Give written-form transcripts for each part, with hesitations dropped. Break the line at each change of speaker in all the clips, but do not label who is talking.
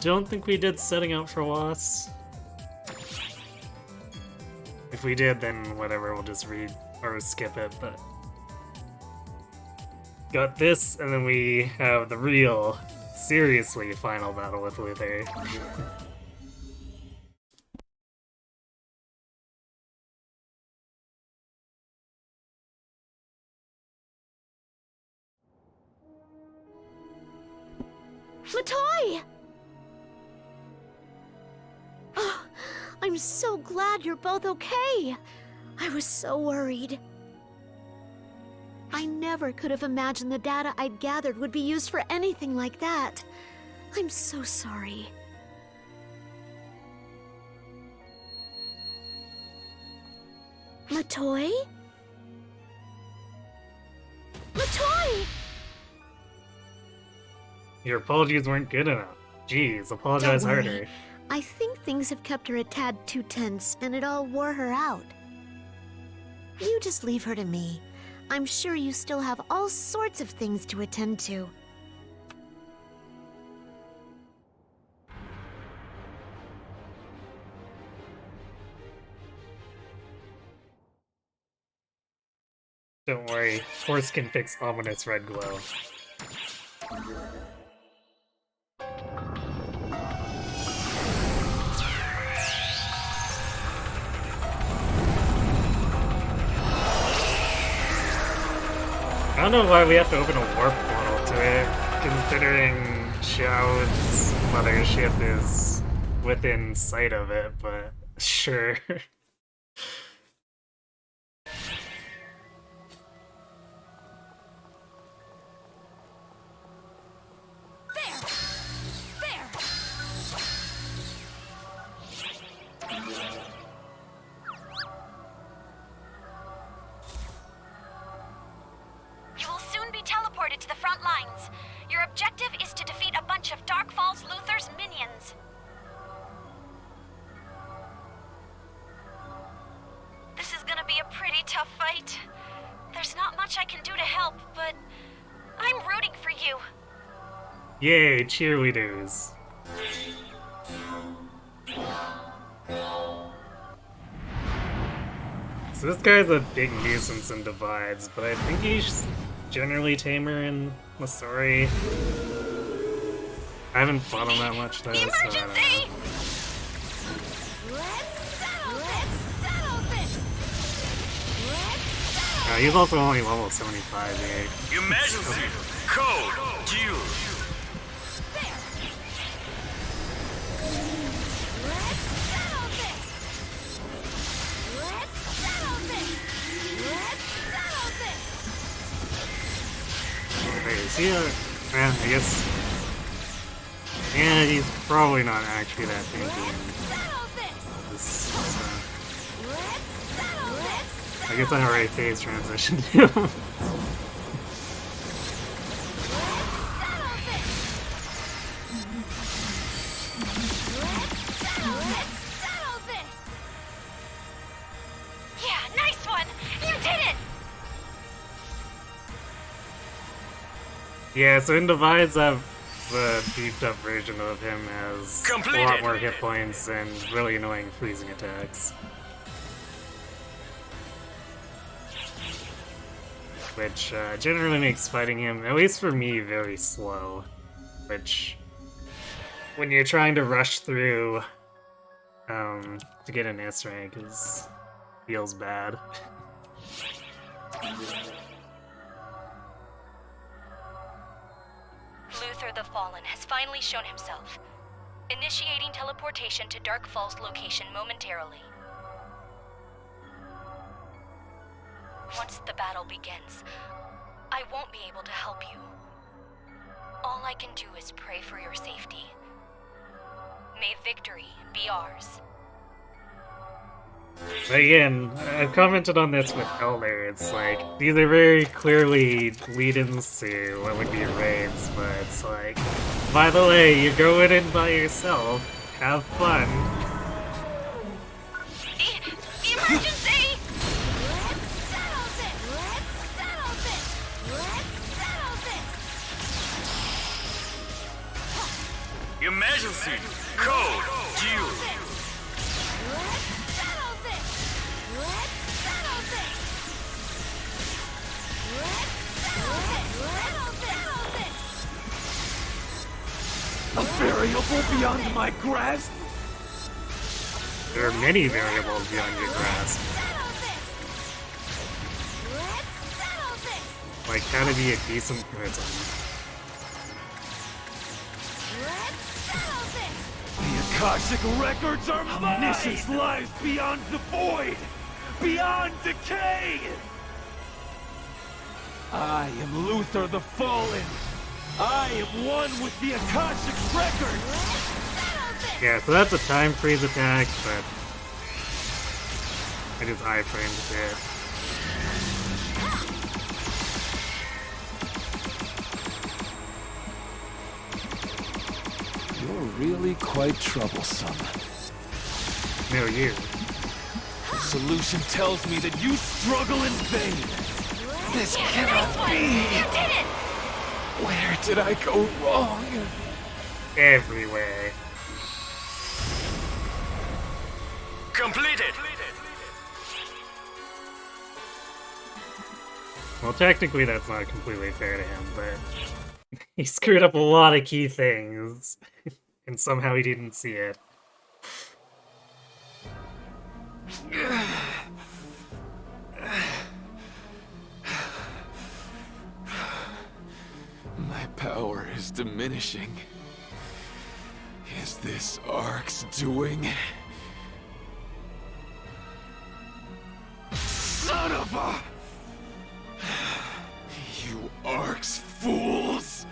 don't think we did setting out for loss. If we did, then whatever, we'll just read or skip it, but... Got this, and then we have the real, seriously final battle with Luther.
Matoy! Oh, I'm so glad you're both okay. I was so worried. I never could have imagined the data I'd gathered would be used for anything like that. I'm so sorry. Matoy? Matoy!
Your apologies weren't good enough. Jeez, apologize
Don't worry.
harder.
I think things have kept her a tad too tense, and it all wore her out. You just leave her to me. I'm sure you still have all sorts of things to attend to.
Don't worry, Horse can fix ominous red glow. I don't know why we have to open a warp portal to it, considering Xiao's mothership is within sight of it, but sure.
To the front lines. Your objective is to defeat a bunch of Dark Falls Luther's minions. This is gonna be a pretty tough fight. There's not much I can do to help, but I'm rooting for you.
Yay, cheerleaders. So this guy's a big nuisance in Divides, but I think he's generally tamer in Masori. I haven't fought him that much though, so I don't know. He's also only level 75 here.
Your Majesty, code, duel.
Is he I guess... Yeah, he's probably not actually that tanky. I guess I already phase transitioned him.
Yeah, nice one! You did it!
Yeah, so in Divides I have the beefed up version of him has a lot more hit points and really annoying freezing attacks. Which generally makes fighting him, at least for me, very slow. Which, when you're trying to rush through to get an S rank, feels bad.
Luther the Fallen has finally shown himself, initiating teleportation to Dark Falls location momentarily. Once the battle begins, I won't be able to help you. All I can do is pray for your safety. May victory be ours.
Again, I've commented on this with Elder, it's like, these are very clearly lead-ins to what would be raids, but it's like, by the way, you're going in by yourself, have fun.
Emergency!
Emergency! Code due!
Let's settle this! Let's settle this! Let's settle this!
A variable beyond my grasp?
There are many variables beyond your grasp.
Settle this! Let's settle this!
Like how to be a decent person.
Let's settle this!
The Akashic records are mine! Omniscience lies beyond the void! Beyond decay! I am Luther the Fallen! I am one with the Akashic records!
Yeah, so that's a time freeze attack, but I just iframed it.
You're really quite troublesome.
No, you.
The solution tells me that you struggle in vain. This cannot be!
You did it!
Where did I go wrong?
Everywhere.
Completed!
Well, technically that's not completely fair to him, but he screwed up a lot of key things, and somehow he didn't see it.
My power is diminishing. Is this Ark's doing? Son of a... You Ark's fools!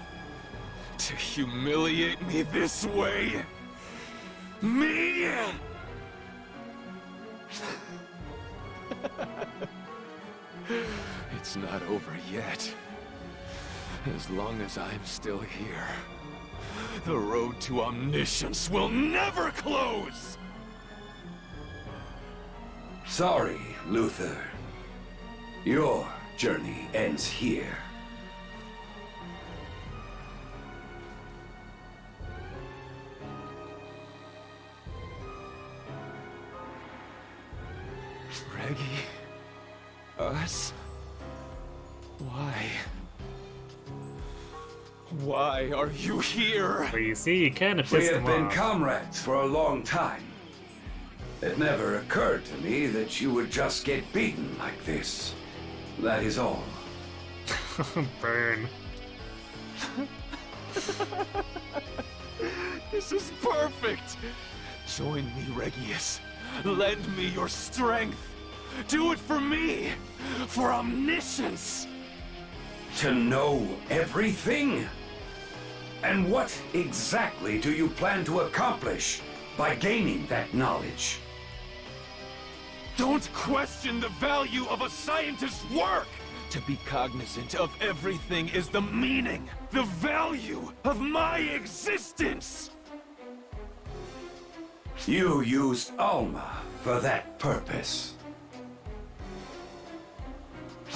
To humiliate me this way? Me? It's not over yet. As long as I'm still here, the road to omniscience will never close!
Sorry, Luther. Your journey ends here.
Reggie? Us? Why? Why are you here?
But you see, you kind of
We
pissed
have
him
been
off.
comrades for a long time. It never occurred to me that you would just get beaten like this. That is all.
Burn.
This is perfect! Join me, Regius. Lend me your strength. Do it for me! For omniscience!
To know everything? And what exactly do you plan to accomplish by gaining that knowledge?
Don't question the value of a scientist's work! To be cognizant of everything is the meaning, the value of my existence!
You used Alma for that purpose.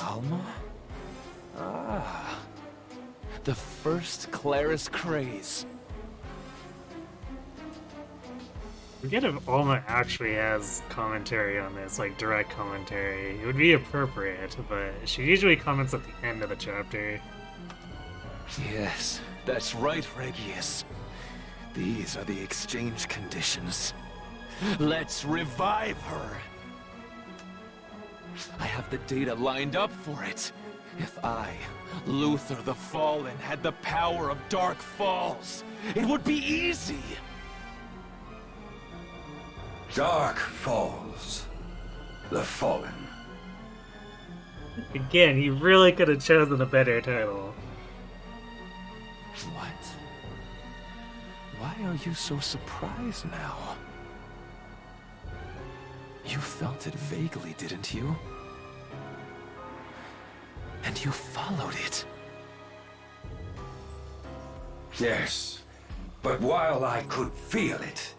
Alma? Ah. The first Claris craze.
Forget if Alma actually has commentary on this, like direct commentary. It would be appropriate, but she usually comments at the end of the chapter.
Yes, that's right, Regius. These are the exchange conditions. Let's revive her! I have the data lined up for it. If I, Luther the Fallen, had the power of Dark Falls, it would be easy!
Dark Falls. The Fallen.
Again, he really could have chosen a better title.
What? Why are you so surprised now? You felt it vaguely, didn't you? And you followed it.
Yes, but while I could feel it,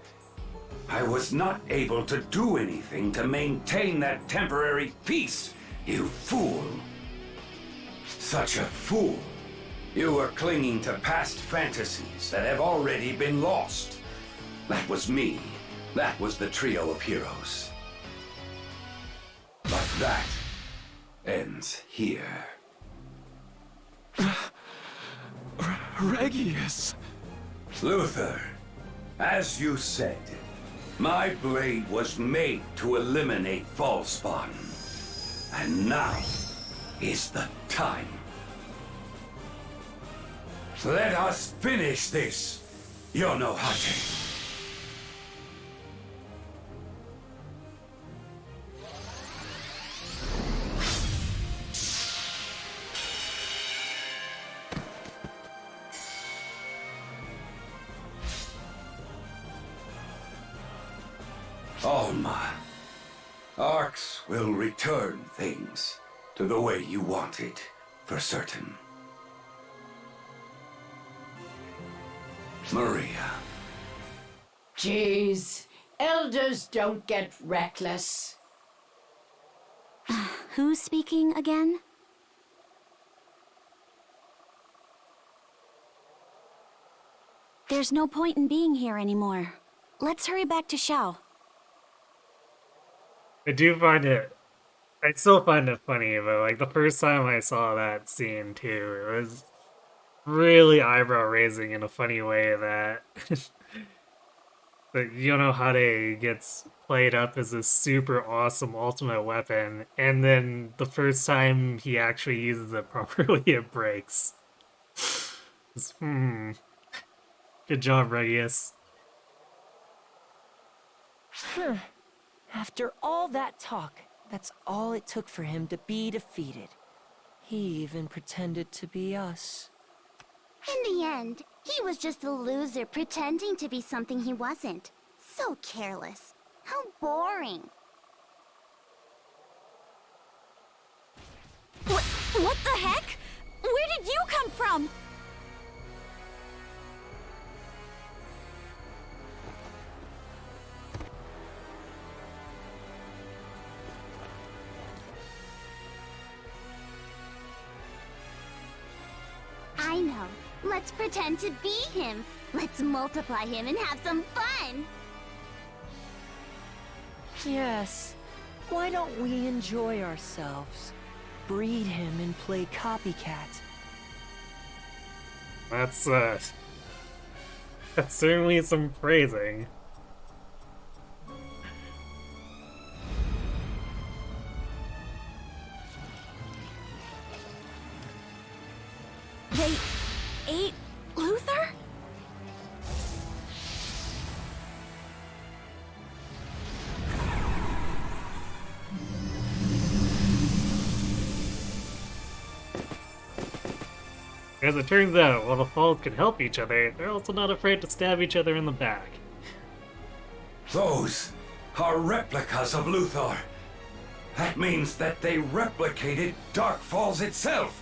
I was not able to do anything to maintain that temporary peace, you fool. Such a fool You were clinging to past fantasies that have already been lost. That was me. That was the trio of heroes. But that ends here.
Regius!
Luther, as you said, my blade was made to eliminate Volspawn. And now is the time. Let us finish this, Yonohate. Alma, Arx will return things to the way you want it, for certain. Maria.
Jeez, elders don't get reckless.
Who's speaking again? There's no point in being here anymore. Let's hurry back to Xiao.
I still find it funny, but like the first time I saw that scene too, it was really eyebrow raising in a funny way that that Yonohade gets played up as this super awesome ultimate weapon, and then the first time he actually uses it properly, it breaks. Good job, Regius.
After all that talk, that's all it took for him to be defeated. He even pretended to be us.
In the end, he was just a loser pretending to be something he wasn't. So careless. How boring.
What the heck? Where did you come from?
I know. Let's pretend to be him. Let's multiply him and have some fun.
Yes. Why don't we enjoy ourselves? Breed him and play copycat.
That's certainly some phrasing.
They ate Luther?
As it turns out, while the Falls can help each other, they're also not afraid to stab each other in the back.
Those are replicas of Luthor. That means that they replicated Dark Falls itself.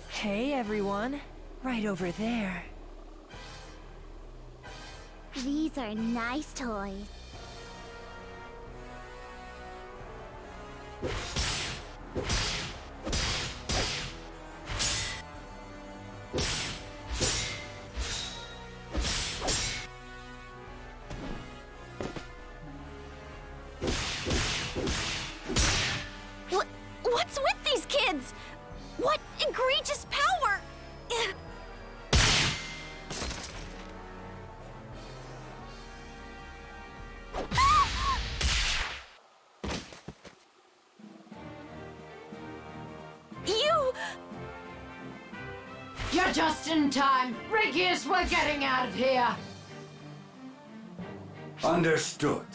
Hey, everyone. Right over there.
These are nice toys.
What's with these kids? What egregious power? You!
You're just in time. Regius, we're getting out of here.
Understood.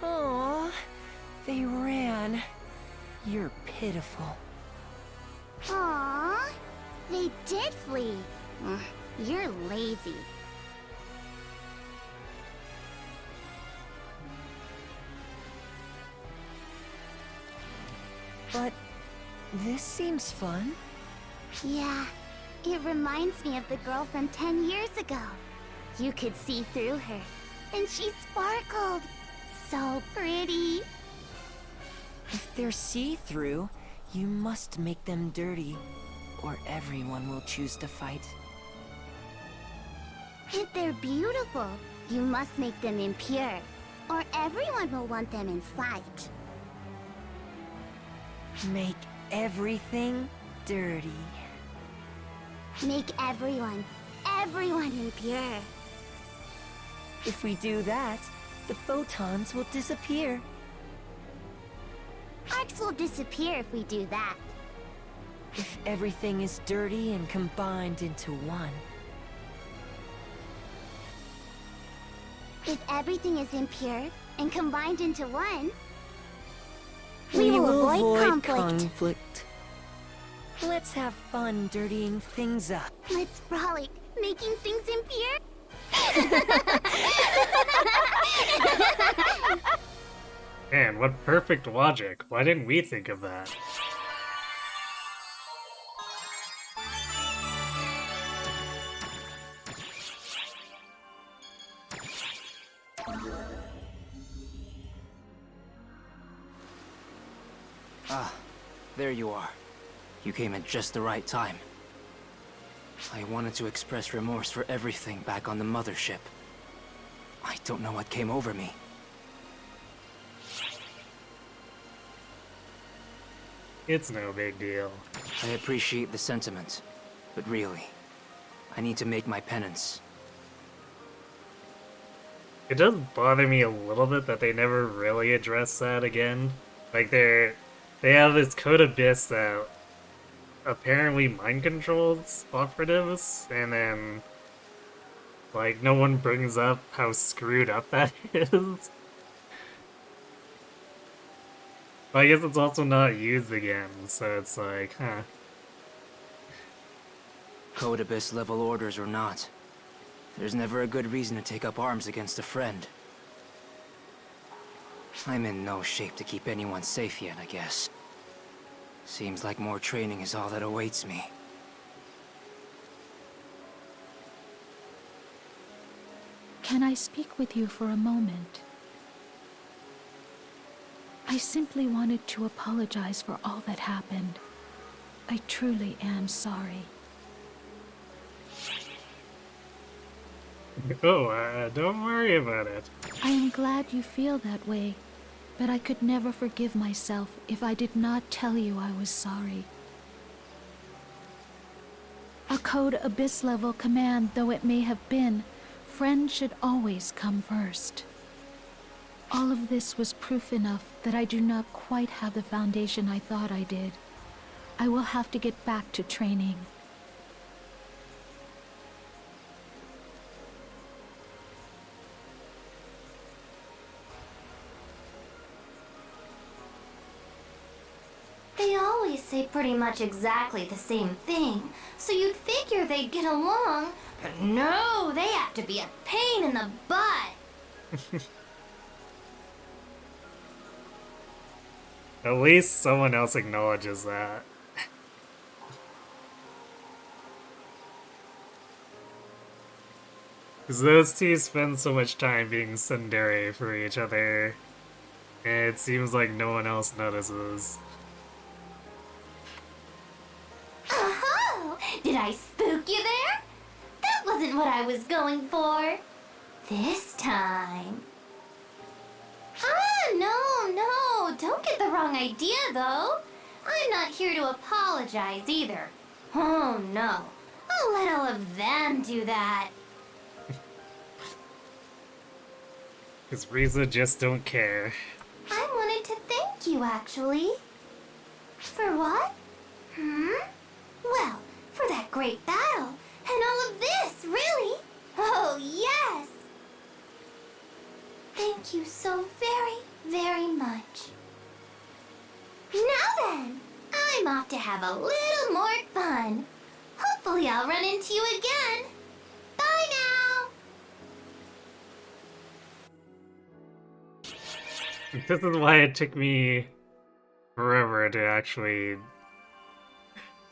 Aw, they ran. You're pitiful.
Aww, they did flee. You're lazy.
But this seems fun.
Yeah, it reminds me of the girl from 10 years ago. You could see through her, and she sparkled. So pretty.
If they're see-through, you must make them dirty, or everyone will choose to fight.
If they're beautiful, you must make them impure, or everyone will want them in fight.
Make everything dirty.
Make everyone impure.
If we do that, the photons will disappear.
Arcs will disappear if we do that.
If everything is dirty and combined into one.
If everything is impure and combined into one,
We
will
will
avoid
avoid
conflict.
conflict. Let's have fun dirtying things up.
Let's frolic, making things impure.
Man, what perfect logic. Why didn't we think of that?
Ah, there you are. You came at just the right time. I wanted to express remorse for everything back on the mothership. I don't know what came over me.
It's no big deal.
I appreciate the sentiment, but really, I need to make my penance.
It does bother me a little bit that they never really address that again. Like they have this code abyss that apparently mind controls operatives, and then like no one brings up how screwed up that is. But I guess it's also not used again, so it's like, huh.
Code Abyss level orders or not, there's never a good reason to take up arms against a friend. I'm in no shape to keep anyone safe yet, I guess. Seems like more training is all that awaits me.
Can I speak with you for a moment? I simply wanted to apologize for all that happened. I truly am sorry.
Oh, don't worry about it.
I am glad you feel that way, but I could never forgive myself if I did not tell you I was sorry. A Code Abyss level command though it may have been, friends should always come first. All of this was proof enough that I do not quite have the foundation I thought I did. I will have to get back to training.
They always say pretty much exactly the same thing, so you'd figure they'd get along, but no, they have to be a pain in the butt.
At least someone else acknowledges that. Because those two spend so much time being tsundere for each other, and it seems like no one else notices.
Oh, did I spook you there? That wasn't what I was going for. This time. Ah, no, don't get the wrong idea, though. I'm not here to apologize either. Oh, no. I'll let all of them do that.
Because Riza just don't care.
I wanted to thank you, actually. For what? Well, for that great battle, and all of this, really. Oh, yes! Thank you so very, very much. Now then, I'm off to have a little more fun. Hopefully I'll run into you again. Bye now!
This is why it took me forever to actually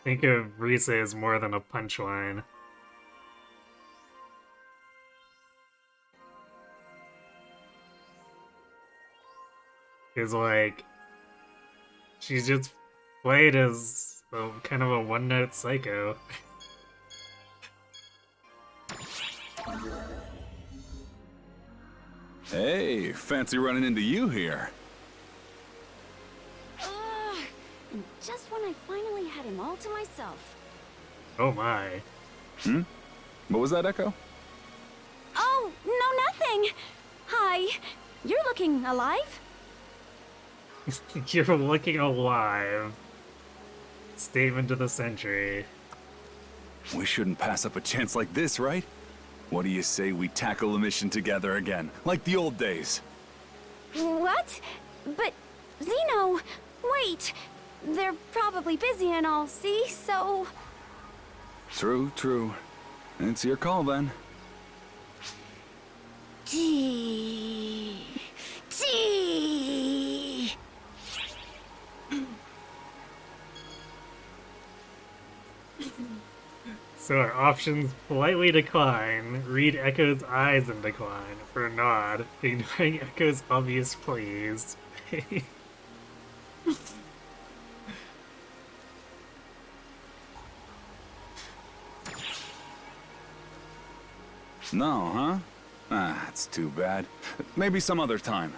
think of Rise as more than a punchline. Is like she's just played as kind of a one-note psycho.
Hey, fancy running into you here.
And just when I finally had him all to myself.
Oh my.
What was that, Echo?
Oh, no, nothing. Hi. You're looking alive?
You're looking alive. Statement of the century.
We shouldn't pass up a chance like this, right? What do you say we tackle a mission together again, like the old days?
What? But, Zeno, wait. They're probably busy and all, see? So...
True. It's your call then.
Gee.
So our options: politely decline, read Echo's eyes and decline, or nod, ignoring Echo's obvious pleas.
No, huh? Ah, that's too bad. Maybe some other time.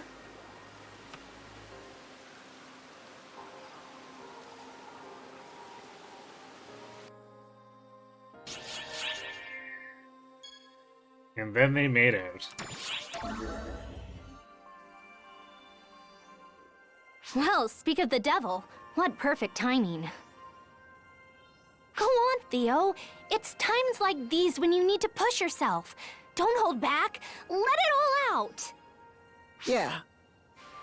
And then they made out.
Well, speak of the devil, what perfect timing. Go on, Theo. It's times like these when you need to push yourself. Don't hold back. Let it all out.
Yeah,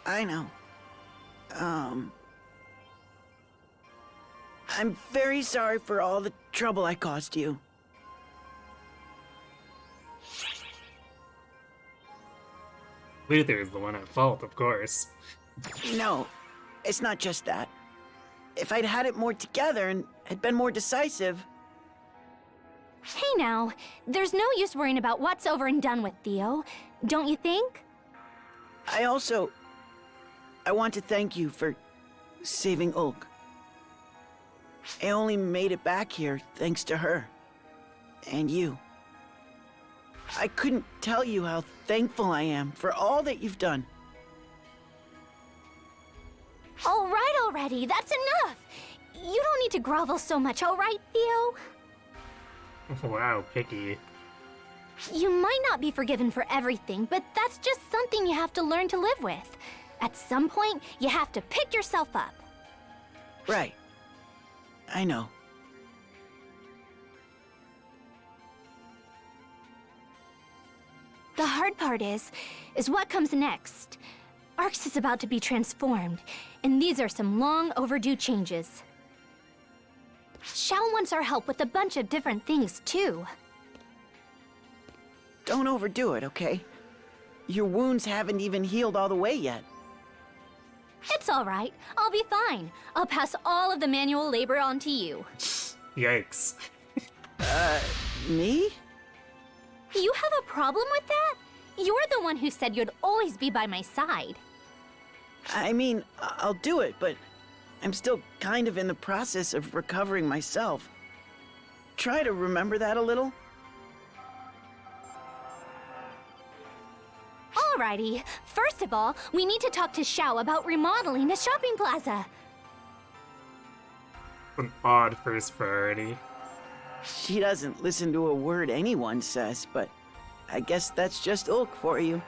I know. I'm very sorry for all the trouble I caused you.
Luther's the one at fault, of course.
No, it's not just that. If I'd had it more together and had been more decisive...
Hey now, there's no use worrying about what's over and done with, Theo. Don't you think?
I want to thank you for saving Ulk. I only made it back here thanks to her. And you. I couldn't tell you how thankful I am for all that you've done.
All right already, that's enough. You don't need to grovel so much, all right, Theo?
Wow, picky.
You might not be forgiven for everything, but that's just something you have to learn to live with. At some point, you have to pick yourself up.
Right. I know.
The hard part is what comes next. Arx is about to be transformed, and these are some long overdue changes. Shao wants our help with a bunch of different things, too.
Don't overdo it, okay? Your wounds haven't even healed all the way yet.
It's all right. I'll be fine. I'll pass all of the manual labor on to you.
Yikes.
Me?
You have a problem with that? You're the one who said you'd always be by my side.
I mean, I'll do it, but I'm still kind of in the process of recovering myself. Try to remember that a little.
Alrighty. First of all, we need to talk to Shao about remodeling the shopping plaza.
An odd first priority.
She doesn't listen to a word anyone says, but I guess that's just Ulk for you.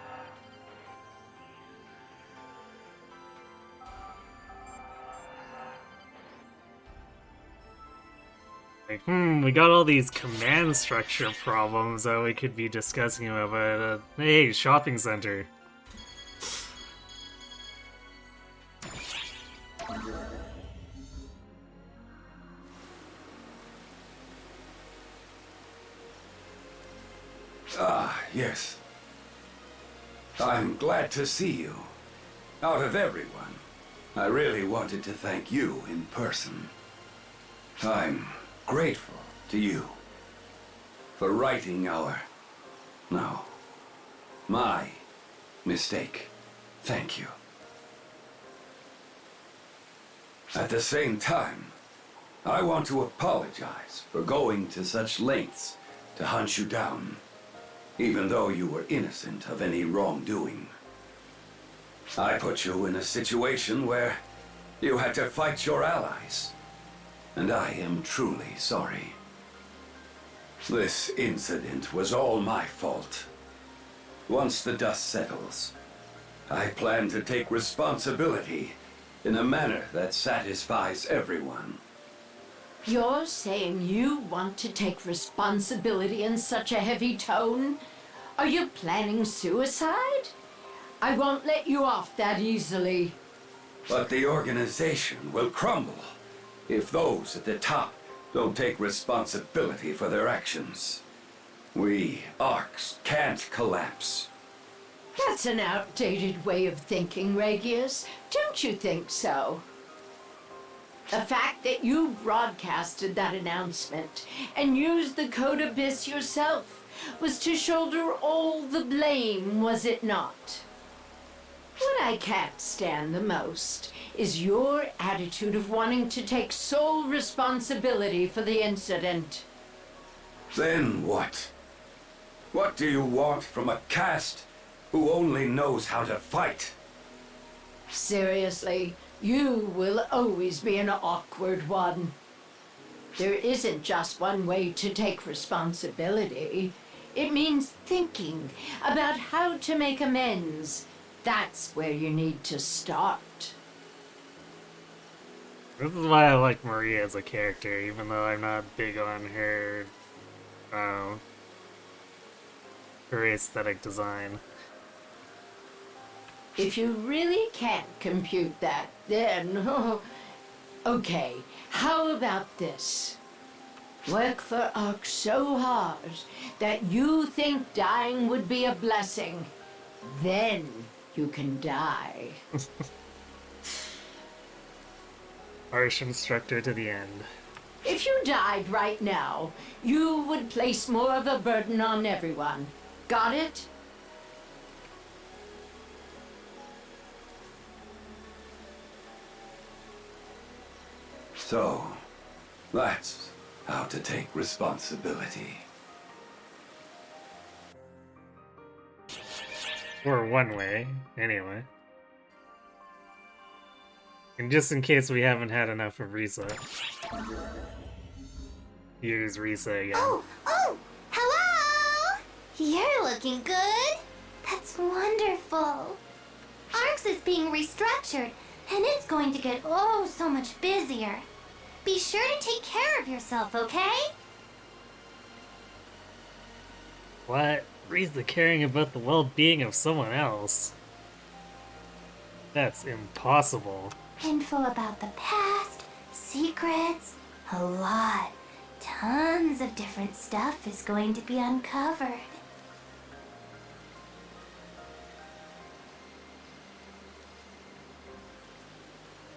Like, we got all these command structure problems that we could be discussing about, hey, shopping center.
Ah, yes. I'm glad to see you. Out of everyone, I really wanted to thank you in person. I'm grateful to you for righting my mistake. Thank you. At the same time, I want to apologize for going to such lengths to hunt you down, even though you were innocent of any wrongdoing. I put you in a situation where you had to fight your allies, and I am truly sorry. This incident was all my fault. Once the dust settles, I plan to take responsibility in a manner that satisfies everyone.
You're saying you want to take responsibility in such a heavy tone? Are you planning suicide? I won't let you off that easily.
But the organization will crumble if those at the top don't take responsibility for their actions. We Arcs can't collapse.
That's an outdated way of thinking, Regius. Don't you think so? The fact that you broadcasted that announcement and used the Code Abyss yourself was to shoulder all the blame, was it not? What I can't stand the most is your attitude of wanting to take sole responsibility for the incident.
Then what? What do you want from a caste who only knows how to fight?
Seriously, you will always be an awkward one. There isn't just one way to take responsibility. It means thinking about how to make amends. That's where you need to start.
This is why I like Maria as a character, even though I'm not big on her, her aesthetic design.
If you really can't compute that, then... Okay, how about this? Work for Ark so hard that you think dying would be a blessing. Then you can die.
Harsh instructor to the end.
If you died right now, you would place more of a burden on everyone. Got it?
So, that's how to take responsibility.
Or one way, anyway. And just in case we haven't had enough of Risa. Here's Risa again.
Oh, hello! You're looking good. That's wonderful. Arx is being restructured, and it's going to get so much busier. Be sure to take care of yourself, okay?
What? Risa caring about the well-being of someone else? That's impossible.
Info about the past, secrets, a lot. Tons of different stuff is going to be uncovered.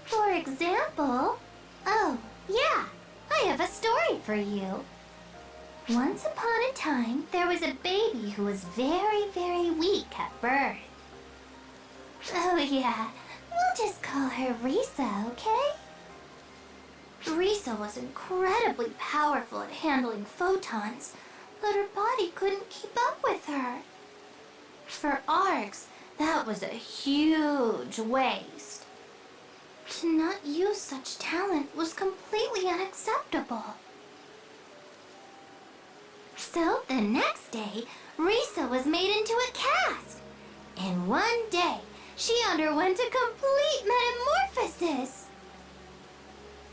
For example, yeah, I have a story for you. Once upon a time, there was a baby who was very, very weak at birth. Oh yeah, we'll just call her Risa, okay? Risa was incredibly powerful at handling photons, but her body couldn't keep up with her. For Arx, that was a huge waste. To not use such talent was completely unacceptable. So the next day, Risa was made into a cast. In one day, she underwent a complete metamorphosis.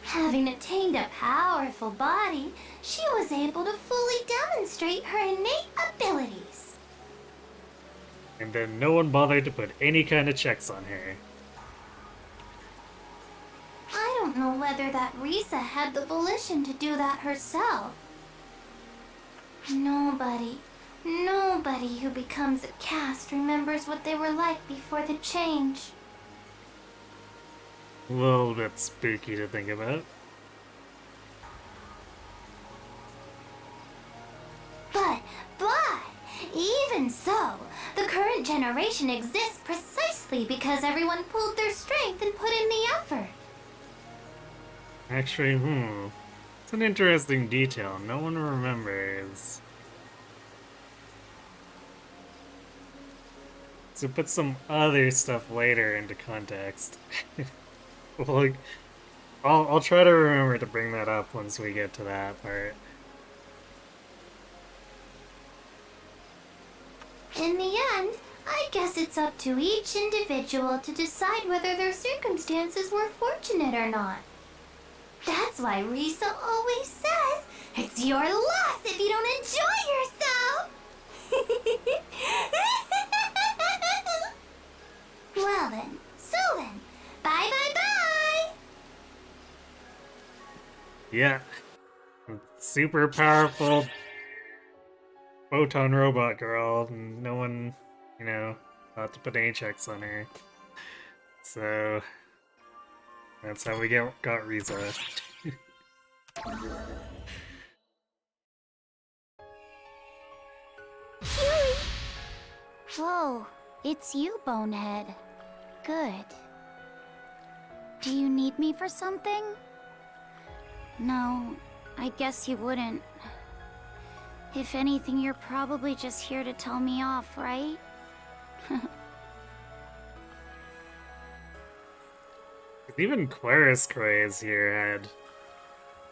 Having attained a powerful body, she was able to fully demonstrate her innate abilities.
And then no one bothered to put any kind of checks on her.
I don't know whether that Risa had the volition to do that herself. Nobody who becomes a cast remembers what they were like before the change.
A little bit spooky to think about.
But, even so, the current generation exists precisely because everyone pulled their strength and put in the effort.
Actually, it's an interesting detail no one remembers. So put some other stuff later into context. Like, I'll try to remember to bring that up once we get to that part.
In the end, I guess it's up to each individual to decide whether their circumstances were fortunate or not. That's why Risa always says, it's your loss if you don't enjoy yourself! Well then, bye bye bye!
Yeah. Super powerful photon robot girl, and no one, thought to put any checks on her. So that's how we got Riza.
Whoa, it's you, Bonehead. Good. Do you need me for something? No, I guess you wouldn't. If anything, you're probably just here to tell me off, right?
Even Claris Craze here had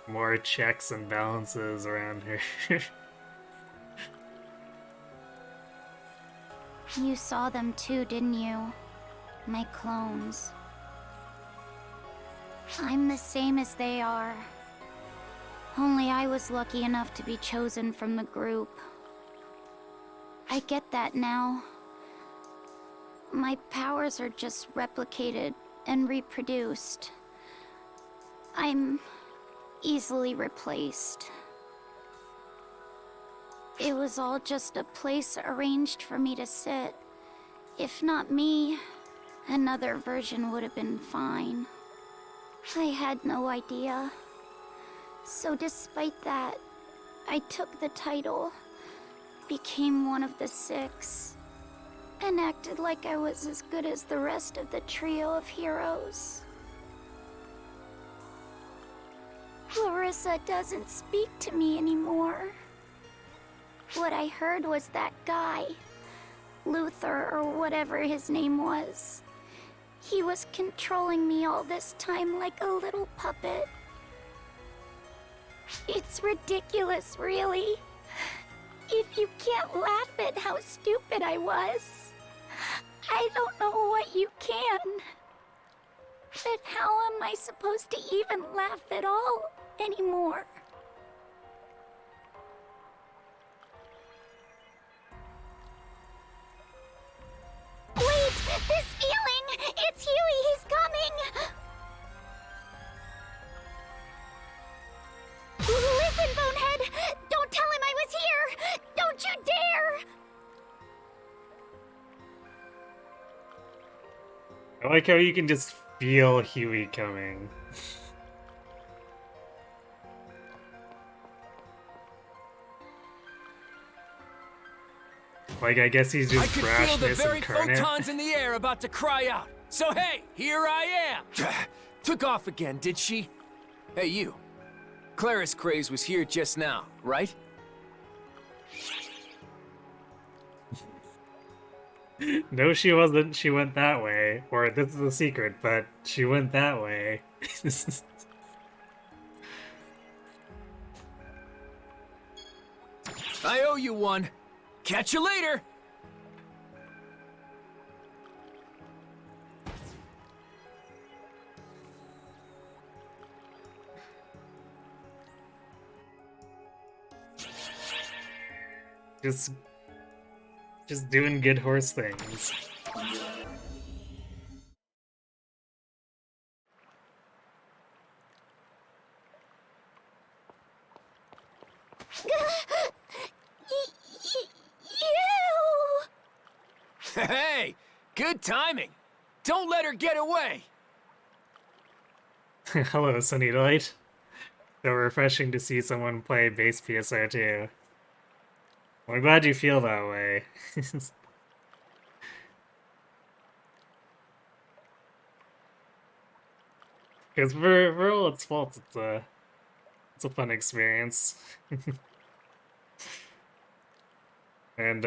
more checks and balances around her.
You saw them too, didn't you? My clones. I'm the same as they are. Only I was lucky enough to be chosen from the group. I get that now. My powers are just replicated and reproduced. I'm easily replaced. It was all just a place arranged for me to sit. If not me, another version would have been fine. I had no idea. So despite that, I took the title, became one of the 6, and acted like I was as good as the rest of the trio of heroes. Clarissa doesn't speak to me anymore. What I heard was that guy, Luther or whatever his name was. He was controlling me all this time like a little puppet. It's ridiculous, really. If you can't laugh at how stupid I was, I don't know what you can. But how am I supposed to even laugh at all anymore? Wait! This feeling! It's Huey! He's coming! Listen, Bonehead! Don't tell him I was here! Don't you dare!
I like how you can just feel Huey coming. Like, I guess he's just
I could feel the
brashness
very
incarnate.
photons in the air about to cry out. So hey, here I am. Took off again, did she? Hey, you. Claris Craze was here just now, right?
No, she wasn't. She went that way. Or this is a secret, but she went that way.
I owe you one. Catch you later.
Just doing good horse things.
Hey, good timing. Don't let her get away.
Hello, Sunny Light. So refreshing to see someone play bass PSR2. Well, I'm glad you feel that way. Because for all its faults, it's a fun experience. And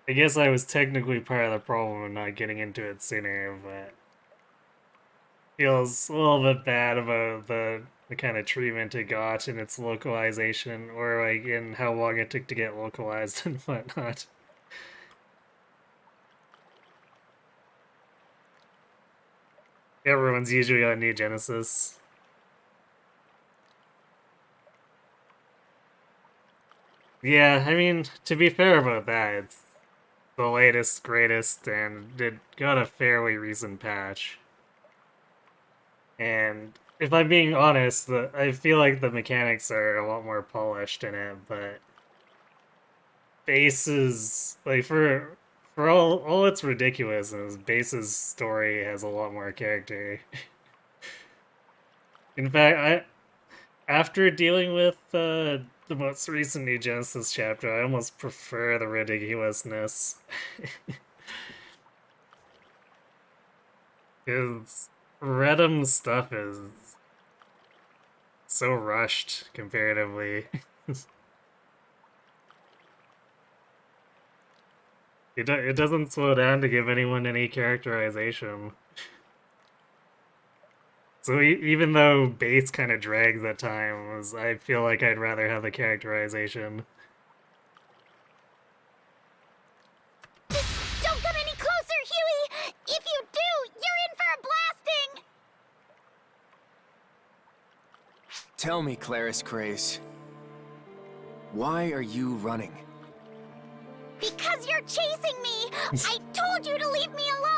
I guess I was technically part of the problem of not getting into it sooner, but feels a little bit bad about the kind of treatment it got in its localization, or like in how long it took to get localized and whatnot. Everyone's usually on New Genesis. Yeah, I mean, to be fair about that, it's the latest, greatest, and it got a fairly recent patch. And if I'm being honest, I feel like the mechanics are a lot more polished in it, but Base's, like, for all its ridiculousness, Base's story has a lot more character. In fact, after dealing with the most recent New Genesis chapter, I almost prefer the ridiculousness. Because Redham's stuff is so rushed comparatively. It doesn't slow down to give anyone any characterization. So even though Base kind of drags at times, I feel like I'd rather have the characterization.
Don't come any closer, Huey! If you do, you're in for a blasting!
Tell me, Claris Craze. Why are you running?
Because you're chasing me! I told you to leave me alone!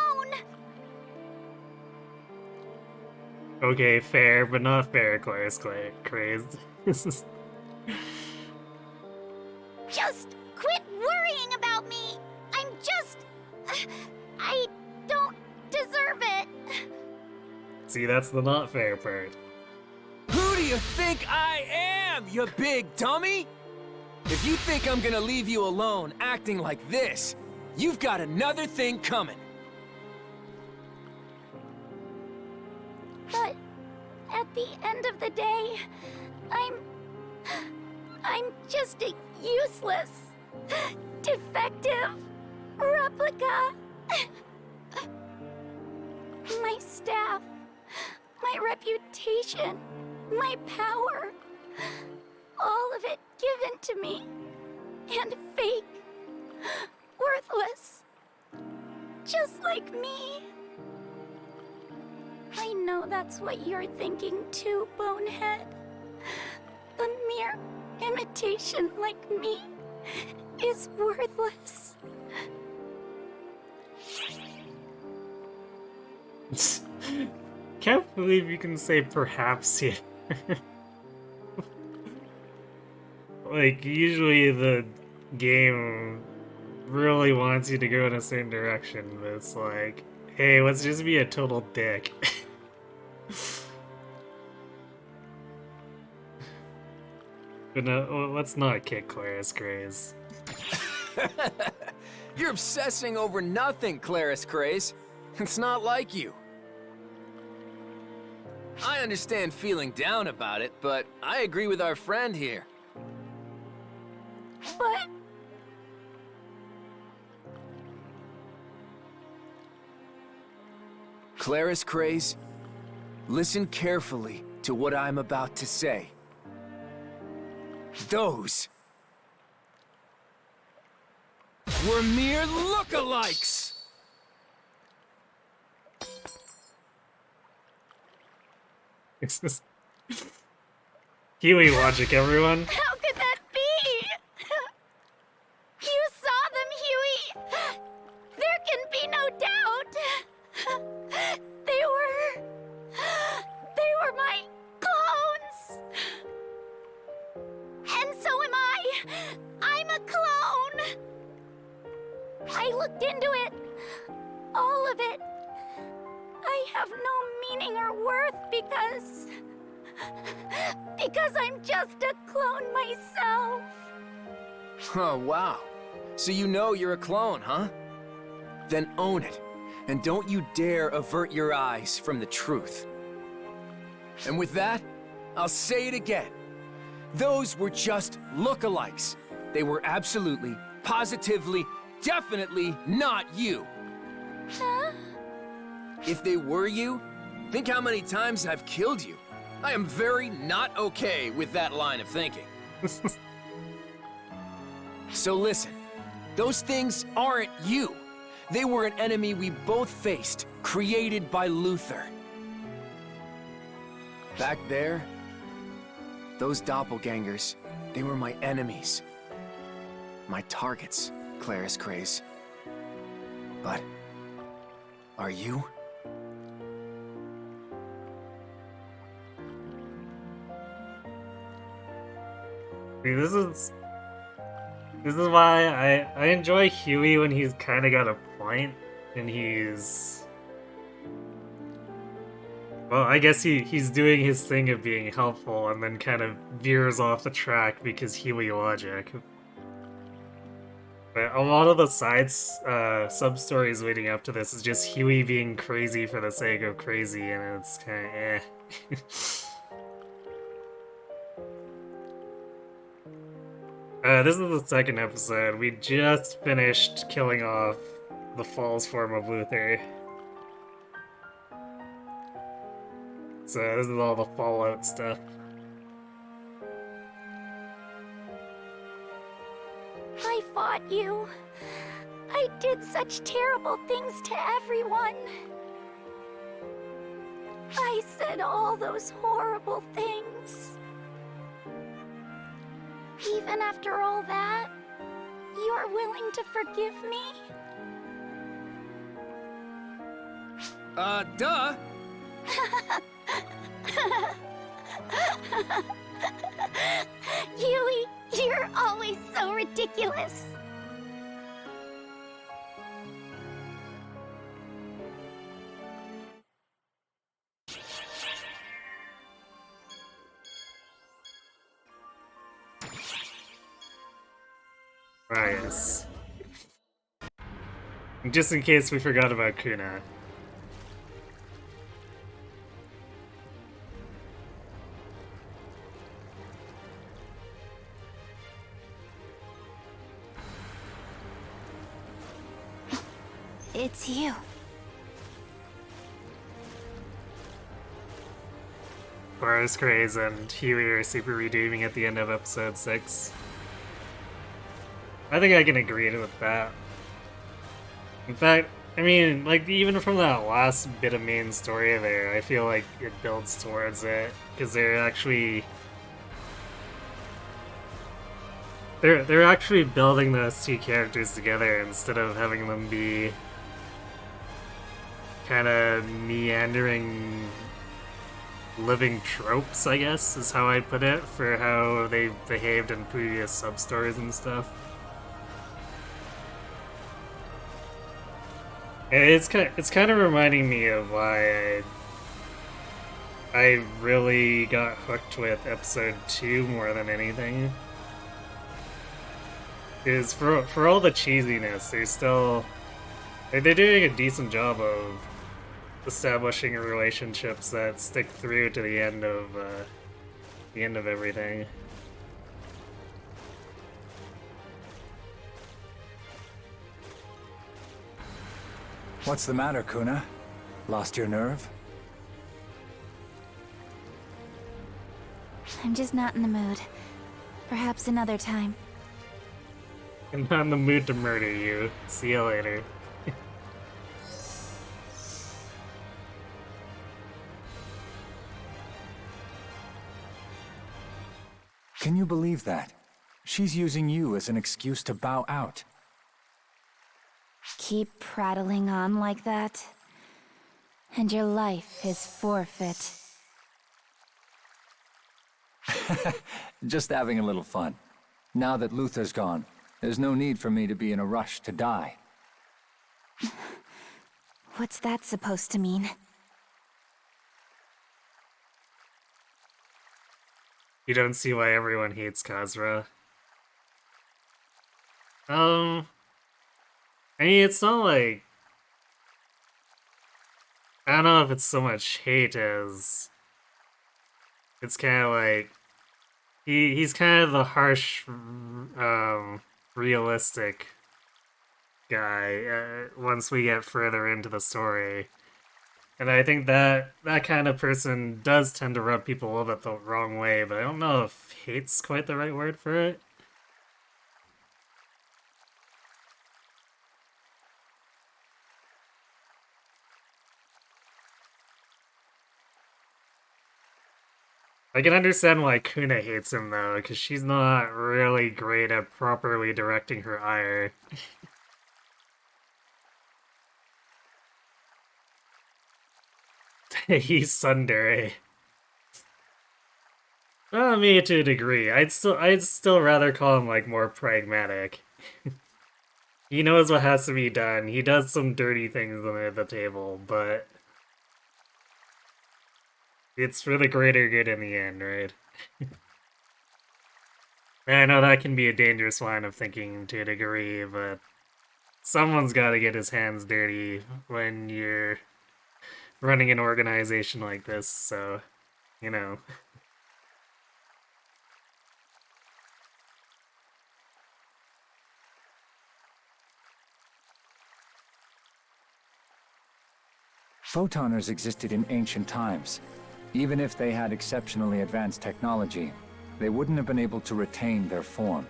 Okay, fair, but not fair, Claris Craze.
Just quit worrying about me! I'm just... I don't deserve it.
See, that's the not fair part.
Who do you think I am, you big dummy? If you think I'm gonna leave you alone acting like this, you've got another thing coming.
But at the end of the day, I'm just a useless, defective replica. My staff, my reputation, my power, all of it given to me, and fake, worthless, just like me. I know that's what you're thinking too, Bonehead. A mere imitation like me is worthless.
Can't believe you can say perhaps here. Like, usually the game really wants you to go in a certain direction, but it's like, hey, let's just be a total dick. But no, let's not kick Claris Craze.
You're obsessing over nothing, Claris Craze. It's not like you. I understand feeling down about it, but I agree with our friend here.
But...
Claris Craze, listen carefully to what I'm about to say. Those were mere lookalikes!
It's just... Huey logic, everyone.
How could that be? You saw them, Huey! There can be no doubt! They were my clones! And so am I! I'm a clone! I looked into it. all of it. I have no meaning or worth because I'm just a clone myself.
Oh, wow. So you know you're a clone, huh? Then own it. And don't you dare avert your eyes from the truth. And with that, I'll say it again. Those were just lookalikes. They were absolutely, positively, definitely not you.
Huh?
If they were you, think how many times I've killed you. I am very not okay with that line of thinking. So listen, those things aren't you. They were an enemy we both faced, created by Luther. Back there, those doppelgangers, they were my enemies. My targets, Claris Craze. But, are you?
See, this is why I enjoy Huey when he's kind of got a point, and he's... Well, I guess he's doing his thing of being helpful and then kind of veers off the track because Huey logic. But a lot of the sub-stories leading up to this is just Huey being crazy for the sake of crazy, and it's kind of eh. This is the second episode. We just finished killing off the false form of Luther. So this is all the Fallout stuff.
I fought you. I did such terrible things to everyone. I said all those horrible things. Even after all that, you're willing to forgive me?
Duh!
Huey, you're always so ridiculous.
Ah, yes. Just in case we forgot about Kuna.
It's you.
Hoers Craze and Huey are super redeeming at the end of episode 6. I think I can agree with that. In fact, I mean, like, even from that last bit of main story there, I feel like it builds towards it, because they're actually... They're actually building those two characters together instead of having them be kind of meandering living tropes, I guess, is how I put it, for how they behaved in previous sub-stories and stuff. It's kind of reminding me of why I really got hooked with episode 2 more than anything. Is for all the cheesiness, they're doing a decent job of establishing relationships that stick through to the end of everything.
What's the matter, Kuna? Lost your nerve?
I'm just not in the mood. Perhaps another time.
I'm not in the mood to murder you. See you later.
Can you believe that? She's using you as an excuse to bow out.
Keep prattling on like that, and your life is forfeit.
Just having a little fun. Now that Luther's gone, there's no need for me to be in a rush to die.
What's that supposed to mean?
You don't see why everyone hates Khazra. I mean, it's not like... I don't know if it's so much hate as... It's kind of like... He's kind of the harsh, realistic guy once we get further into the story. And I think that kind of person does tend to rub people a little bit the wrong way, but I don't know if hate's quite the right word for it. I can understand why Kuna hates him, though, because she's not really great at properly directing her ire. He's tsundere. Me to a degree. I'd still rather call him, like, more pragmatic. He knows what has to be done. He does some dirty things under the table, but... it's for the greater good in the end, right? I know that can be a dangerous line of thinking to a degree, but someone's got to get his hands dirty when you're running an organization like this, so, you know.
Photoners existed in ancient times. Even if they had exceptionally advanced technology, they wouldn't have been able to retain their form.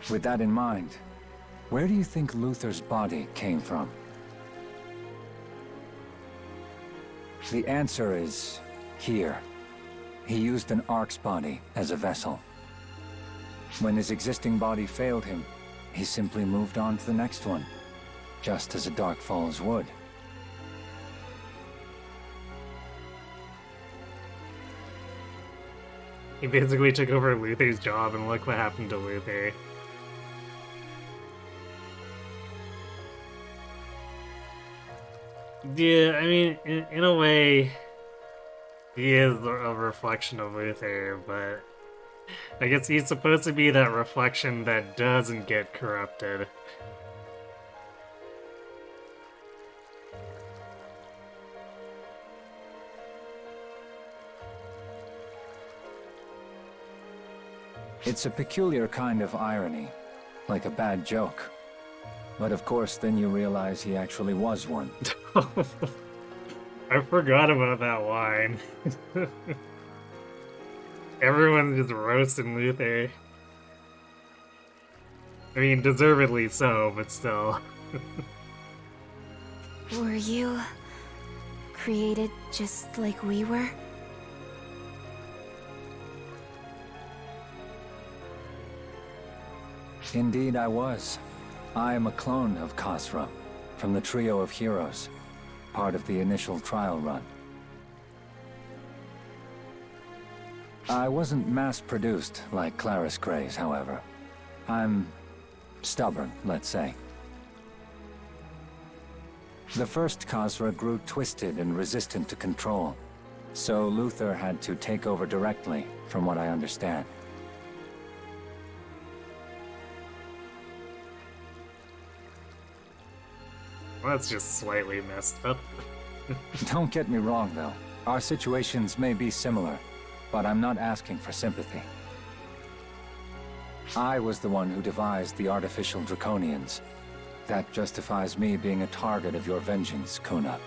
With that in mind, where do you think Luther's body came from? The answer is here. He used an Ark's body as a vessel. When his existing body failed him, he simply moved on to the next one, just as a Dark Falls would.
He basically took over Luther's job, and look what happened to Luther. Yeah, I mean, in a way, he is a reflection of Luther, but I guess he's supposed to be that reflection that doesn't get corrupted.
It's a peculiar kind of irony, like a bad joke. But of course, then you realize he actually was one.
I forgot about that line. Everyone's just roasting Luther. I mean, deservedly so, but still.
Were you created just like we were?
Indeed I was. I am a clone of Khazra, from the trio of heroes, part of the initial trial run. I wasn't mass-produced like Claris Gray's, however. I'm stubborn, let's say. The first Khazra grew twisted and resistant to control, so Luther had to take over directly, from what I understand.
Well, that's just slightly messed up.
Don't get me wrong, though. Our situations may be similar, but I'm not asking for sympathy. I was the one who devised the artificial Draconians. That justifies me being a target of your vengeance, Kuna.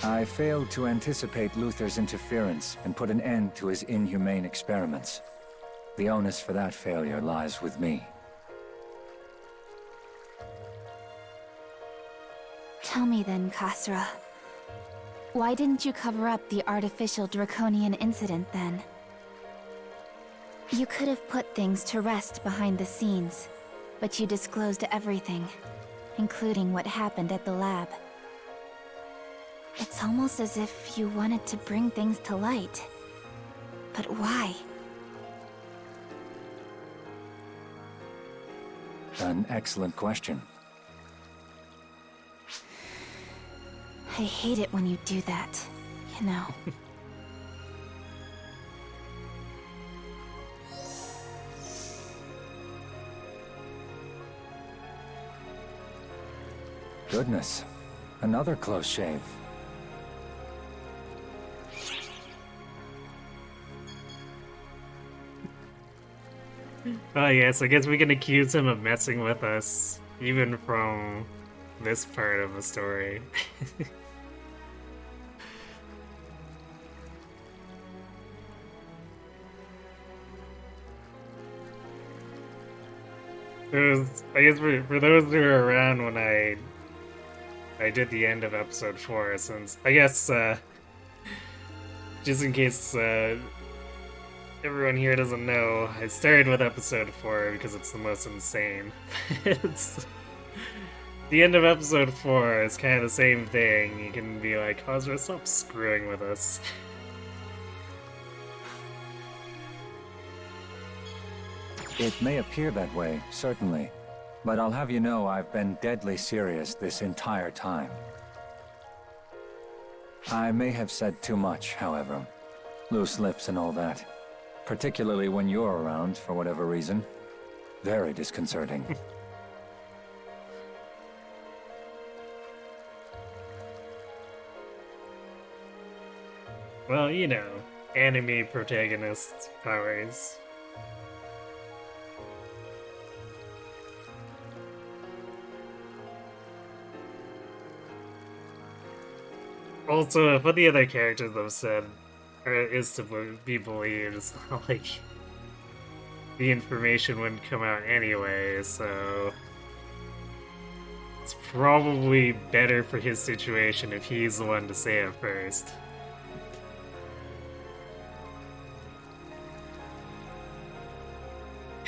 I failed to anticipate Luther's interference and put an end to his inhumane experiments. The onus for that failure lies with me.
Tell me then, Khazra. Why didn't you cover up the artificial Draconian incident then? You could have put things to rest behind the scenes, but you disclosed everything, including what happened at the lab. It's almost as if you wanted to bring things to light. But why?
An excellent question.
I hate it when you do that, you know.
Goodness. Another close shave.
Oh yes, I guess we can accuse him of messing with us, even from this part of the story. I guess for those who are around when I did the end of episode 4, since I guess just in case everyone here doesn't know, I started with episode 4 because it's the most insane. It's the end of episode 4 is kind of the same thing. You can be like, Hosra, stop screwing with us.
It may appear that way, certainly. But I'll have you know I've been deadly serious this entire time. I may have said too much, however. Loose lips and all that. Particularly when you're around, for whatever reason. Very disconcerting.
Well, you know, anime protagonist powers. Also, if what the other characters have said is to be believed, it's not like the information wouldn't come out anyway, so it's probably better for his situation if he's the one to say it first.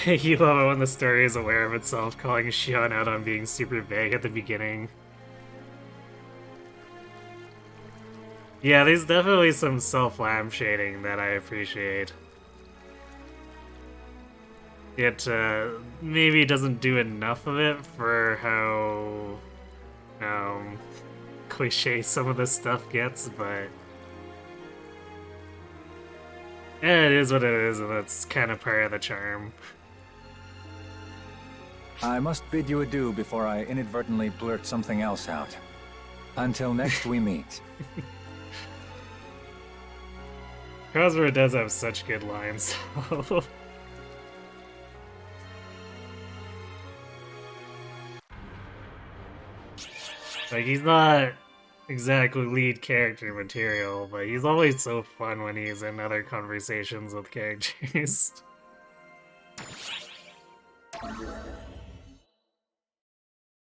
You love it when the story is aware of itself, calling Shion out on being super vague at the beginning. Yeah, there's definitely some self-lampshading that I appreciate. It maybe doesn't do enough of it for how cliche some of this stuff gets, but yeah, it is what it is, and that's kind of part of the charm.
I must bid you adieu before I inadvertently blurt something else out. Until next we meet.
Krasura does have such good lines. Like, he's not exactly lead character material, but he's always so fun when he's in other conversations with characters.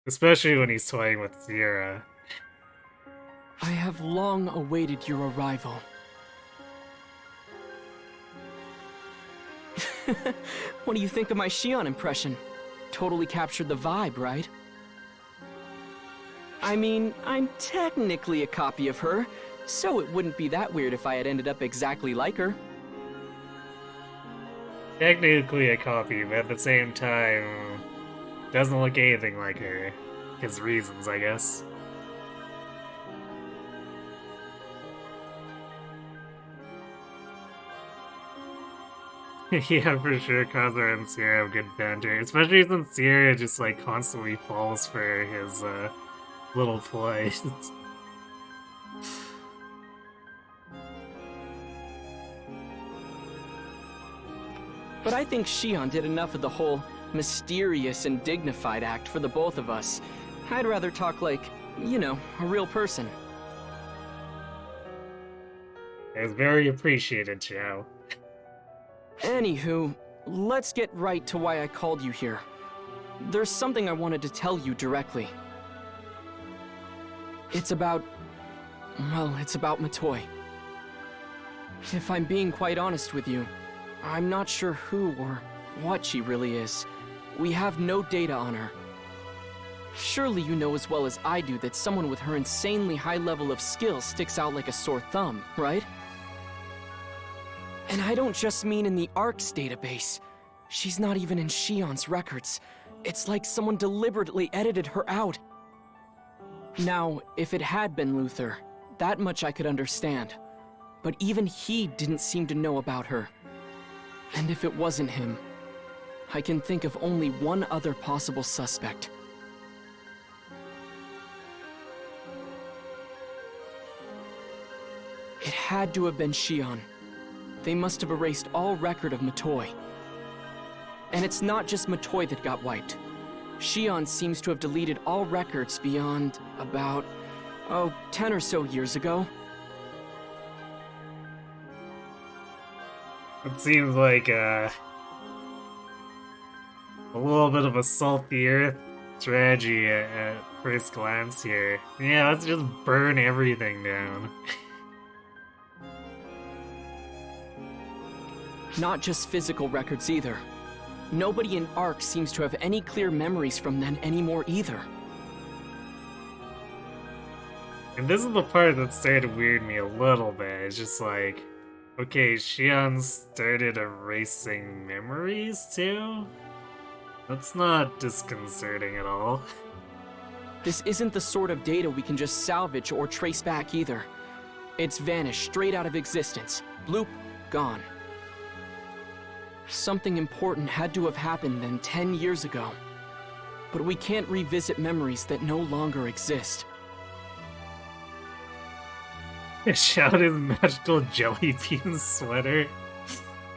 Especially when he's toying with Sierra.
I have long awaited your arrival. What do you think of my Shion impression? Totally captured the vibe, right? I mean, I'm technically a copy of her, so it wouldn't be that weird if I had ended up exactly like her.
Technically a copy, but at the same time, doesn't look anything like her. His reasons, I guess. Yeah, for sure, Kazura and Sierra have good banter, especially since Sierra just like constantly falls for his little plays.
But I think Shion did enough of the whole mysterious and dignified act for the both of us. I'd rather talk like, you know, a real person.
It was very appreciated, Chow.
Anywho, let's get right to why I called you here. There's something I wanted to tell you directly. It's about Matoi. If I'm being quite honest with you, I'm not sure who or what she really is. We have no data on her. Surely you know as well as I do that someone with her insanely high level of skill sticks out like a sore thumb, right? And I don't just mean in the ARC's database. She's not even in Shion's records. It's like someone deliberately edited her out. Now, if it had been Luther, that much I could understand. But even he didn't seem to know about her. And if it wasn't him, I can think of only one other possible suspect. It had to have been Xion. They must have erased all record of Matoi. And it's not just Matoi that got wiped. Xion seems to have deleted all records beyond about, 10 or so years ago.
It seems like a little bit of a salt the earth strategy at first glance here. Yeah, let's just burn everything down.
Not just physical records either. Nobody in Ark seems to have any clear memories from then anymore either.
And this is the part that started to weird me a little bit. It's just like, okay, Xion started erasing memories too? That's not disconcerting at all.
This isn't the sort of data we can just salvage or trace back either. It's vanished straight out of existence. Bloop, gone. Something important had to have happened then 10 years ago. But we can't revisit memories that no longer exist.
Shout his magical jelly bean sweater.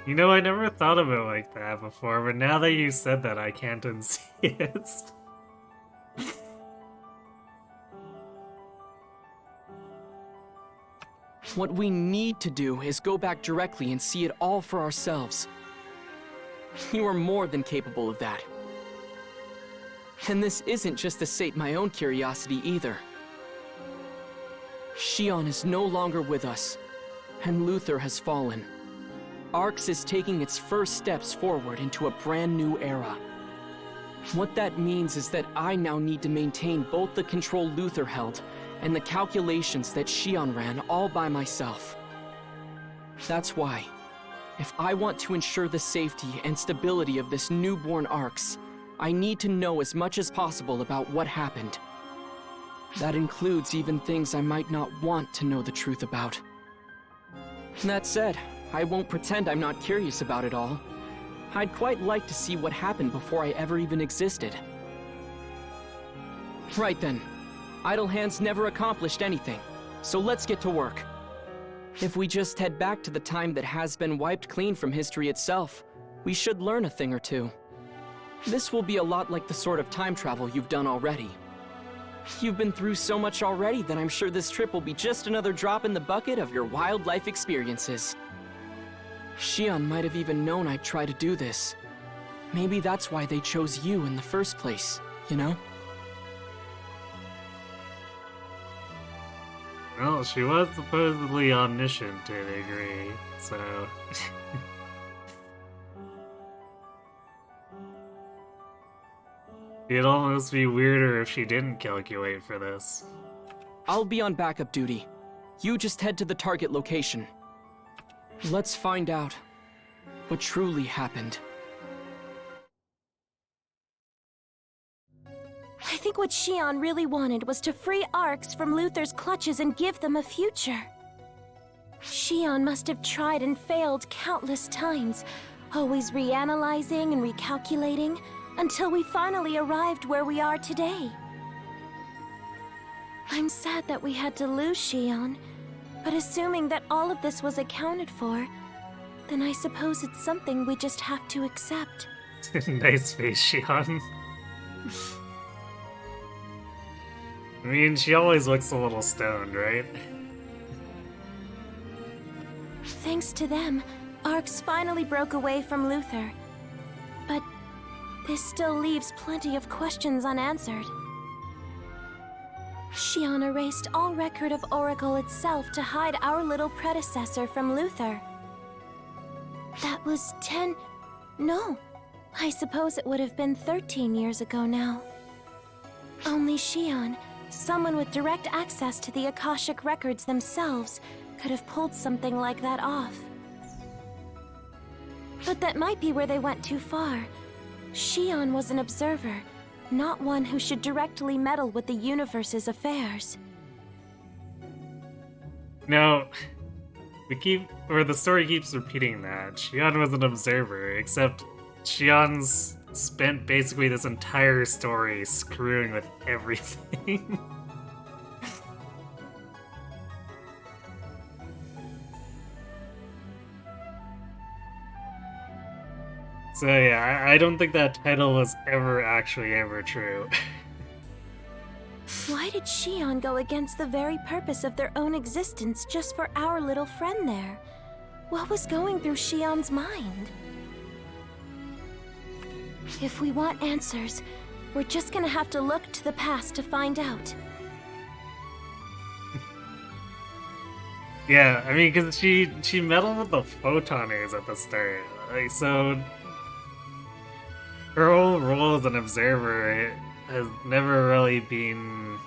You know, I never thought of it like that before, but now that you said that, I can't unsee it.
What we need to do is go back directly and see it all for ourselves. You are more than capable of that. And this isn't just to sate my own curiosity either. Xion is no longer with us, and Luther has fallen. Arx is taking its first steps forward into a brand new era. What that means is that I now need to maintain both the control Luther held and the calculations that Xion ran all by myself. That's why, if I want to ensure the safety and stability of this newborn Arx, I need to know as much as possible about what happened. That includes even things I might not want to know the truth about. That said, I won't pretend I'm not curious about it all. I'd quite like to see what happened before I ever even existed. Right then. Idle hands never accomplished anything, so let's get to work. If we just head back to the time that has been wiped clean from history itself, we should learn a thing or two. This will be a lot like the sort of time travel you've done already. You've been through so much already that I'm sure this trip will be just another drop in the bucket of your wildlife experiences. Xion might have even known I'd try to do this. Maybe that's why they chose you in the first place, you know?
Well, she was supposedly omniscient to a degree, so... It'd almost be weirder if she didn't calculate for this.
I'll be on backup duty. You just head to the target location. Let's find out what truly happened.
I think what Xion really wanted was to free Arx from Luther's clutches and give them a future. Xion must have tried and failed countless times, always reanalyzing and recalculating, until we finally arrived where we are today. I'm sad that we had to lose Xion, but assuming that all of this was accounted for, then I suppose it's something we just have to accept.
Nice face, Xion. I mean, she always looks a little stoned, right?
Thanks to them, Arx finally broke away from Luther. But this still leaves plenty of questions unanswered. Xion erased all record of Oracle itself to hide our little predecessor from Luther. That was 10... No, I suppose it would have been 13 years ago now. Only Xion, someone with direct access to the Akashic records themselves, could have pulled something like that off. But that might be where they went too far. Shion was an observer, not one who should directly meddle with the universe's affairs.
No, the story keeps repeating that. Shion was an observer, except Shion's spent basically this entire story screwing with everything. So yeah, I don't think that title was ever true.
Why did Shion go against the very purpose of their own existence just for our little friend there? What was going through Shion's mind? If we want answers, we're just gonna have to look to the past to find out.
Yeah, I mean, because she meddled with the photoners at the start. Like, so her whole role as an observer has never really been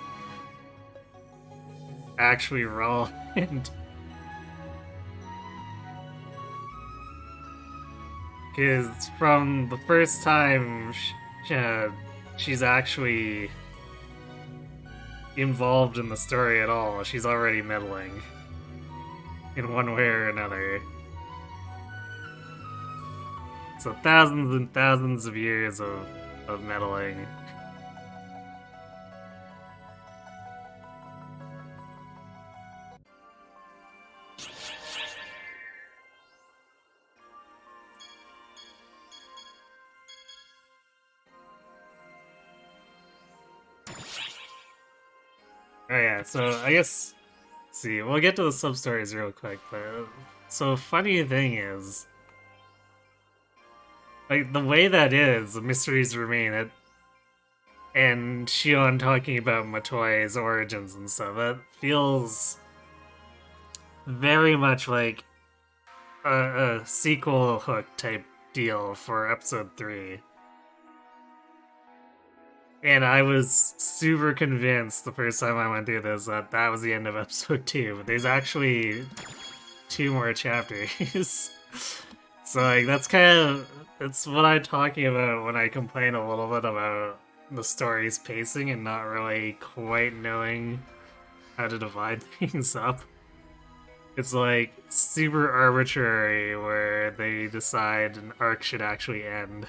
actually relevant. Because from the first time she's actually involved in the story at all, she's already meddling in one way or another. So thousands and thousands of years of meddling. Oh yeah, so I guess, let's see, we'll get to the sub-stories real quick, but so funny thing is, like, the way that is, the mysteries remain, and Shion talking about Matoi's origins and stuff, that feels very much like a sequel hook type deal for episode 3. And I was super convinced the first time I went through this that that was the end of episode 2, but there's actually 2 more chapters. So like that's what I'm talking about when I complain a little bit about the story's pacing and not really quite knowing how to divide things up. It's like super arbitrary where they decide an arc should actually end.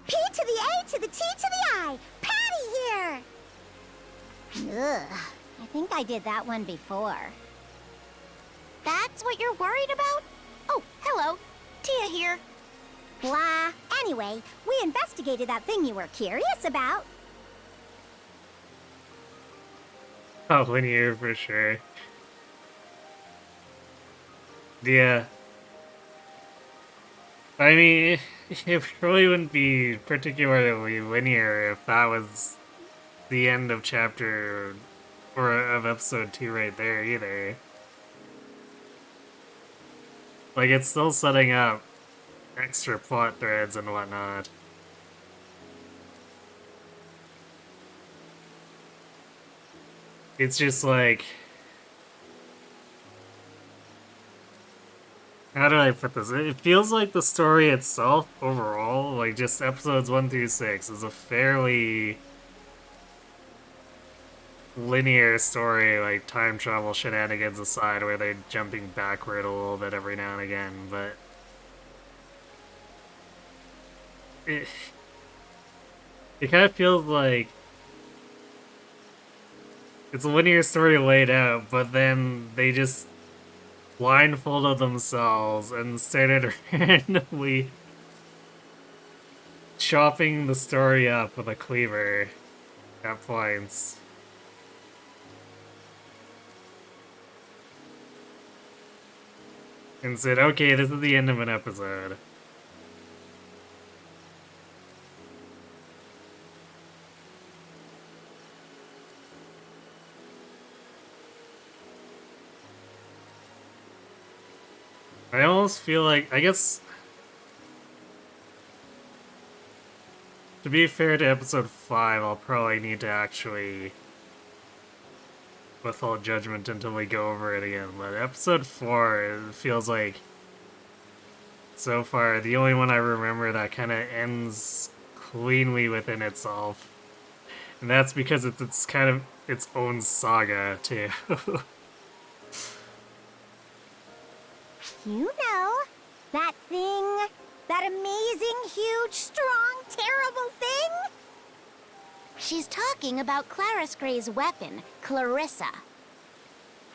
P to the A to the T to the I. Patty here. Ugh, I think I did that one before. That's what you're worried about? Oh, hello. Tia here. Blah. Anyway, we investigated that thing you were curious about.
Oh, linear for sure. Yeah. I mean, it really wouldn't be particularly linear if that was the end of chapter, or of episode 2 right there either. Like, it's still setting up extra plot threads and whatnot. It's just like, how do I put this? It feels like the story itself, overall, like just episodes 1 through 6, is a fairly linear story, like time travel shenanigans aside, where they're jumping backward a little bit every now and again, but it kind of feels like it's a linear story laid out, but then they just blindfolded themselves and started randomly chopping the story up with a cleaver at points. And said, okay, this is the end of an episode. I almost feel like, I guess, to be fair to episode 5, I'll probably need to actually withhold judgment until we go over it again. But episode 4, it feels like, so far, the only one I remember that kind of ends cleanly within itself. And that's because it's kind of its own saga, too.
You know, that thing, that amazing, huge, strong, terrible thing?
She's talking about Clarissa Gray's weapon, Clarissa.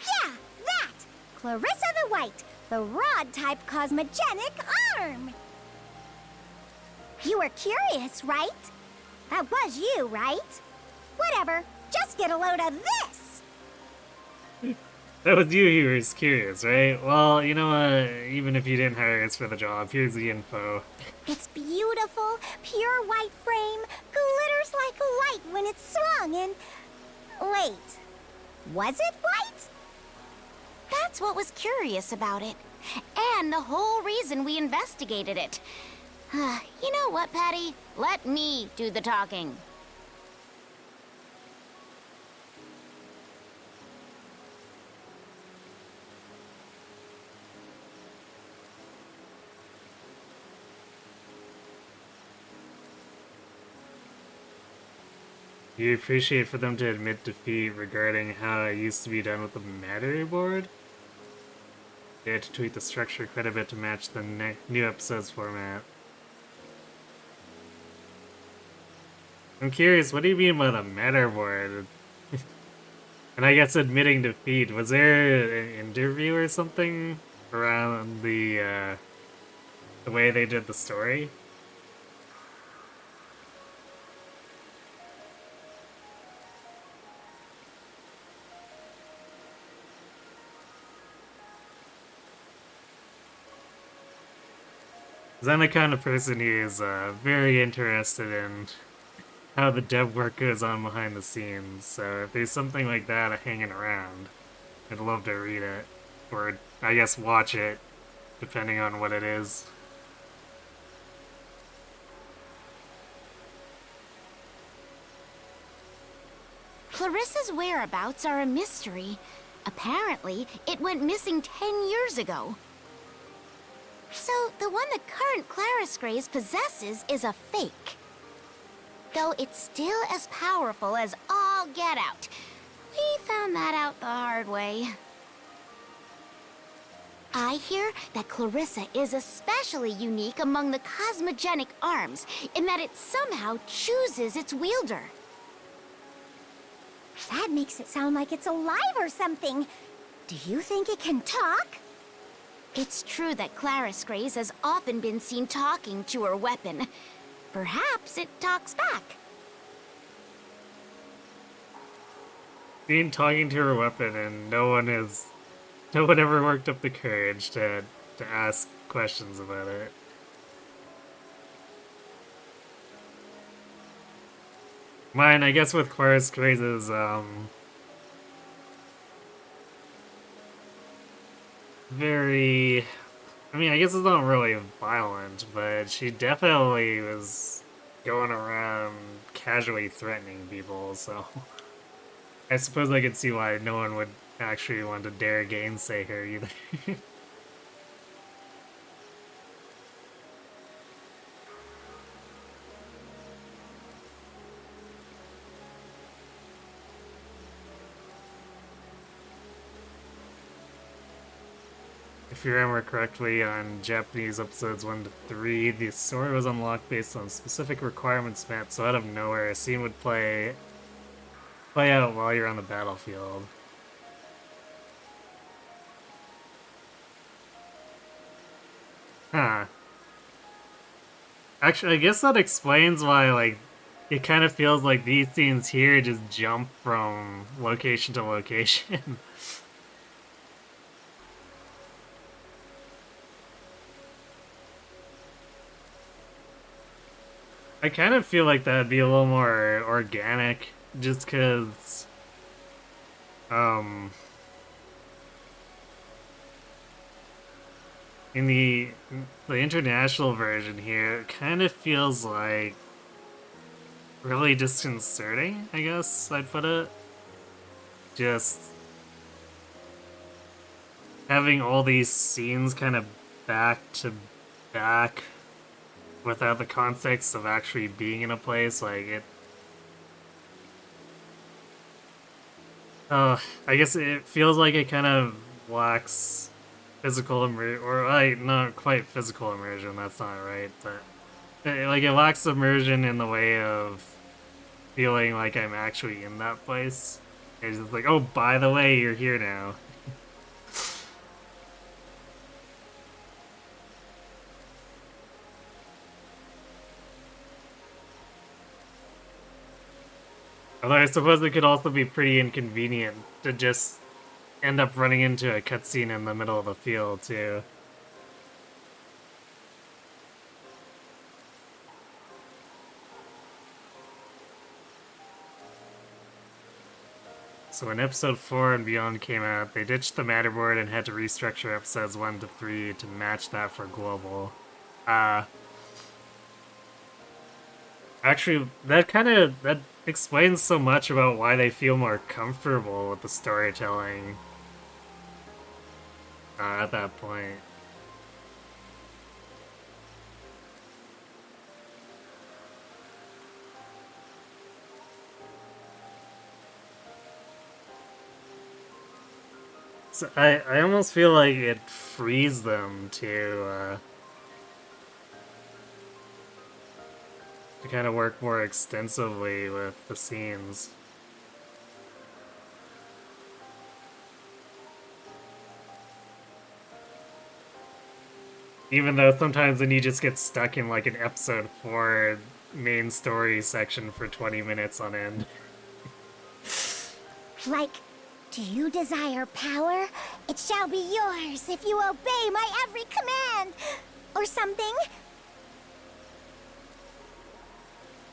Yeah, that! Clarissa the White, the rod-type cosmogenic arm! You were curious, right? That was you, right? Whatever, just get a load of this!
That was you who was curious, right? Well, you know what? Even if you didn't hire us for the job, here's the info.
It's beautiful, pure white frame, glitters like light when it's swung, and... Wait, was it white?
That's what was curious about it. And the whole reason we investigated it. You know what, Patty? Let me do the talking.
You appreciate for them to admit defeat regarding how it used to be done with the Mattery board? They had to tweak the structure quite a bit to match the new episode's format. I'm curious, what do you mean by the Matter board? And I guess admitting defeat, was there an interview or something around the way they did the story? I'm the kind of person who is very interested in how the dev work goes on behind the scenes, so if there's something like that hanging around, I'd love to read it, or I guess watch it, depending on what it is.
Clarissa's whereabouts are a mystery. Apparently, it went missing 10 years ago. So, the one that current Clarissa Grays possesses is a fake. Though it's still as powerful as all get out. We found that out the hard way. I hear that Clarissa is especially unique among the cosmogenic arms, in that it somehow chooses its wielder.
That makes it sound like it's alive or something. Do you think it can talk?
It's true that Clarissa Grays has often been seen talking to her weapon. Perhaps it talks back.
Being talking to her weapon, and no one ever worked up the courage to ask questions about it. Mine, I guess, with Clarissa Grays is very, I mean, I guess it's not really violent, but she definitely was going around casually threatening people, so I suppose I could see why no one would actually want to dare gainsay her either. If you remember correctly, on Japanese episodes 1 to 3, the story was unlocked based on specific requirements met, so out of nowhere, a scene would play out while you're on the battlefield. Huh. Actually, I guess that explains why, like, it kind of feels like these scenes here just jump from location to location. I kind of feel like that'd be a little more organic, just because, in the international version here, it kind of feels like really disconcerting, I guess I'd put it. Just having all these scenes kind of back to back without the context of actually being in a place, like it. I guess it feels like it kind of lacks physical immersion, or like not quite physical immersion. That's not right, but like it lacks immersion in the way of feeling like I'm actually in that place. It's just like, oh, by the way, you're here now. Although I suppose it could also be pretty inconvenient to just end up running into a cutscene in the middle of the field, too. So when episode 4 and beyond came out, they ditched the Matterboard and had to restructure episodes 1 to 3 to match that for global. Actually, that explains so much about why they feel more comfortable with the storytelling at that point. So I almost feel like it frees them to kind of work more extensively with the scenes. Even though sometimes then you just get stuck in like an episode 4 main story section for 20 minutes on end.
Like, do you desire power? It shall be yours if you obey my every command! Or something?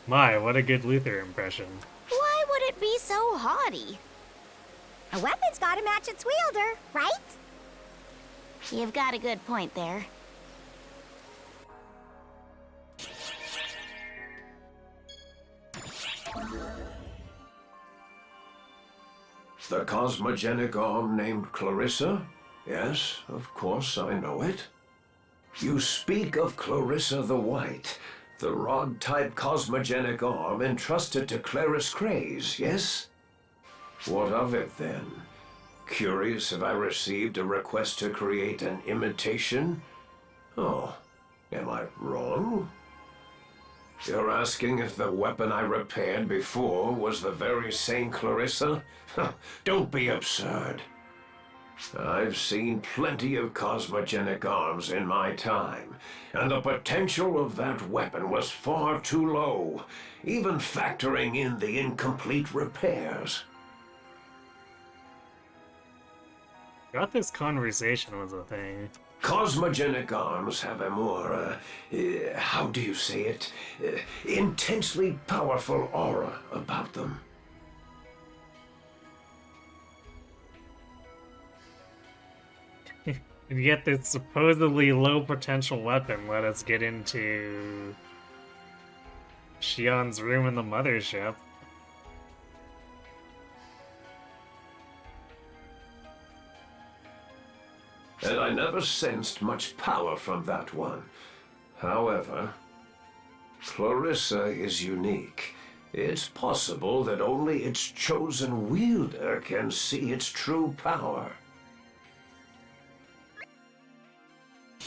My, what a good Luther impression.
Why would it be so haughty? A weapon's gotta match its wielder, right?
You've got a good point there.
The cosmogenic arm named Clarissa? Yes, of course, I know it. You speak of Clarissa the White, the rod-type cosmogenic arm entrusted to Clarice Craze, yes? What of it, then? Curious if I received a request to create an imitation? Oh, am I wrong? You're asking if the weapon I repaired before was the very same Clarissa? Don't be absurd. I've seen plenty of cosmogenic arms in my time, and the potential of that weapon was far too low, even factoring in the incomplete repairs.
Got this conversation was a thing.
Cosmogenic arms have a more, how do you say it, intensely powerful aura about them.
And yet this supposedly low potential weapon let us get into Shion's room in the mothership.
And I never sensed much power from that one. However, Clarissa is unique. It's possible that only its chosen wielder can see its true power.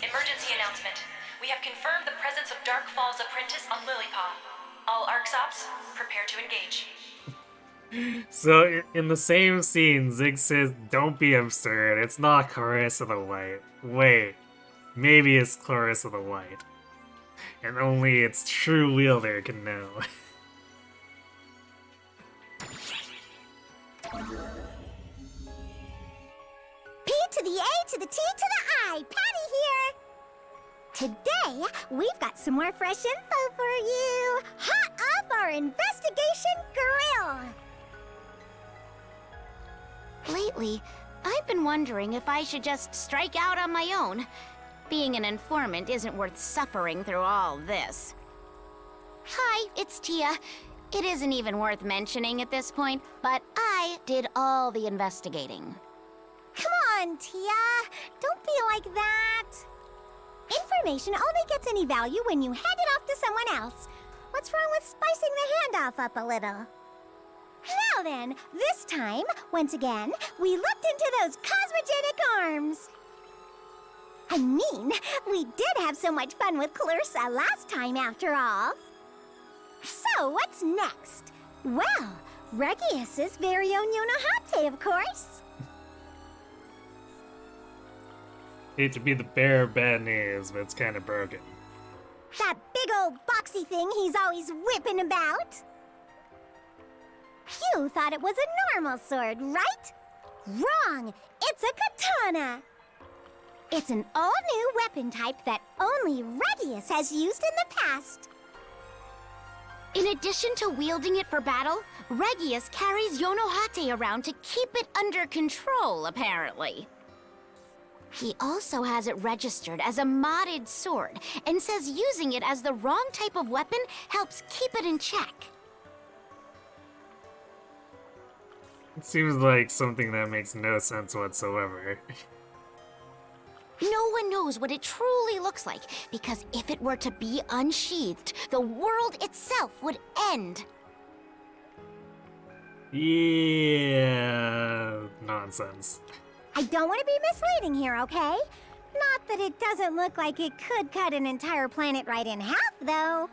Emergency announcement. We have confirmed the presence of Dark Fall's apprentice on Lilypaw. All ArcSops, prepare to engage.
So, in the same scene, Zig says, don't be absurd, it's not Clarissa the White. Wait, maybe it's Clarissa the White. And only its true wielder can know.
P to the A to the T to the I, Patty here! Today, we've got some more fresh info for you! Hot off our investigation grill!
Lately, I've been wondering if I should just strike out on my own. Being an informant isn't worth suffering through all this. Hi, it's Tia. It isn't even worth mentioning at this point, but I did all the investigating.
Come on, Tia. Don't be like that. Information only gets any value when you hand it off to someone else. What's wrong with spicing the handoff up a little? Now then, this time, once again, we looked into those cosmogenic arms. I mean, we did have so much fun with Clarissa last time, after all. So, what's next? Well, Regius's very own Yonohate, of course.
Hate to be the bearer of bad news, but it's kind of broken.
That big old boxy thing he's always whipping about. You thought it was a normal sword, right? Wrong! It's a katana! It's an all-new weapon type that only Regius has used in the past.
In addition to wielding it for battle, Regius carries Yonohate around to keep it under control, apparently. He also has it registered as a modded sword, and says using it as the wrong type of weapon helps keep it in check.
It seems like something that makes no sense whatsoever.
No one knows what it truly looks like, because if it were to be unsheathed, the world itself would end.
Yeah, nonsense.
I don't want to be misleading here, okay? Not that it doesn't look like it could cut an entire planet right in half, though.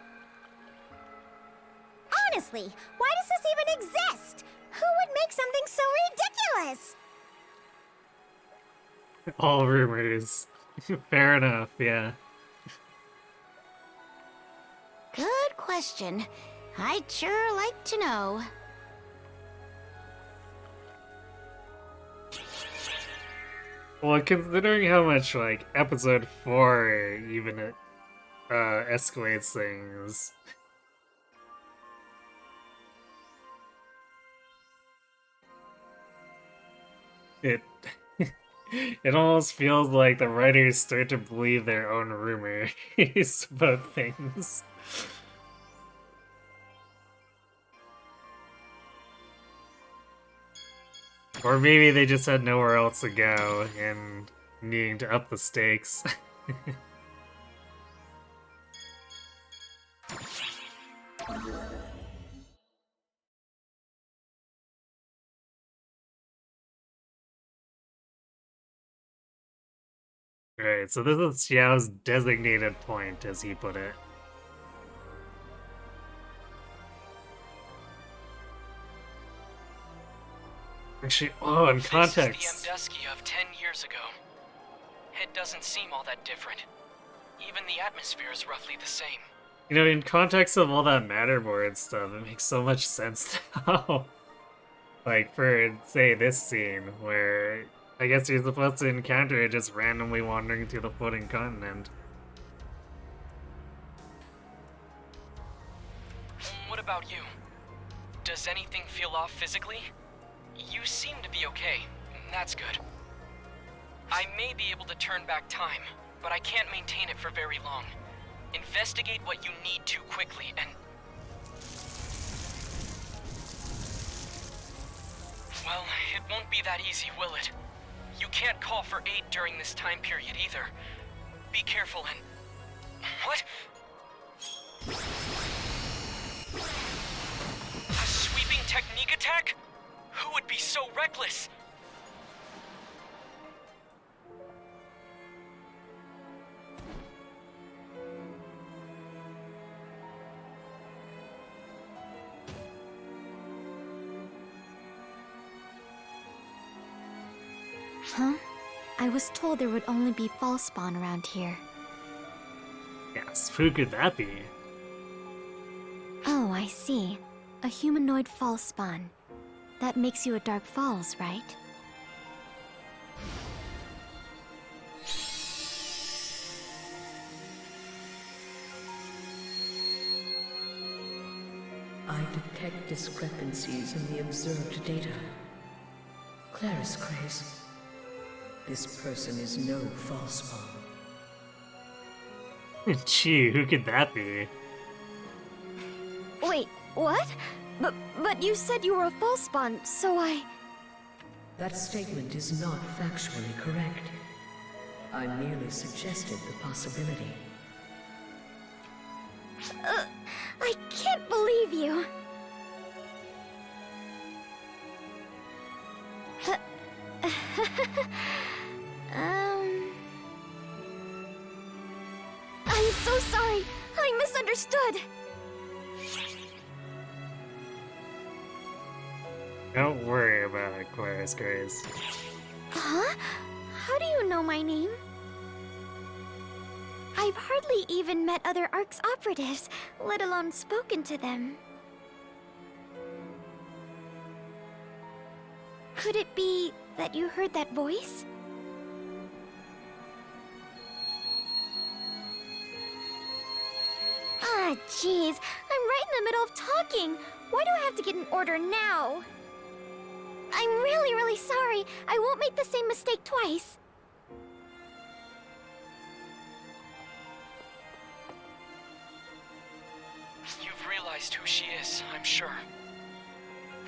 Honestly, why does this even exist? Who would make something so ridiculous?
All rumors. Fair enough, yeah.
Good question. I'd sure like to know.
Well, considering how much, like, episode 4 even escalates things. It it almost feels like the writers start to believe their own rumors about things. Or maybe they just had nowhere else to go and needing to up the stakes. Right, so this is Xiao's designated point, as he put it. Actually, oh, in context.
This is the Amduski of 10 years ago. It doesn't seem all that different. Even the atmosphere is roughly the same.
You know, in context of all that matterboard stuff, it makes so much sense now. Like, for, say, this scene, where I guess you're supposed to encounter it just randomly wandering through the floating continent.
What about you? Does anything feel off physically? You seem to be okay. That's good. I may be able to turn back time, but I can't maintain it for very long. Investigate what you need to quickly and... Well, it won't be that easy, will it? You can't call for aid during this time period either. Be careful and... What? A sweeping technique attack? Who would be so reckless?
Huh? I was told there would only be false spawn around here.
Yes, who could that be?
Oh, I see. A humanoid false spawn. That makes you a Dark Falls, right?
I detect discrepancies in the observed data. Claris Craze. This person is no false spawn.
Gee, who could that be?
Wait, what? But you said you were a false spawn, so I...
That statement is not factually correct. I merely suggested the possibility.
I can't believe you. I'm so sorry. I misunderstood.
Don't worry about it, Claris Grace.
Huh? How do you know my name? I've hardly even met other ARC's operatives, let alone spoken to them. Could it be that you heard that voice? Ah, jeez. I'm right in the middle of talking. Why do I have to get an order now? I'm really, really sorry. I won't make the same mistake twice.
You've realized who she is, I'm sure.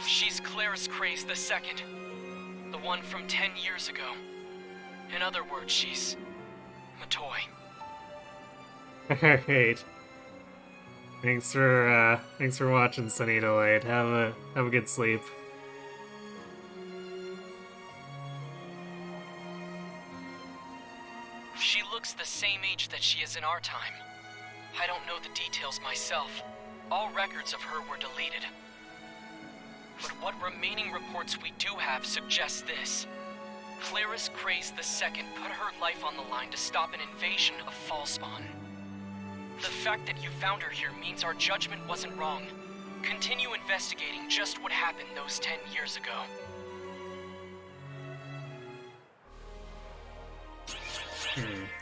She's Claris Craze II, the one from 10 years ago. In other words, she's Matoy.
Alright. Thanks for watching, Sunny Delight. Have a good sleep.
She looks the same age that she is in our time. I don't know the details myself. All records of her were deleted. But what remaining reports we do have suggest this. Claris Craze II put her life on the line to stop an invasion of Fallspawn. The fact that you found her here means our judgment wasn't wrong. Continue investigating just what happened those 10 years ago.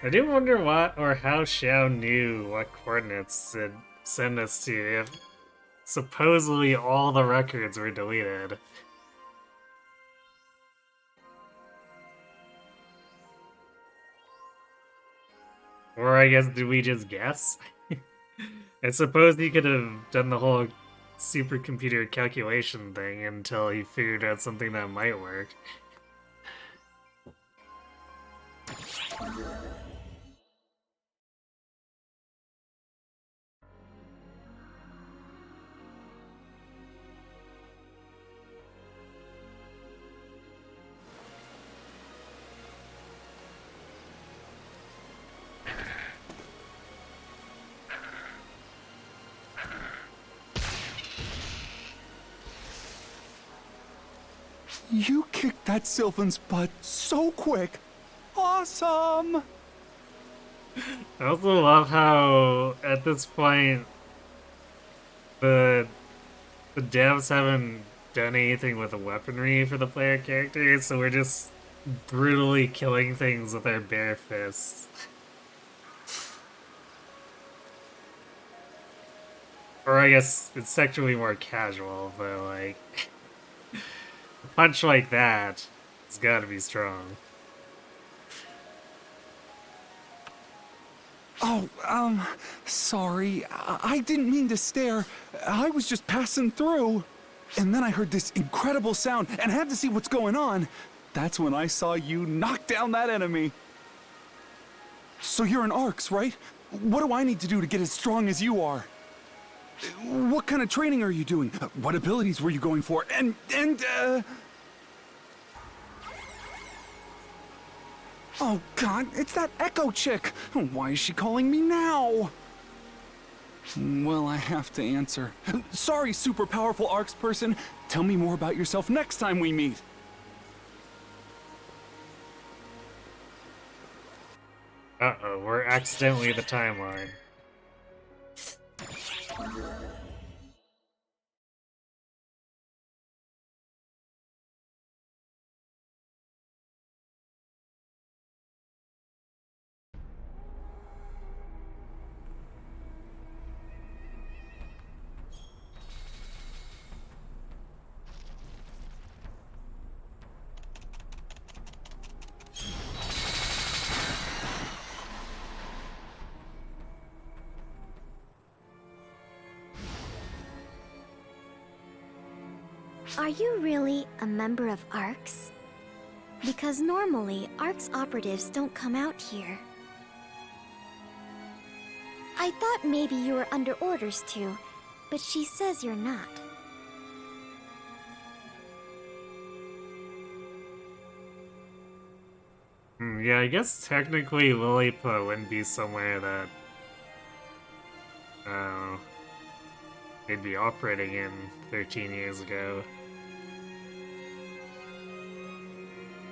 I do wonder what or how Xiao knew what coordinates to send us to if supposedly all the records were deleted. Or I guess, did we just guess? I suppose he could have done the whole supercomputer calculation thing until he figured out something that might work.
You kicked that Sylvan's butt so quick. Awesome!
I also love how, at this point, the devs haven't done anything with the weaponry for the player characters, so we're just brutally killing things with our bare fists. Or I guess it's sexually more casual, but like, a punch like that, it's gotta be strong.
Oh, sorry. I didn't mean to stare. I was just passing through. And then I heard this incredible sound and had to see what's going on. That's when I saw you knock down that enemy. So you're an ARCS, right? What do I need to do to get as strong as you are? What kind of training are you doing? What abilities were you going for? Oh God, it's that Echo chick! Why is she calling me now? Well, I have to answer. Sorry, super powerful ARCS person. Tell me more about yourself next time we meet.
Uh-oh, we're accidentally the timeline.
Are you really a member of ARCS?
Because normally, ARC's operatives don't come out here. I thought maybe you were under orders to, but she says you're not.
Yeah, I guess technically Lilliput wouldn't be somewhere that they'd be operating in 13 years ago.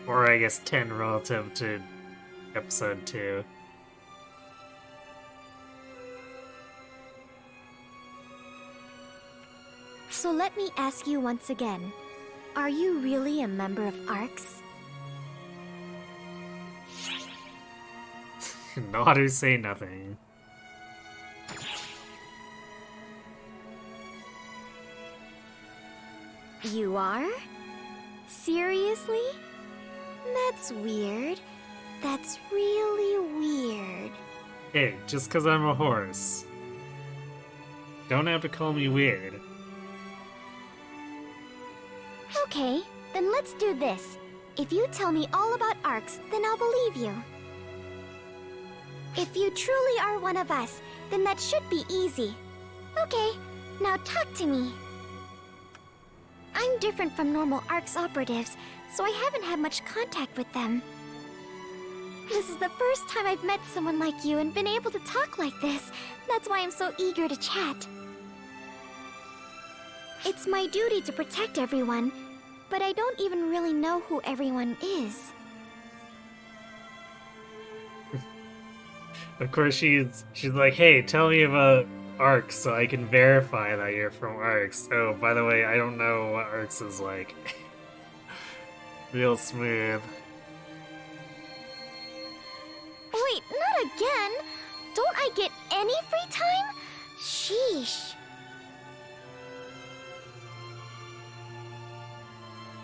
Or I guess 10 relative to episode 2.
So let me ask you once again. Are you really a member of ARC's?
Not to say nothing.
You are? Seriously? That's weird. That's really weird.
Hey, just 'cause I'm a horse. Don't have to call me weird.
Okay, then let's do this. If you tell me all about ARCs, then I'll believe you. If you truly are one of us, then that should be easy. Okay, now talk to me. I'm different from normal ARC's operatives, so I haven't had much contact with them. This is the first time I've met someone like you and been able to talk like this. That's why I'm so eager to chat. It's my duty to protect everyone, but I don't even really know who everyone is.
Of course, she's like, hey, tell me about ARCs so I can verify that you're from ARCs. Oh, by the way, I don't know what ARCs is like. Real smooth.
Wait, not again! Don't I get any free time? Sheesh.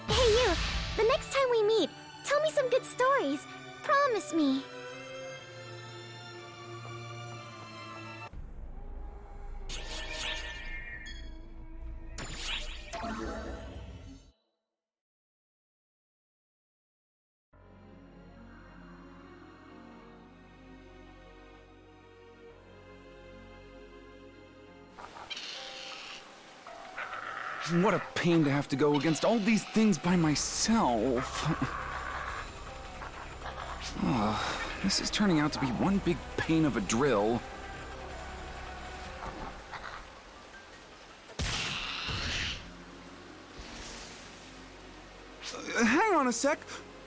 Hey you, the next time we meet, tell me some good stories. Promise me.
What a pain to have to go against all these things by myself. This is turning out to be one big pain of a drill. Hang on a sec.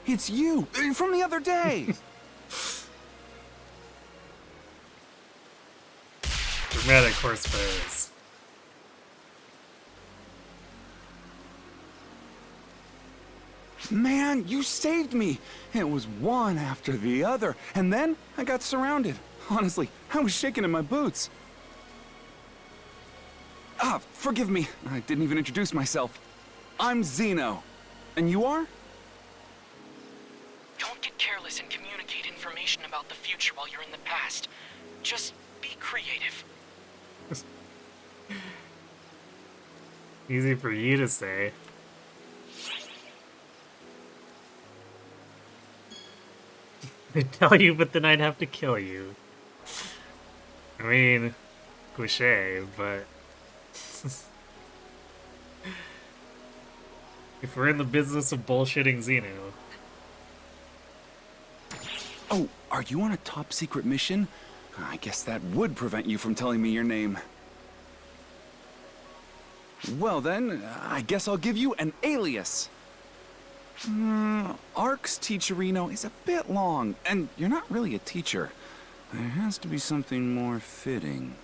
It's you, from the other day.
Dramatic horse pose.
Man, you saved me! It was one after the other, and then I got surrounded. Honestly, I was shaking in my boots. Forgive me. I didn't even introduce myself. I'm Zeno. And you are?
Don't get careless and communicate information about the future while you're in the past. Just be creative.
Easy for you to say. I'd tell you, but then I'd have to kill you. I mean, cliche, but... if we're in the business of bullshitting Zeno...
Oh, are you on a top secret mission? I guess that would prevent you from telling me your name. Well then, I guess I'll give you an alias. ARC's teacherino is a bit long, and you're not really a teacher. There has to be something more fitting.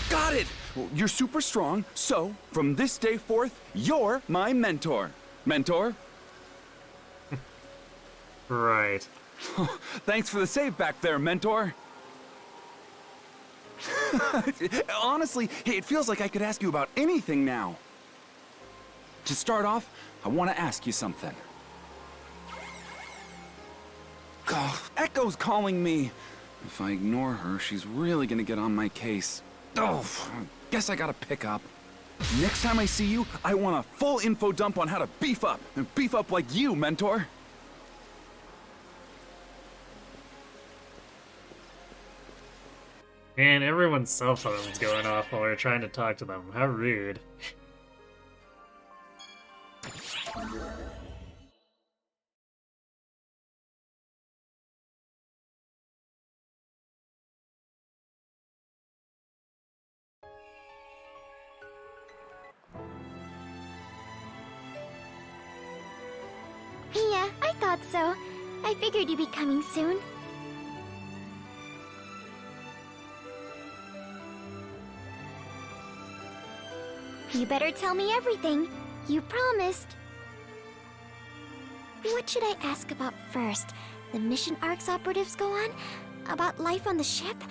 Got it! Well, you're super strong, so from this day forth, you're my mentor. Mentor?
Right.
Thanks for the save back there, mentor. Honestly, it feels like I could ask you about anything now. To start off, I want to ask you something. Echo's calling me. If I ignore her, she's really gonna get on my case. Guess I gotta pick up. Next time I see you, I want a full info dump on how to beef up. And beef up like you, Mentor.
Man, everyone's cell phone's going off while we're trying to talk to them. How rude.
Yeah, I thought so. I figured you'd be coming soon. You better tell me everything. You promised. What should I ask about first? The mission ARC's operatives go on? About life on the ship?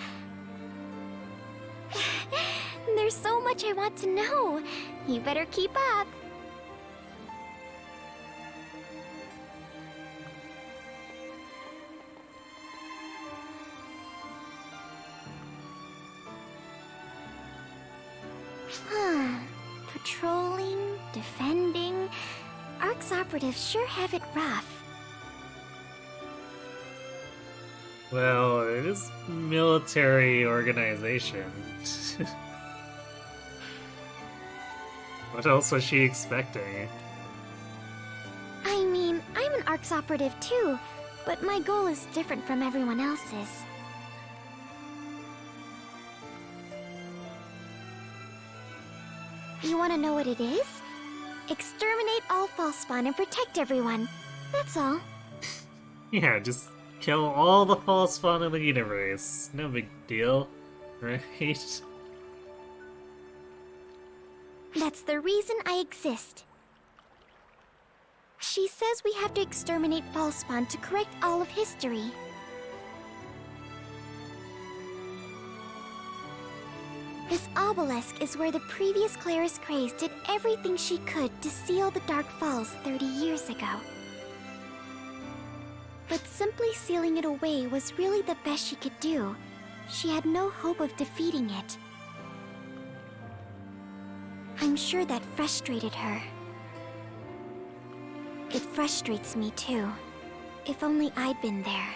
There's so much I want to know. You better keep up. Patrolling, defending. ARC's operatives sure have it rough.
Well, it is military organization. What else was she expecting?
I mean, I'm an ARC's operative too, but my goal is different from everyone else's. You want to know what it is? Exterminate all falsepawn and protect everyone. That's all.
Yeah, just kill all the false spawn in the universe. No big deal, right?
That's the reason I exist. She says we have to exterminate falsepawn to correct all of history. This obelisk is where the previous Claris Craze did everything she could to seal the Dark Falls 30 years ago. But simply sealing it away was really the best she could do. She had no hope of defeating it. I'm sure that frustrated her. It frustrates me too. If only I'd been there.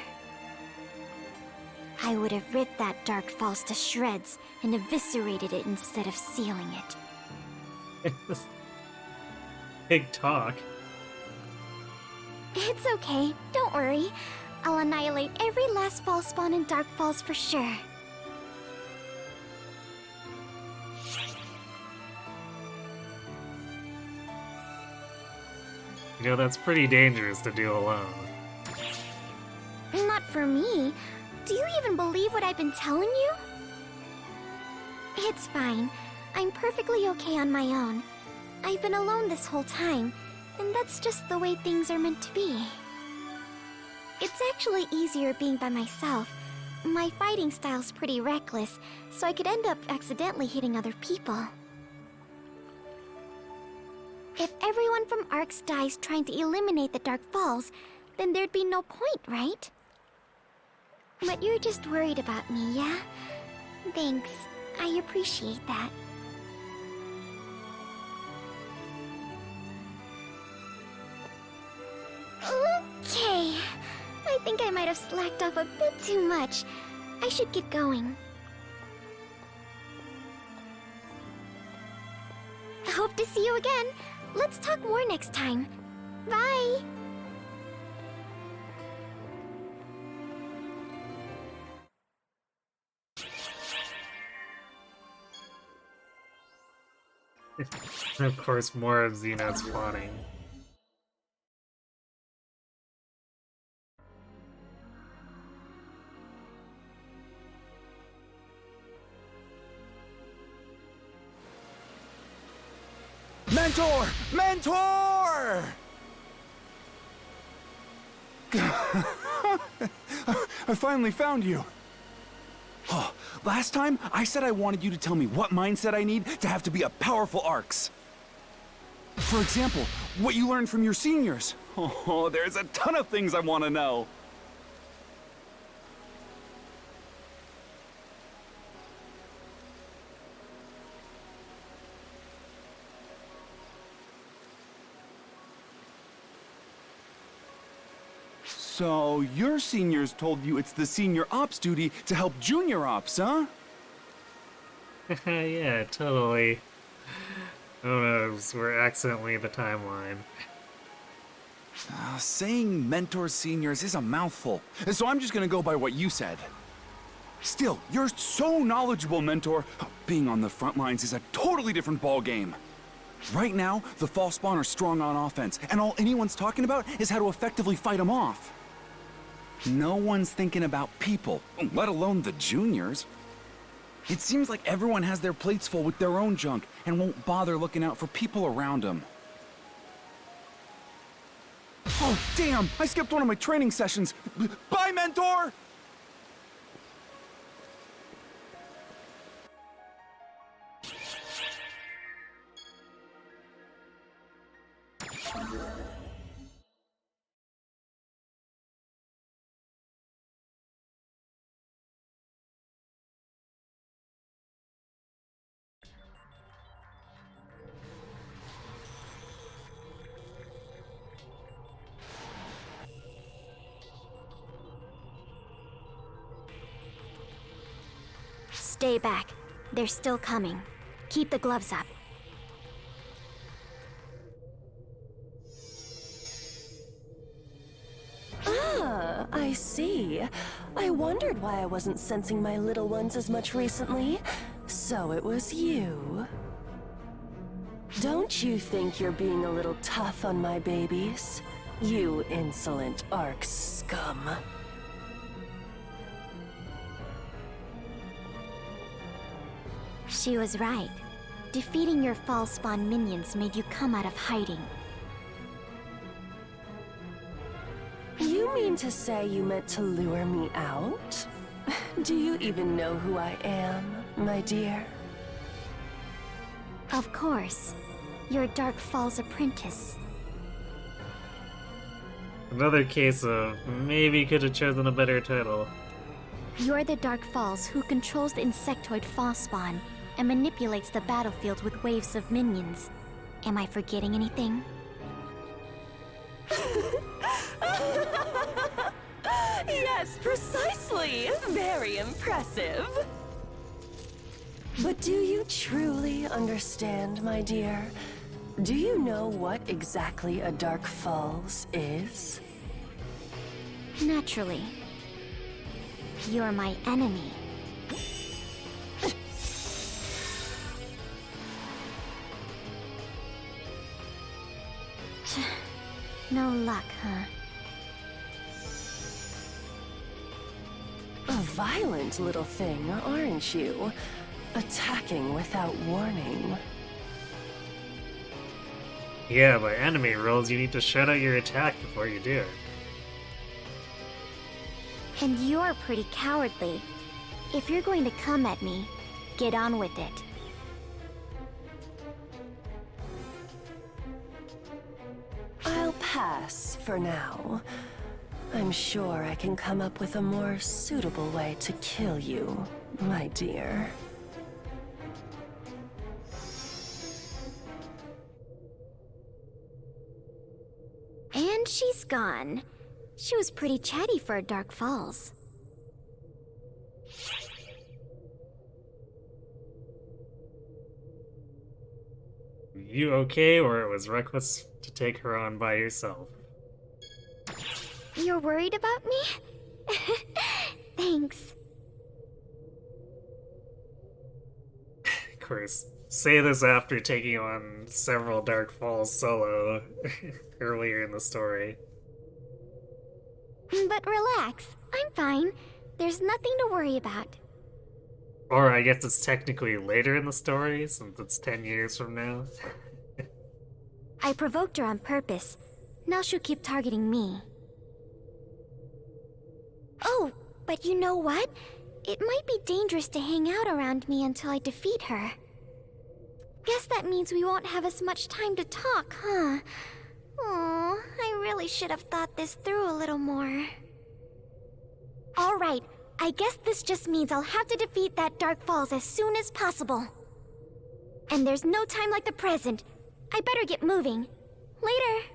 I would have ripped that Dark Falls to shreds and eviscerated it instead of sealing it.
Big talk.
It's okay, don't worry. I'll annihilate every last false-spawn in Dark Falls for sure.
You know, that's pretty dangerous to do alone.
Not for me. Do you even believe what I've been telling you? It's fine. I'm perfectly okay on my own. I've been alone this whole time, and that's just the way things are meant to be. It's actually easier being by myself. My fighting style's pretty reckless, so I could end up accidentally hitting other people. If everyone from ARCS dies trying to eliminate the Dark Falls, then there'd be no point, right? But you're just worried about me, yeah? Thanks. I appreciate that. Okay. I think I might have slacked off a bit too much. I should get going. Hope to see you again. Let's talk more next time. Bye!
Of course, more of Xeno's plotting.
Mentor! Mentor! I finally found you. Oh, last time, I said I wanted you to tell me what mindset I need to have to be a powerful ARCS. For example, what you learned from your seniors. Oh, there's a ton of things I want to know. So, your seniors told you it's the senior ops duty to help junior ops, huh?
Yeah, totally. Oh no, we're accidentally in the timeline.
Saying mentor seniors is a mouthful, so I'm just gonna go by what you said. Still, you're so knowledgeable, Mentor. Being on the front lines is a totally different ballgame. Right now, the fall spawn are strong on offense, and all anyone's talking about is how to effectively fight them off. No one's thinking about people, let alone the juniors. It seems like everyone has their plates full with their own junk and won't bother looking out for people around them. Oh, damn! I skipped one of my training sessions. Bye, Mentor!
Stay back. They're still coming. Keep the gloves up.
Ah, I see. I wondered why I wasn't sensing my little ones as much recently. So it was you. Don't you think you're being a little tough on my babies? You insolent Ark scum.
She was right. Defeating your fall spawn minions made you come out of hiding.
You mean to say you meant to lure me out? Do you even know who I am, my dear?
Of course. You're Dark Falls apprentice.
Another case of maybe could have chosen a better title.
You're the Dark Falls who controls the insectoid fall spawn and manipulates the battlefield with waves of minions. Am I forgetting anything?
Yes, precisely! Very impressive! But do you truly understand, my dear? Do you know what exactly a Dark Falls is?
Naturally. You're my enemy. No luck, huh?
A violent little thing, aren't you? Attacking without warning.
Yeah, by enemy rules, you need to shut out your attack before you do it.
And you're pretty cowardly. If you're going to come at me, get on with it.
I'll pass for now. I'm sure I can come up with a more suitable way to kill you, my dear.
And she's gone. She was pretty chatty for a Dark Falls.
You okay, or it was reckless to take her on by yourself?
You're worried about me? Thanks.
Of course, say this after taking on several Dark Falls solo earlier in the story.
But relax, I'm fine. There's nothing to worry about.
Or I guess it's technically later in the story, since it's 10 years from now.
I provoked her on purpose. Now she'll keep targeting me. Oh, but you know what? It might be dangerous to hang out around me until I defeat her. Guess that means we won't have as much time to talk, huh? Aw, I really should have thought this through a little more. Alright, I guess this just means I'll have to defeat that Dark Falls as soon as possible. And there's no time like the present. I better get moving. Later.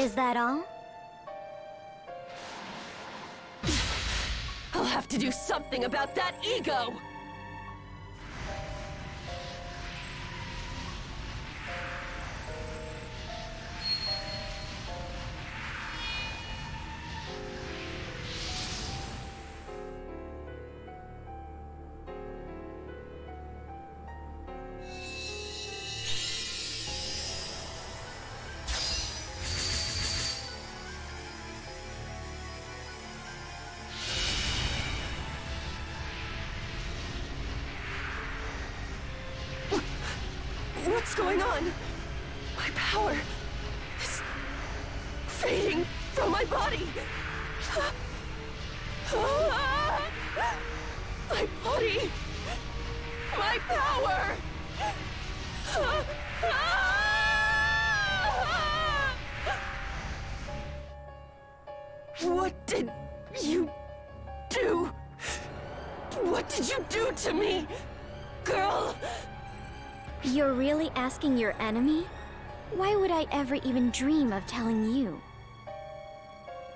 Is that all?
I'll have to do something about that ego! What's going on? My power is fading from my body. My body. My power. What did you do? What did you do to me, girl?
You're really asking your enemy? Why would I ever even dream of telling you?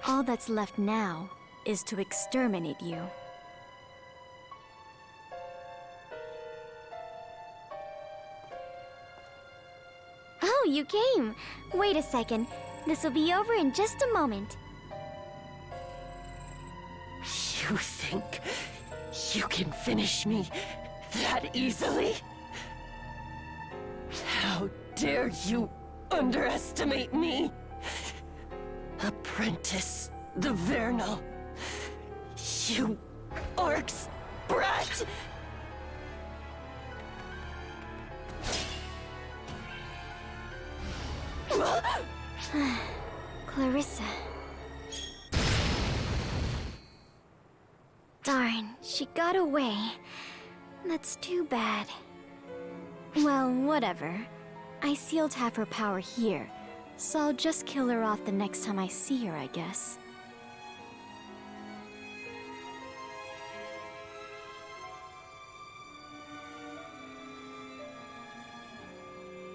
All that's left now is to exterminate you. Oh, you came! Wait a second. This'll be over in just a moment.
You think you can finish me that easily? How dare you underestimate me? Apprentice the Vernal. You Ark's brat!
Clarissa. Darn, she got away. That's too bad. Well, whatever. I sealed half her power here, so I'll just kill her off the next time I see her, I guess.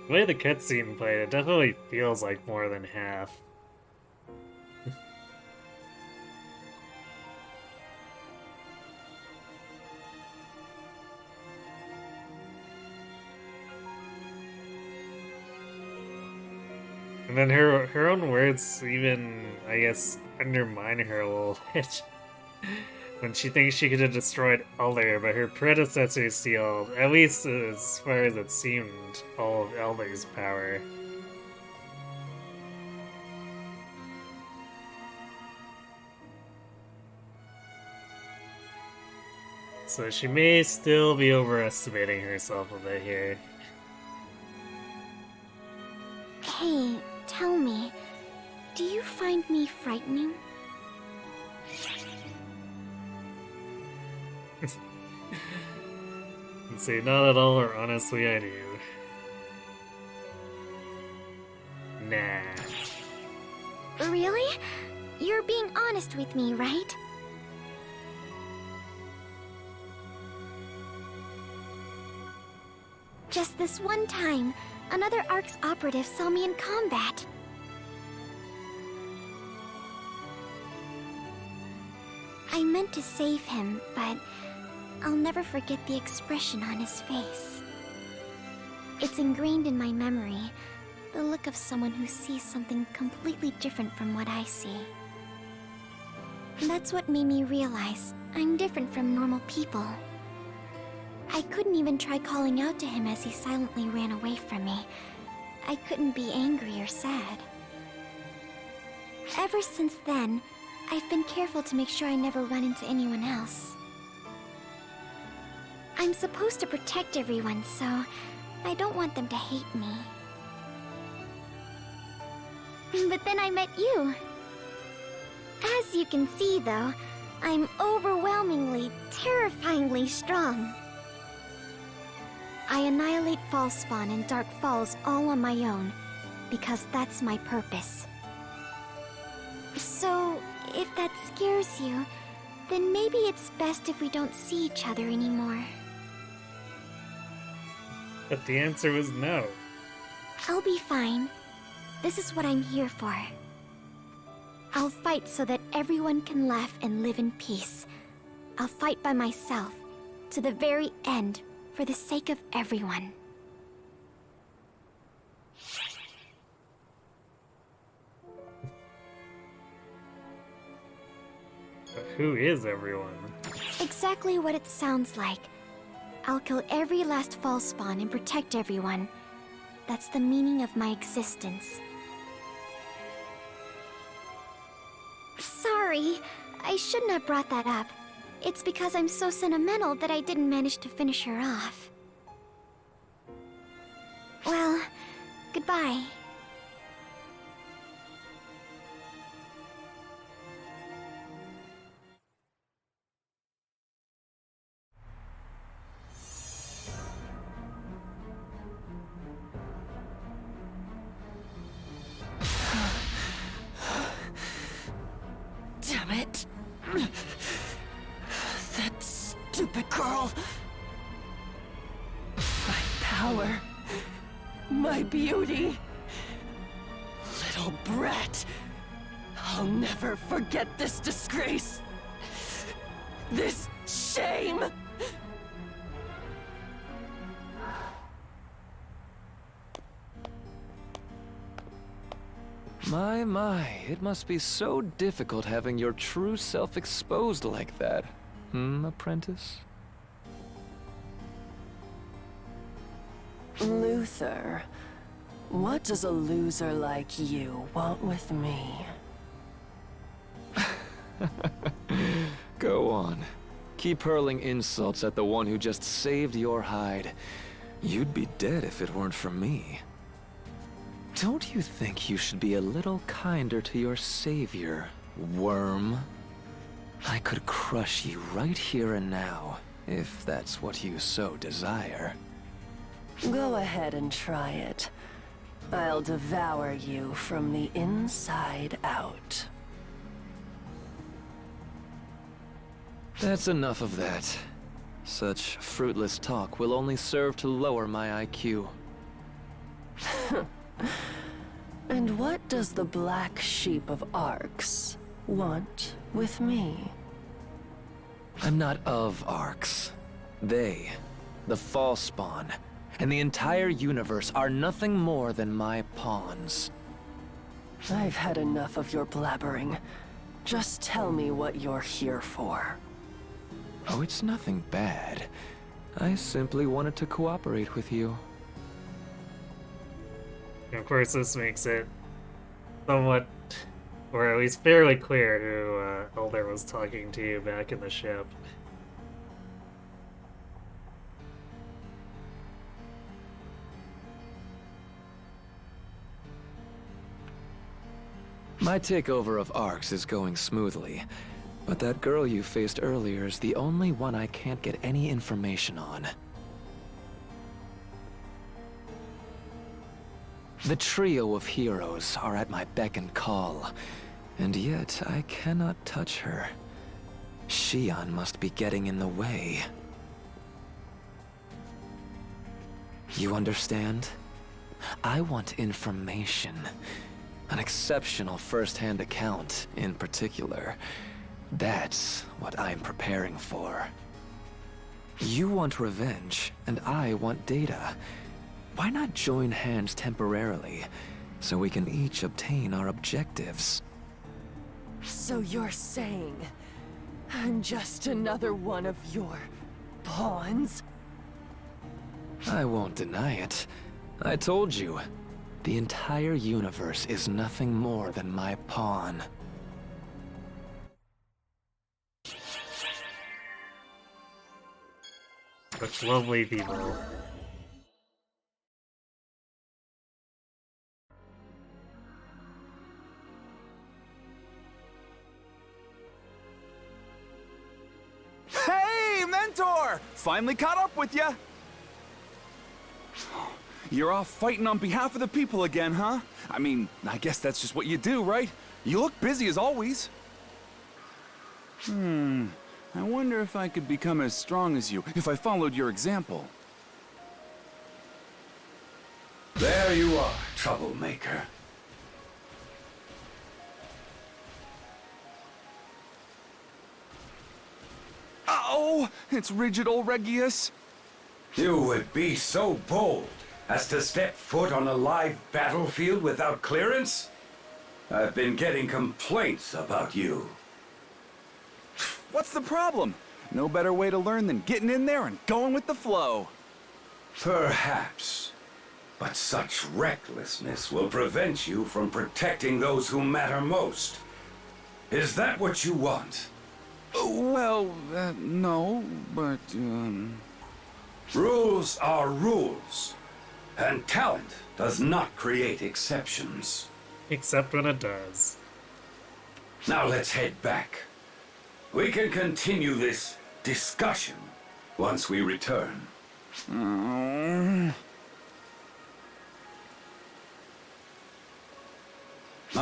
The way the cutscene played, it definitely feels like more than half. And then her own words even, I guess, undermine her a little bit. When she thinks she could have destroyed Elder, but her predecessor sealed, at least as far as it seemed, all of Elder's power. So she may still be overestimating herself a bit here.
Hey, tell me, do you find me frightening?
Let's see, not at all, or honestly I do. Nah.
Really? You're being honest with me, right? Just this one time, another ARC's operative saw me in combat. I meant to save him, but I'll never forget the expression on his face. It's ingrained in my memory, the look of someone who sees something completely different from what I see. That's what made me realize I'm different from normal people. I couldn't even try calling out to him as he silently ran away from me. I couldn't be angry or sad. Ever since then, I've been careful to make sure I never run into anyone else. I'm supposed to protect everyone, so I don't want them to hate me. But then I met you. As you can see, though, I'm overwhelmingly, terrifyingly strong. I annihilate Falspawn and Dark Falls all on my own, because that's my purpose. So, if that scares you, then maybe it's best if we don't see each other anymore.
But the answer was no.
I'll be fine. This is what I'm here for. I'll fight so that everyone can laugh and live in peace. I'll fight by myself, to the very end, for the sake of everyone.
But who is everyone?
Exactly what it sounds like. I'll kill every last false spawn and protect everyone. That's the meaning of my existence. Sorry, I shouldn't have brought that up. It's because I'm so sentimental that I didn't manage to finish her off. Well, goodbye.
Damn it. That stupid girl. My power. My beauty. Little brat. I'll never forget this disgrace. This shame.
My, it must be so difficult having your true self exposed like that. Apprentice?
Luther, what does a loser like you want with me?
Go on. Keep hurling insults at the one who just saved your hide. You'd be dead if it weren't for me. Don't you think you should be a little kinder to your savior, worm? I could crush you right here and now, if that's what you so desire.
Go ahead and try it. I'll devour you from the inside out.
That's enough of that. Such fruitless talk will only serve to lower my IQ.
And what does the black sheep of Arx want with me?
I'm not of Arx. They, the false spawn, and the entire universe are nothing more than my pawns.
I've had enough of your blabbering. Just tell me what you're here for.
Oh, it's nothing bad. I simply wanted to cooperate with you.
And of course, this makes it somewhat, or at least fairly clear who Elder was talking to you back in the ship.
My takeover of Arx is going smoothly, but that girl you faced earlier is the only one I can't get any information on. The trio of heroes are at my beck and call, and yet I cannot touch her. Xion must be getting in the way. You understand? I want information. An exceptional first-hand account, in particular. That's what I'm preparing for. You want revenge, and I want data. Why not join hands temporarily, so we can each obtain our objectives?
So you're saying I'm just another one of your pawns?
I won't deny it. I told you, the entire universe is nothing more than my pawn.
Such lovely people.
Hey, Mentor! Finally caught up with ya! You're off fighting on behalf of the people again, huh? I mean, I guess that's just what you do, right? You look busy as always. I wonder if I could become as strong as you if I followed your example.
There you are, troublemaker.
No! It's rigid old Regius.
You would be so bold as to step foot on a live battlefield without clearance? I've been getting complaints about you.
What's the problem? No better way to learn than getting in there and going with the flow.
Perhaps. But such recklessness will prevent you from protecting those who matter most. Is that what you want?
Well, no, but,
Rules are rules. And talent does not create exceptions.
Except when it does.
Now let's head back. We can continue this discussion once we return. My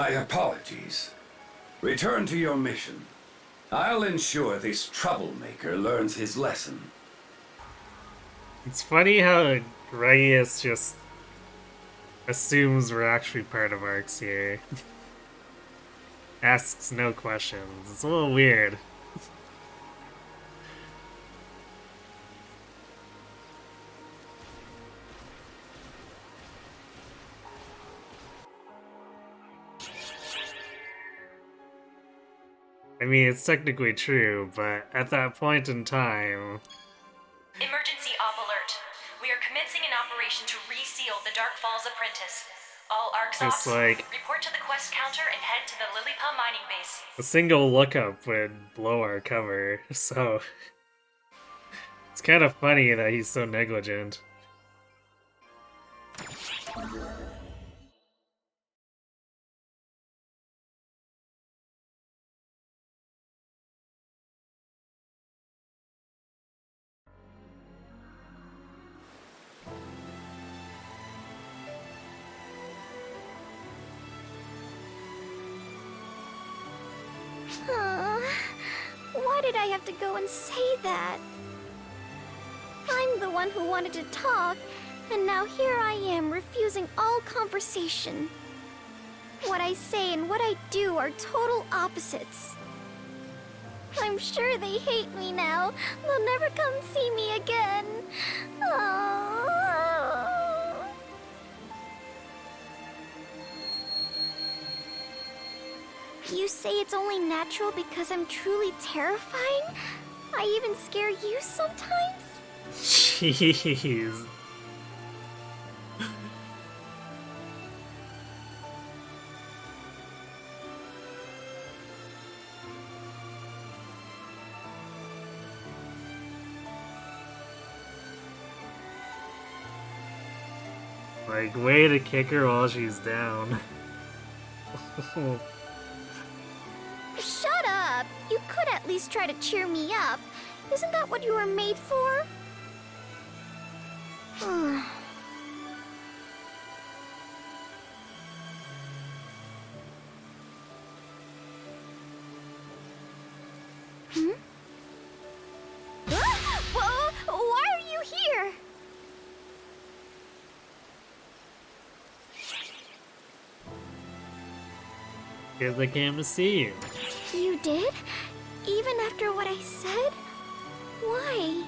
apologies. Return to your mission. I'll ensure this troublemaker learns his lesson.
It's funny how Regius just assumes we're actually part of Arcs here. Asks no questions. It's a little weird. I mean, it's technically true, but at that point in time...
Emergency op alert. We are commencing an operation to reseal the Dark Falls Apprentice. All ARCs
Just like...
report to the quest counter and head to the Lilipa mining base.
a single lookup would blow our cover, so... it's kind of funny that he's so negligent.
Why did I have to go and say that? I'm the one who wanted to talk, and now here I am refusing all conversation. What I say and what I do are total opposites. I'm sure they hate me now. They'll never come see me again. Oh. You say it's only natural because I'm truly terrifying? I even scare you sometimes?
Jeez. Like, way to kick her while she's down.
Shut up! You could at least try to cheer me up. Isn't that what you were made for? Hmm? Why are you here?
Because I came to see you.
You did? Even after what I said? Why?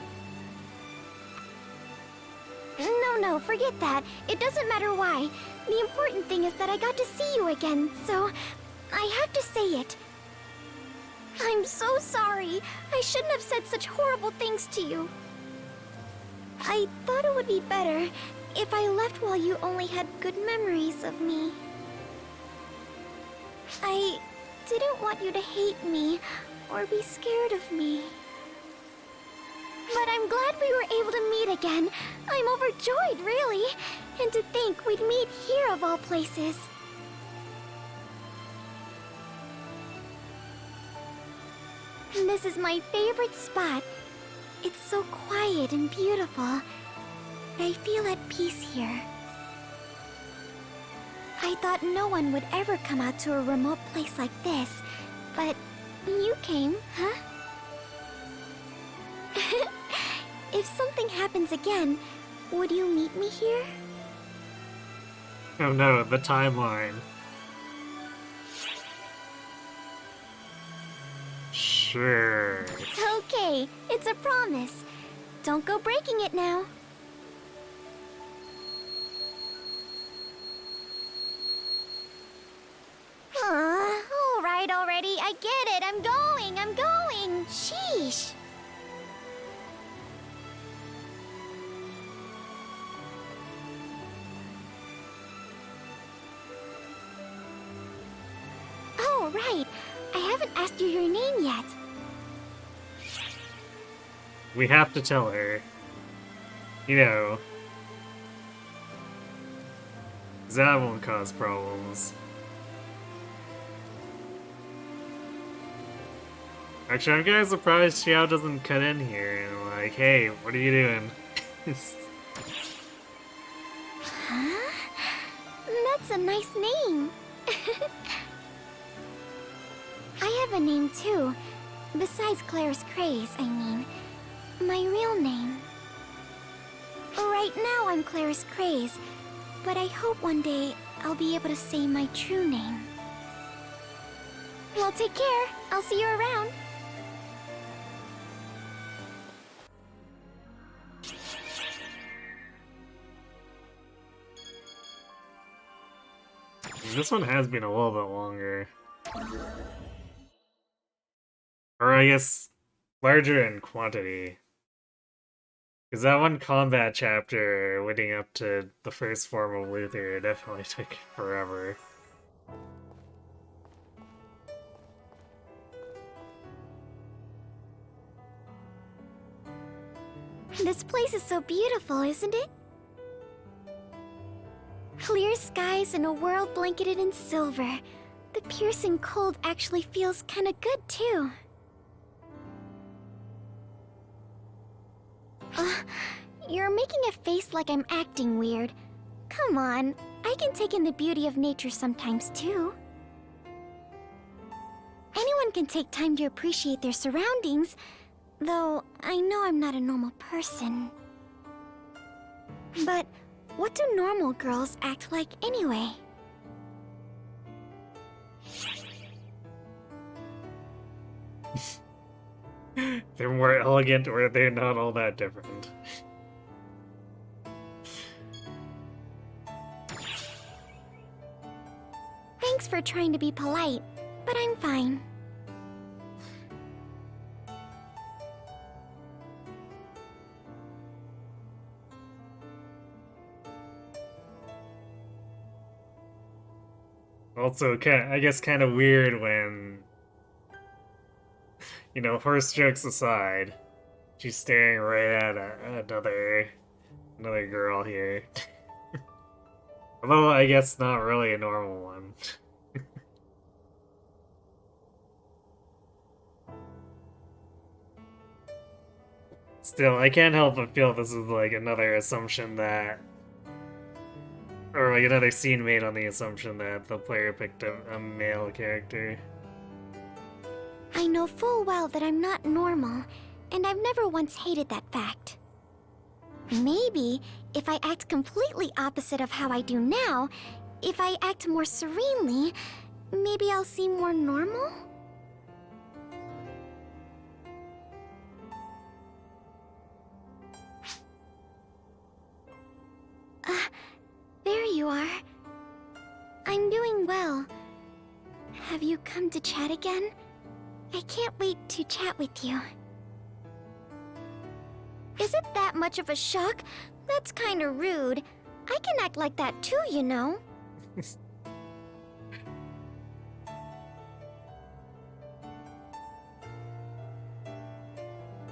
No, forget that. It doesn't matter why. The important thing is that I got to see you again, so I have to say it. I'm so sorry. I shouldn't have said such horrible things to you. I thought it would be better if I left while you only had good memories of me. I didn't want you to hate me or be scared of me. But I'm glad we were able to meet again. I'm overjoyed, really. And to think we'd meet here of all places. This is my favorite spot. It's so quiet and beautiful. I feel at peace here. I thought no one would ever come out to a remote place like this, but you came, huh? If something happens again, would you meet me here?
Oh no, the timeline. Shh. Sure.
Okay, it's a promise. Don't go breaking it now. All right already. I get it. I'm going. Sheesh. Oh, right. I haven't asked you your name yet.
We have to tell her. You know. 'Cause that won't cause problems. Actually, I'm kind of surprised Xiao doesn't cut in here and like, hey, what are you doing?
Huh? That's a nice name. I have a name too. Besides Claire's Craze, I mean. My real name. Right now I'm Claire's Craze, but I hope one day I'll be able to say my true name. Well, take care. I'll see you around.
This one has been a little bit longer. Or I guess larger in quantity. Because that one combat chapter leading up to the first form of Luther definitely took forever.
This place is so beautiful, isn't it? Clear skies and a world blanketed in silver. The piercing cold actually feels kinda good, too. You're making a face like I'm acting weird. Come on, I can take in the beauty of nature sometimes, too. Anyone can take time to appreciate their surroundings, though I know I'm not a normal person. But what do normal girls act like anyway?
They're more elegant or they're not all that different.
Thanks for trying to be polite, but I'm fine.
Also, I guess kind of weird when, you know, horse jokes aside, she's staring right at another girl here. Although, I guess not really a normal one. Still, I can't help but feel this is like another assumption that... Or like another scene made on the assumption that the player picked a male character.
I know full well that I'm not normal, and I've never once hated that fact. Maybe, if I act completely opposite of how I do now, if I act more serenely, maybe I'll seem more normal? There you are. I'm doing well. Have you come to chat again? I can't wait to chat with you. Is it that much of a shock? That's kinda rude. I can act like that too, you know.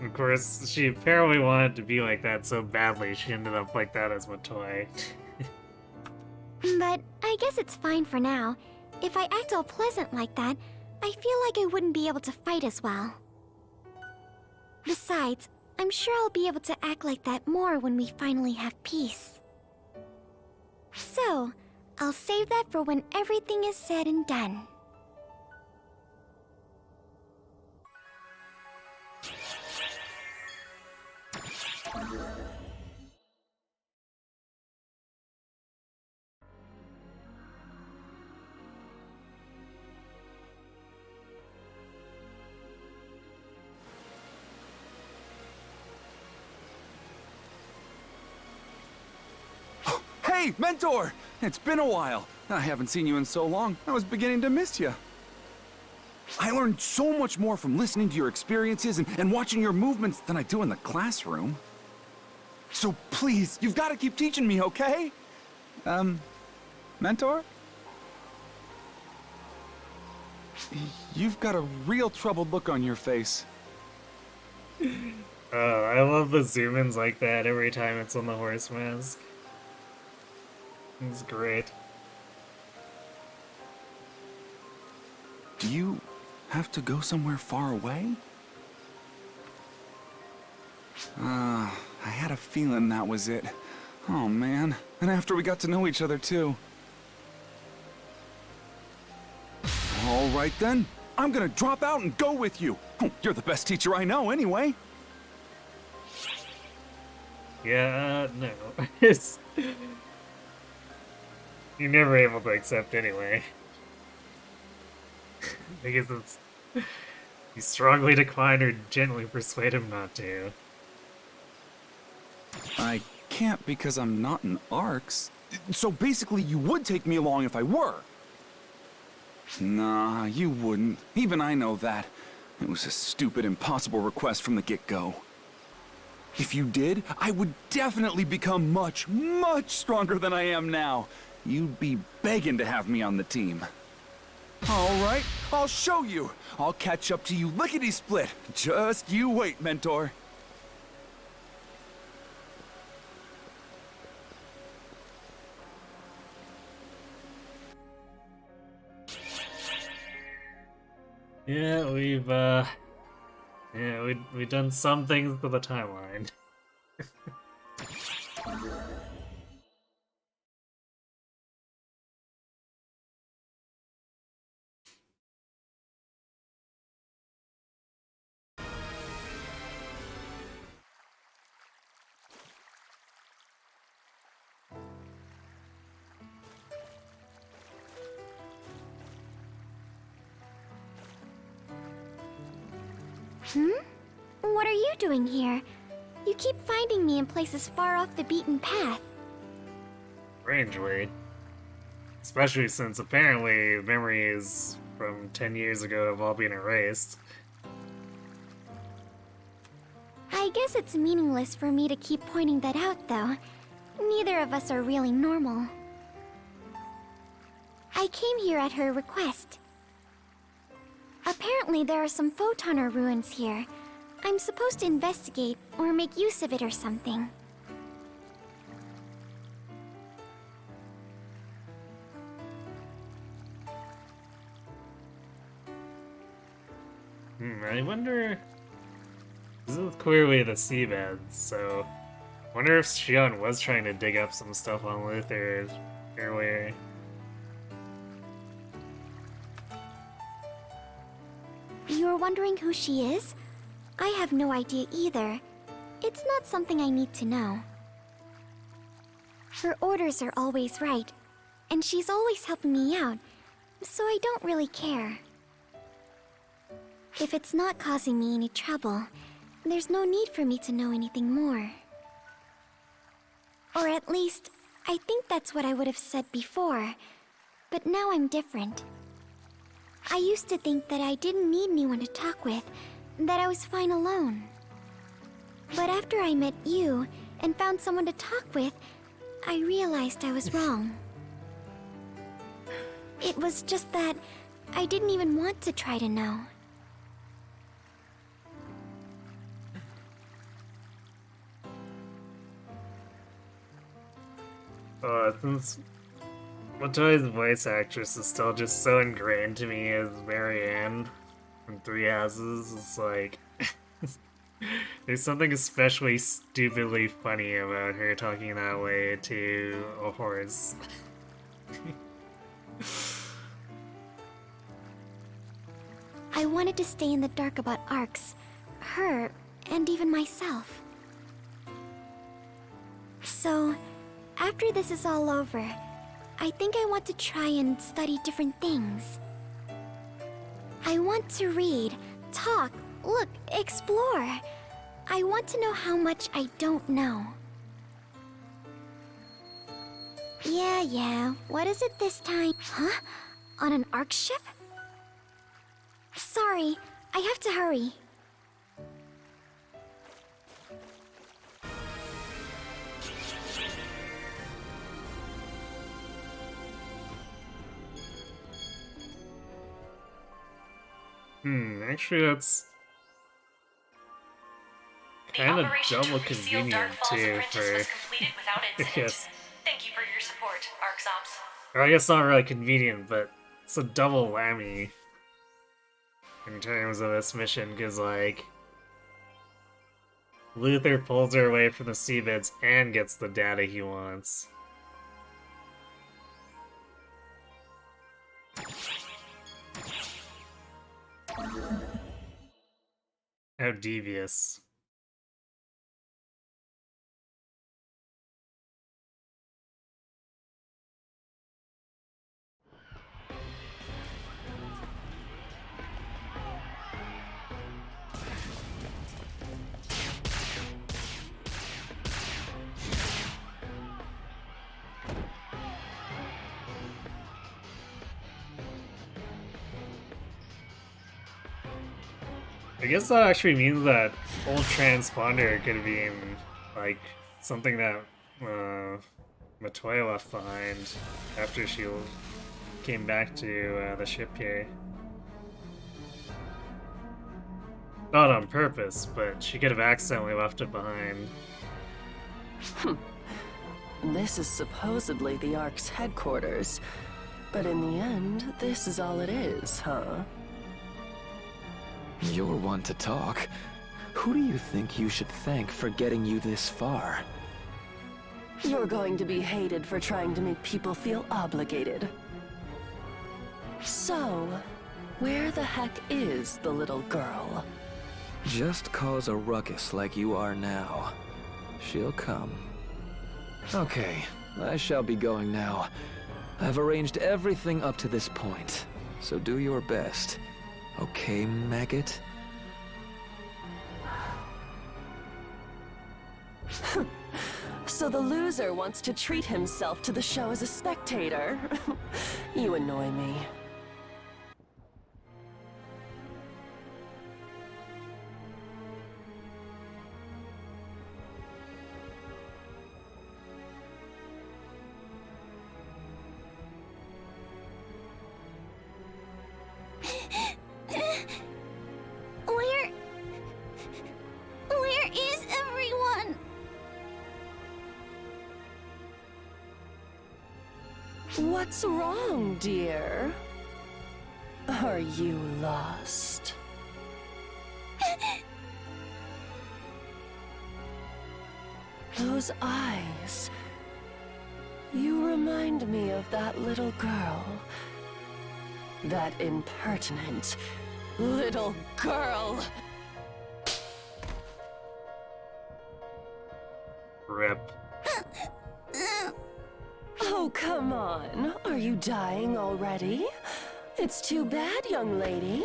Of course, she apparently wanted to be like that so badly, she ended up like that as Matoi.
But I guess it's fine for now. If I act all pleasant like that, I feel like I wouldn't be able to fight as well. Besides, I'm sure I'll be able to act like that more when we finally have peace. So, I'll save that for when everything is said and done.
Hey, Mentor! It's been a while. I haven't seen you in so long, I was beginning to miss you. I learned so much more from listening to your experiences and watching your movements than I do in the classroom. So please, you've got to keep teaching me, okay? Mentor? You've got a real troubled look on your face.
Oh, I love the zoom-ins like that every time it's on the horse mask. It's great.
Do you have to go somewhere far away? I had a feeling that was it. Oh man, and after we got to know each other too. All right then, I'm gonna drop out and go with you. Oh, you're the best teacher I know anyway.
Yeah, no. It's... You're never able to accept anyway. Because it's... You strongly decline or gently persuade him not to.
I can't because I'm not in ARCS. So basically you would take me along if I were. Nah, you wouldn't. Even I know that. It was a stupid, impossible request from the get-go. If you did, I would definitely become much, much stronger than I am now. You'd be begging to have me on the team. All right, I'll show you. I'll catch up to you lickety-split. Just you wait, Mentor.
Yeah, we've done some things to the timeline.
What are you doing here? You keep finding me in places far off the beaten path.
Strangely. Especially since apparently memories from 10 years ago have all been erased.
I guess it's meaningless for me to keep pointing that out, though. Neither of us are really normal. I came here at her request. Apparently there are some photoner ruins here. I'm supposed to investigate or make use of it or something.
I wonder... This is clearly the seabed, so... I wonder if Shion was trying to dig up some stuff on Luther earlier.
You're wondering who she is? I have no idea either. It's not something I need to know. Her orders are always right, and she's always helping me out, so I don't really care. If it's not causing me any trouble, there's no need for me to know anything more. Or at least, I think that's what I would have said before, but now I'm different. I used to think that I didn't need anyone to talk with, that I was fine alone. But after I met you and found someone to talk with, I realized I was wrong. It was just that I didn't even want to try to know.
Since Matoi's voice actress is still just so ingrained to me as Marianne from Three Houses, it's like... There's something especially stupidly funny about her talking that way to a horse.
I wanted to stay in the dark about ARCS, her, and even myself. So, after this is all over, I think I want to try and study different things. I want to read, talk, look, explore. I want to know how much I don't know. Yeah. What is it this time? Huh? On an Ark ship? Sorry, I have to hurry.
Actually that's kind of double convenient too for yes.
Thank you for your support, ArcSops.
Or I guess not really convenient, but it's a double whammy in terms of this mission, because like Luther pulls her away from the seabeds and gets the data he wants. How devious. I guess that actually means that old transponder could be in, like, something that Matoya left behind after she came back to the ship here. Not on purpose, but she could have accidentally left it behind.
This is supposedly the Ark's headquarters, but in the end, this is all it is, huh?
You're one to talk. Who do you think you should thank for getting you this far?
You're going to be hated for trying to make people feel obligated. So, where the heck is the little girl?
Just cause a ruckus like you are now. She'll come. Okay, I shall be going now. I've arranged everything up to this point, so do your best. Okay, maggot?
So the loser wants to treat himself to the show as a spectator. You annoy me.
Where is everyone?
What's wrong, dear? Are you lost? Those eyes. You remind me of that little girl. That impertinent little girl.
Rip.
Oh, come on. Are you dying already? It's too bad, young lady.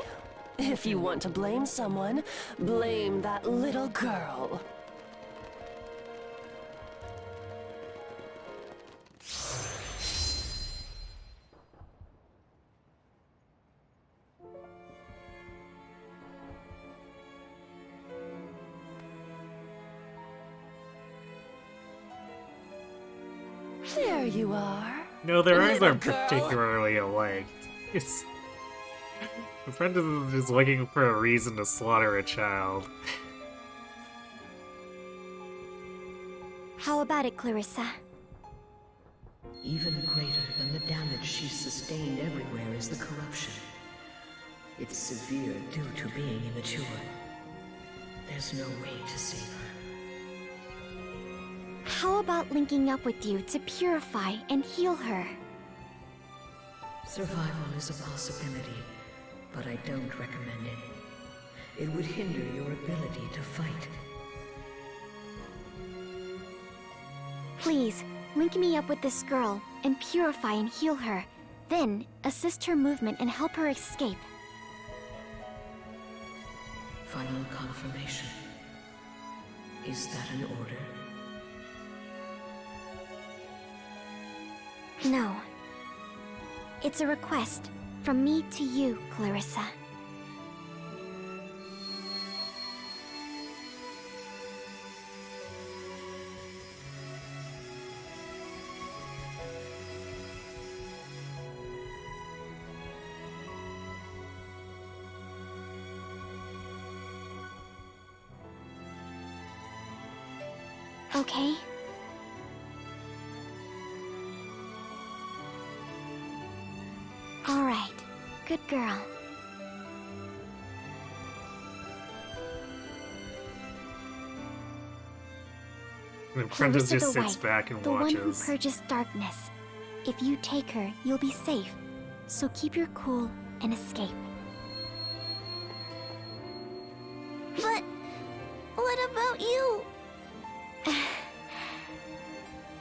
If you want to blame someone, blame that little girl. There you are.
No, their eyes
little
aren't
girl.
particularly alike. It's... The friend is just looking for a reason to slaughter a child.
How about it, Clarissa?
Even greater than the damage she's sustained everywhere is the corruption. It's severe due to being immature. There's no way to save her.
How about linking up with you to purify and heal her?
Survival is a possibility, but I don't recommend it. It would hinder your ability to fight.
Please, link me up with this girl and purify and heal her. Then, assist her movement and help her escape.
Final confirmation. Is that an order?
No. It's a request from me to you, Clarissa. Okay? All right. Good girl.
The apprentice
Clarissa
just
the
sits
White,
back and
the one who
watches.
purges darkness. If you take her, you'll be safe. So keep your cool and escape.
But what about you?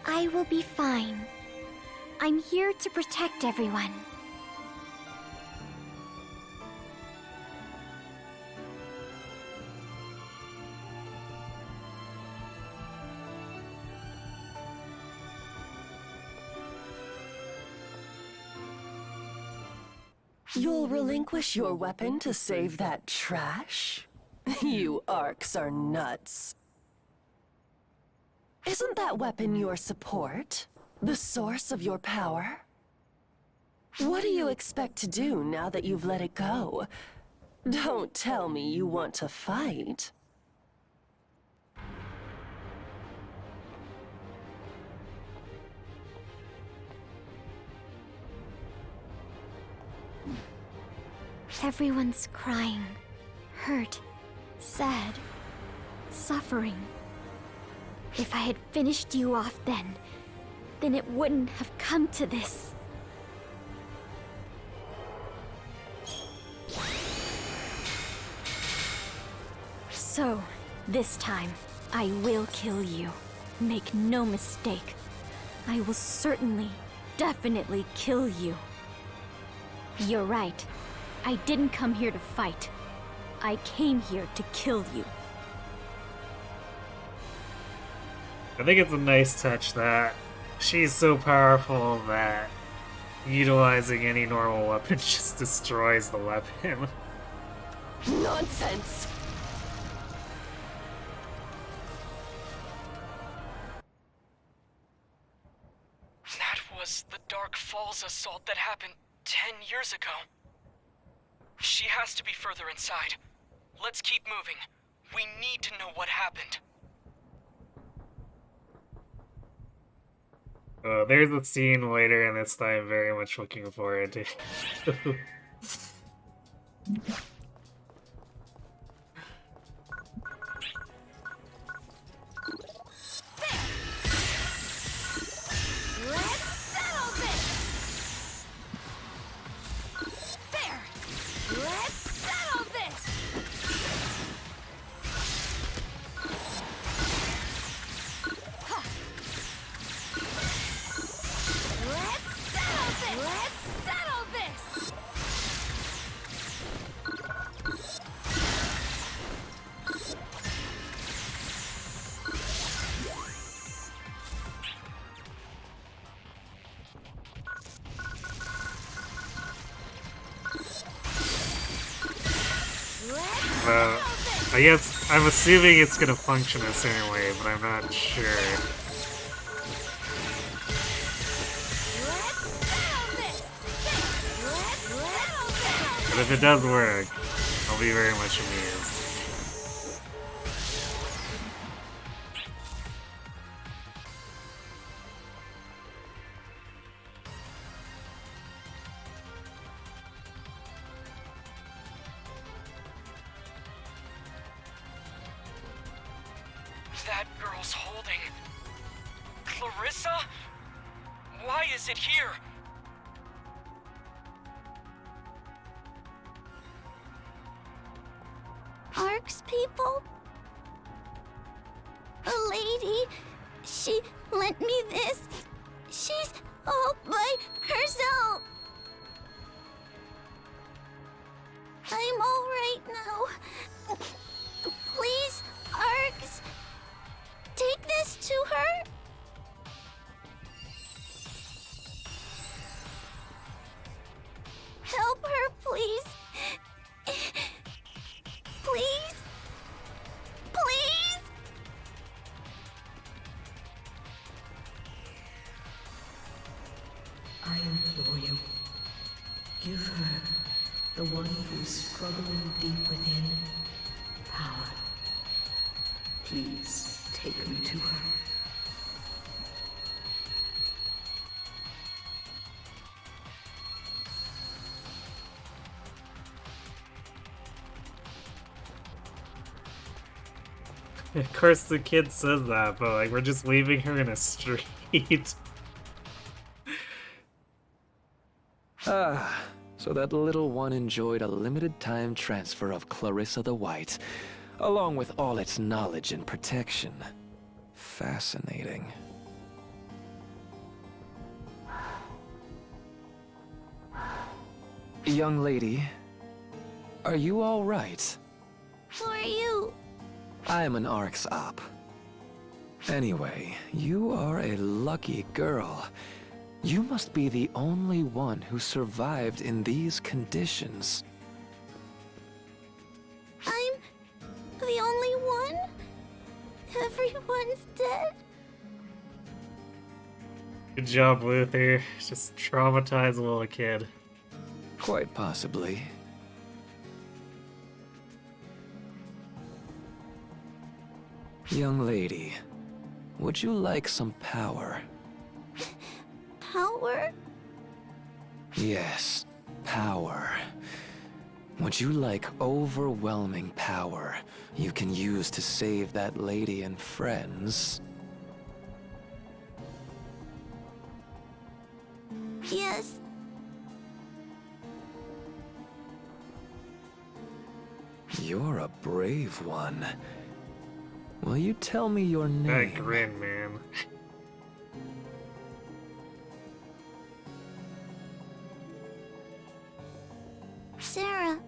I will be fine. I'm here to protect everyone.
You'll relinquish your weapon to save that trash? You Arcs are nuts. Isn't that weapon your support? The source of your power? What do you expect to do now that you've let it go? Don't tell me you want to fight.
Everyone's crying, hurt, sad, suffering. If I had finished you off then it wouldn't have come to this. So, this time, I will kill you. Make no mistake. I will certainly, definitely kill you. You're right. I didn't come here to fight. I came here to kill you.
I think it's a nice touch that she's so powerful that utilizing any normal weapon just destroys the weapon.
Nonsense!
That was the Dark Falls assault that happened 10 years ago. She has to be further inside. Let's keep moving. We need to know what happened.
There's a scene later in this that I'm very much looking forward to.
Let's settle this! There! Let's settle this! Huh. Let's settle this! Let's settle this!
I guess I'm assuming it's gonna function the same way, but I'm not sure. But if it does work, I'll be very much amused.
That girl's holding... Clarissa? Why is it here?
Arcs people? A lady, she lent me this. She's all by herself. I'm all right now. Please, Arcs, take this to her.
one who is struggling deep within power. Please take me to her.
Of course the kid says that, but like we're just leaving her in a street.
Ah, so that little one enjoyed a limited time transfer of Clarissa the White, along with all its knowledge and protection. Fascinating. Young lady, are you all right?
Who are you?
I'm an Arx Op. Anyway, you are a lucky girl. You must be the only one who survived in these conditions.
I'm the only one? Everyone's dead?
Good job, Luther. Just traumatized little kid.
Quite possibly. Young lady, would you like some power?
Power?
Yes, power. Would you like overwhelming power you can use to save that lady and friends?
Yes.
You're a brave one. Will you tell me your name?
That grin, man.
Sarah.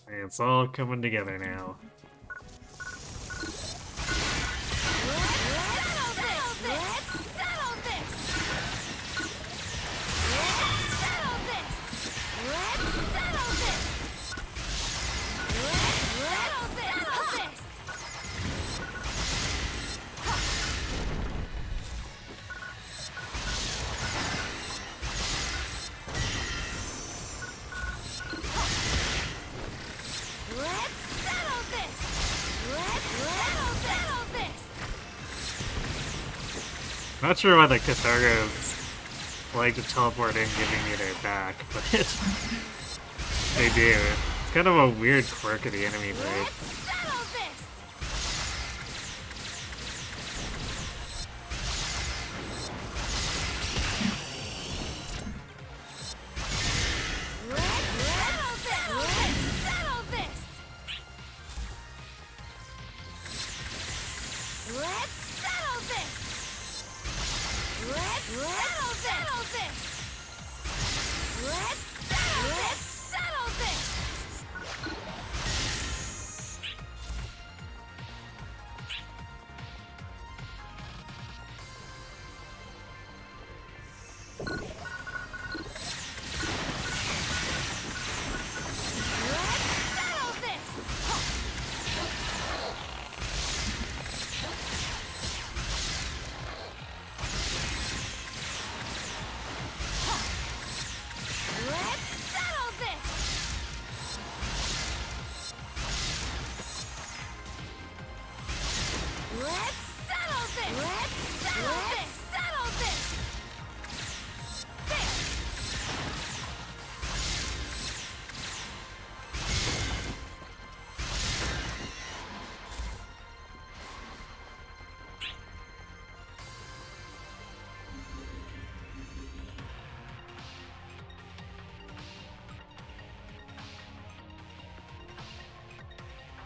It's all coming together now. Not sure why the Cathargos like to teleport in, giving me their back, but they do. It's kind of a weird quirk of the enemy type.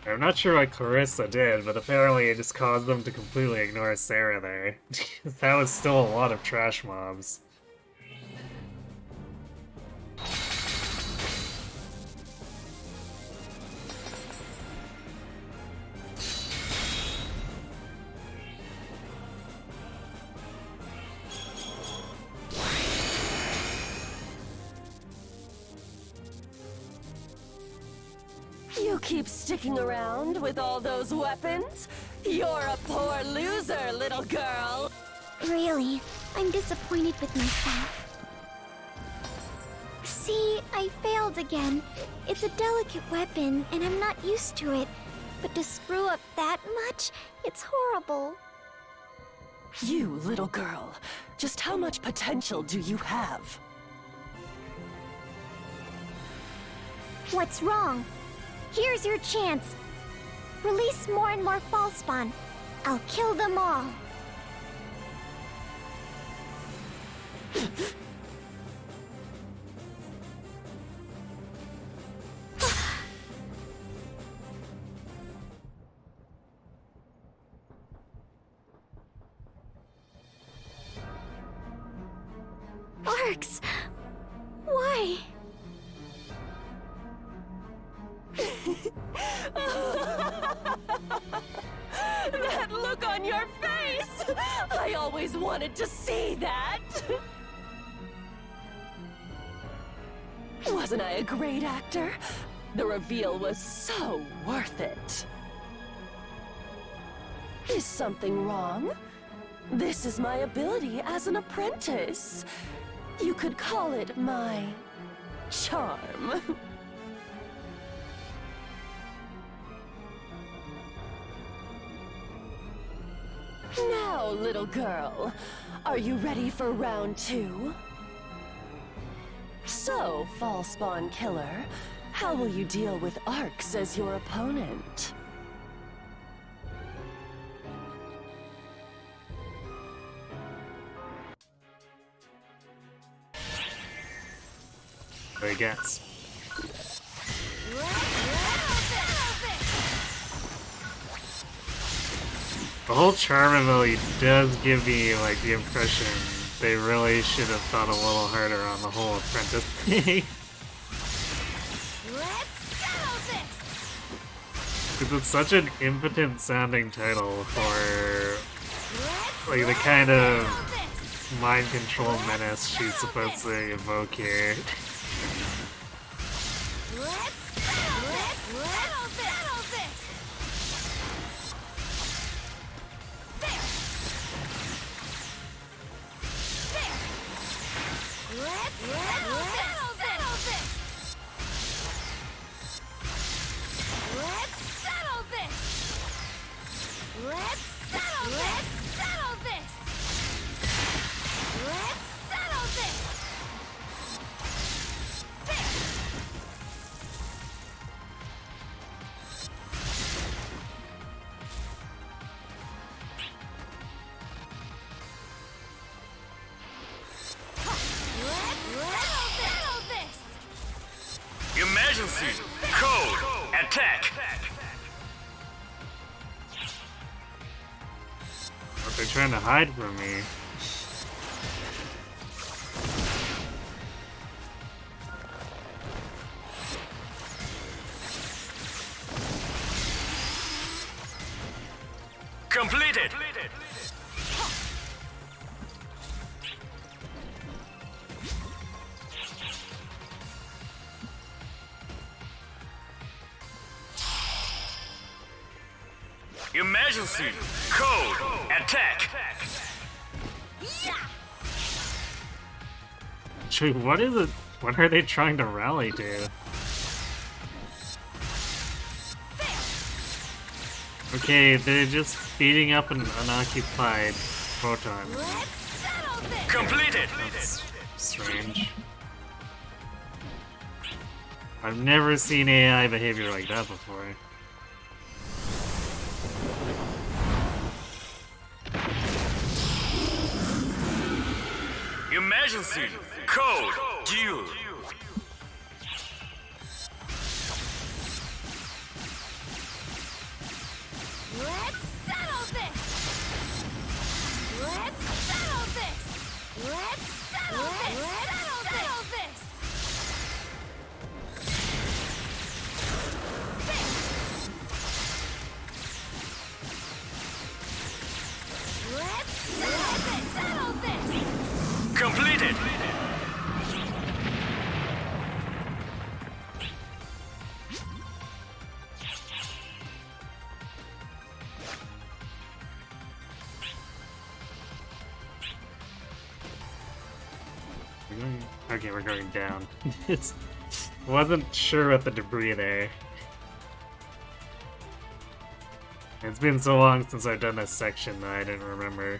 I'm not sure what Clarissa did, but apparently it just caused them to completely ignore Sarah there. That was still a lot of trash mobs.
You keep sticking around with all those weapons? You're a poor loser, little girl.
Really, I'm disappointed with myself. See, I failed again. It's a delicate weapon, and I'm not used to it. But to screw up that much, it's horrible.
You little girl, just how much potential do you have?
What's wrong? Here's your chance. Release more and more false spawn. I'll kill them all. Arcs! Why?
That look on your face! I always wanted to see that! Wasn't I a great actor? The reveal was so worth it. Is something wrong? This is my ability as an apprentice. You could call it my charm. Now, little girl, are you ready for round 2? So, false spawn killer, how will you deal with Arcs as your opponent?
I guess. The whole charm ability does give me like the impression they really should have thought a little harder on the whole apprentice thing. Because it's such an impotent sounding title for like the kind of mind control menace she's supposed to evoke here.
Emergency! Code! Attack!
What, they're trying to hide from me.
Completed! Emergency! Code! Attack!
Shoot, what is it? What are they trying to rally to? Okay, they're just beating up an unoccupied photon.
Completed!
That's strange. I've never seen AI behavior like that before.
Emergency! Code! Duel!
Let's settle this! Let's settle this! Let's settle this! Let's settle this! Let's settle this!
Completed!
Okay, we're going down. It's wasn't sure about the debris there. It's been so long since I've done this section that I didn't remember.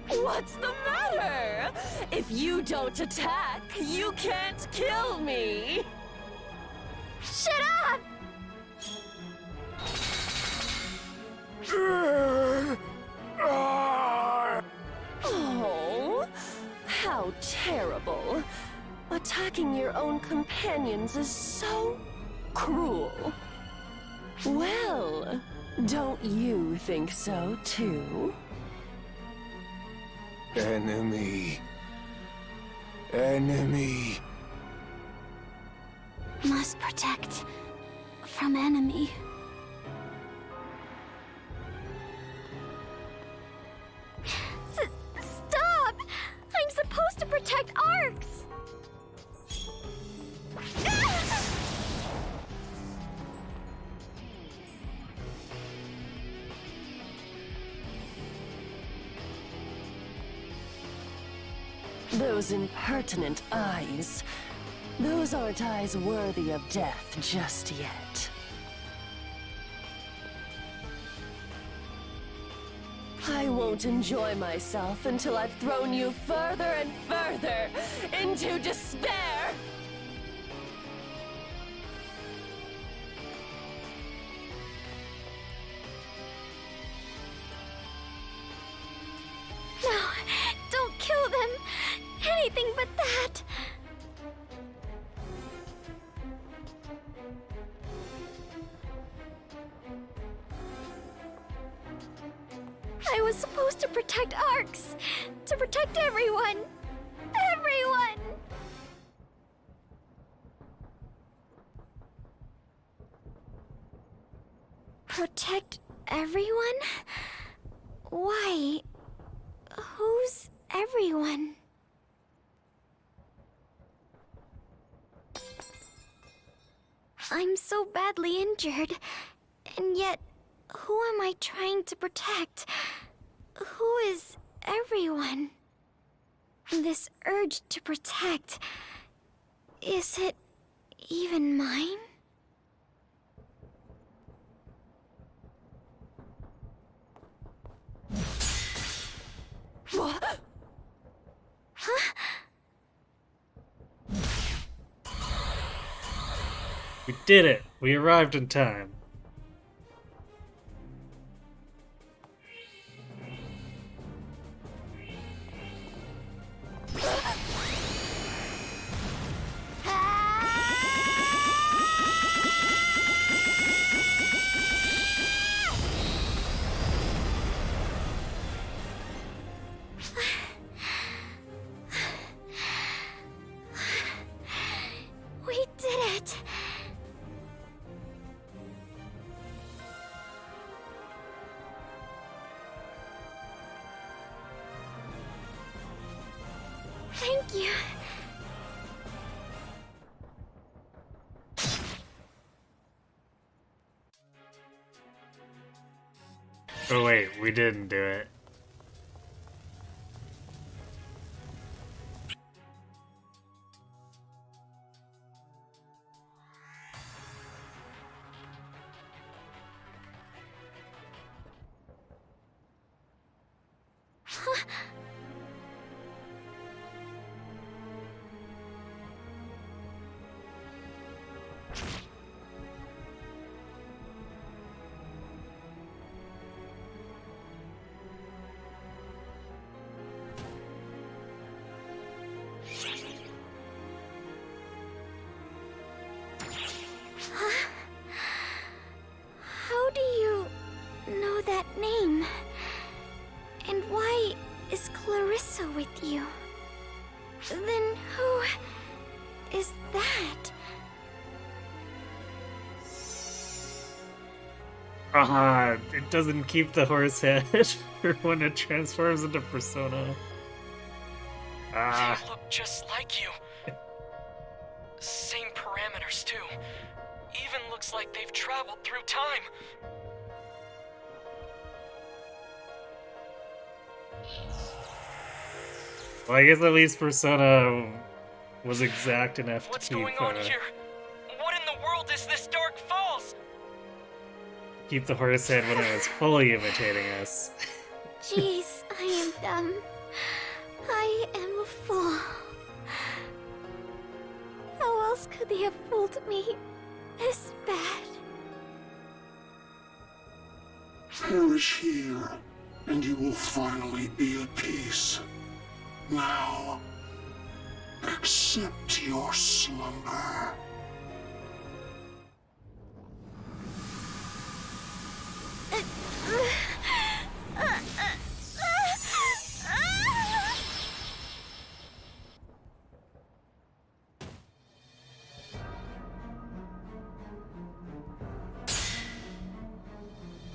What's the matter? If you don't attack, you can't kill me!
Shut up!
Oh, how terrible. Attacking your own companions is so cruel. Well, don't you think so too?
Enemy. Enemy.
Must protect from enemy.
Stop! I'm supposed to protect Arcs!
Those impertinent eyes. Those aren't eyes worthy of death just yet. I won't enjoy myself until I've thrown you further and further into despair!
No, don't kill them! Anything but that! I was supposed to protect Arcs! To protect everyone! Everyone! Protect everyone? Why? Who's everyone? I'm so badly injured, and yet, who am I trying to protect? Who is everyone? This urge to protect, is it even mine?
What?
Huh?
We did it! We arrived in time.
We did it! Thank you.
Oh wait, we didn't do it.
How do you know that name? And why is Clarissa with you? Then who is that?
It doesn't keep the horse head for when it transforms into Persona.
They look just like you. Same parameters, too. Even looks like they've traveled through time.
Well, I guess at least Persona was exact enough
What's
to keep,
going on here? What in the world is this Dark Falls?
keep the horse head when it was fully imitating us.
Jeez, I am dumb. I am a fool. How else could they have fooled me this bad?
Perish here, and you will finally be at peace. Now, accept your slumber.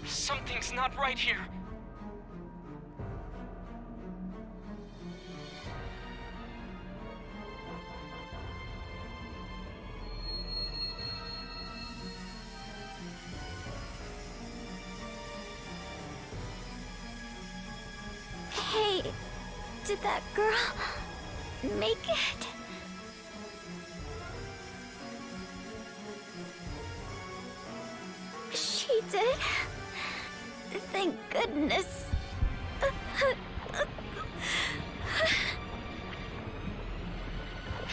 Something's not right here.
Hey, did that girl make it? She did? Thank goodness.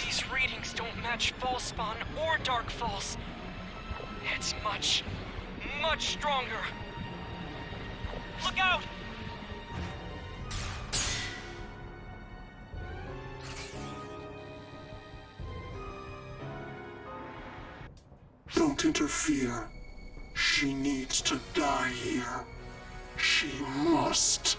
These readings don't match False Spawn or Dark Falls. It's much, much stronger. Look out!
Don't interfere. She needs to die here. She must.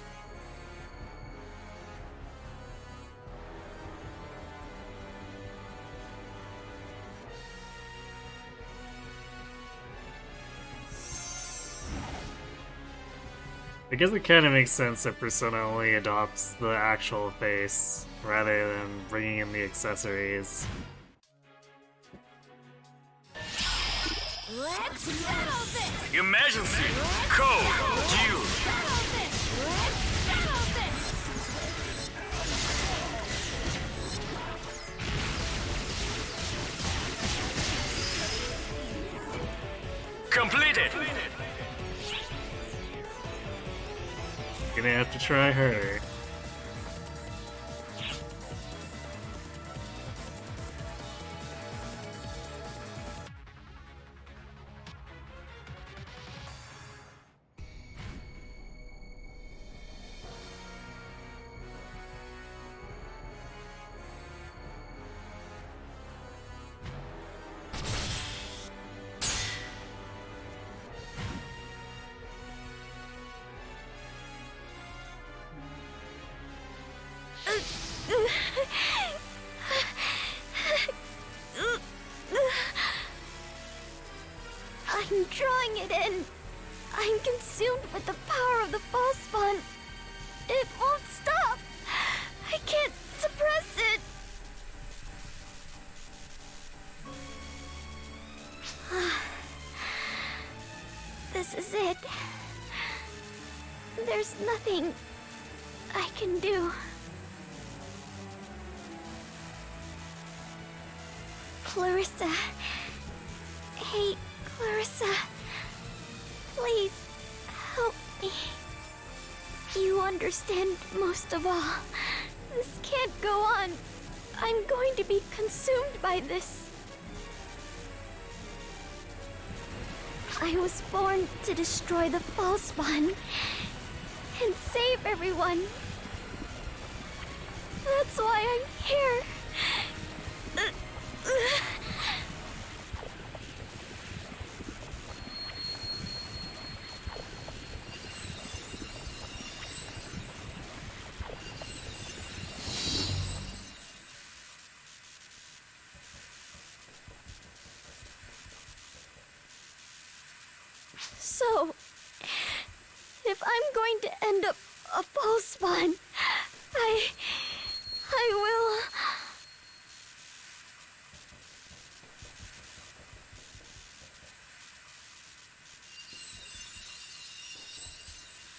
I guess it kind of makes sense that Persona only adopts the actual face rather than bringing in the accessories.
Let's settle this! Emergency! Code! Due! Completed!
Gonna have to try harder.
I'm drawing it in. I'm consumed with the power of the false spawn. It won't stop. I can't suppress it. This is it. There's nothing I can do. Clarissa. Hey, Clarissa. Please, help me. You understand most of all. This can't go on. I'm going to be consumed by this. I was born to destroy the false spawn and save everyone. That's why I'm here. So, if I'm going to end up a false spawn, I will...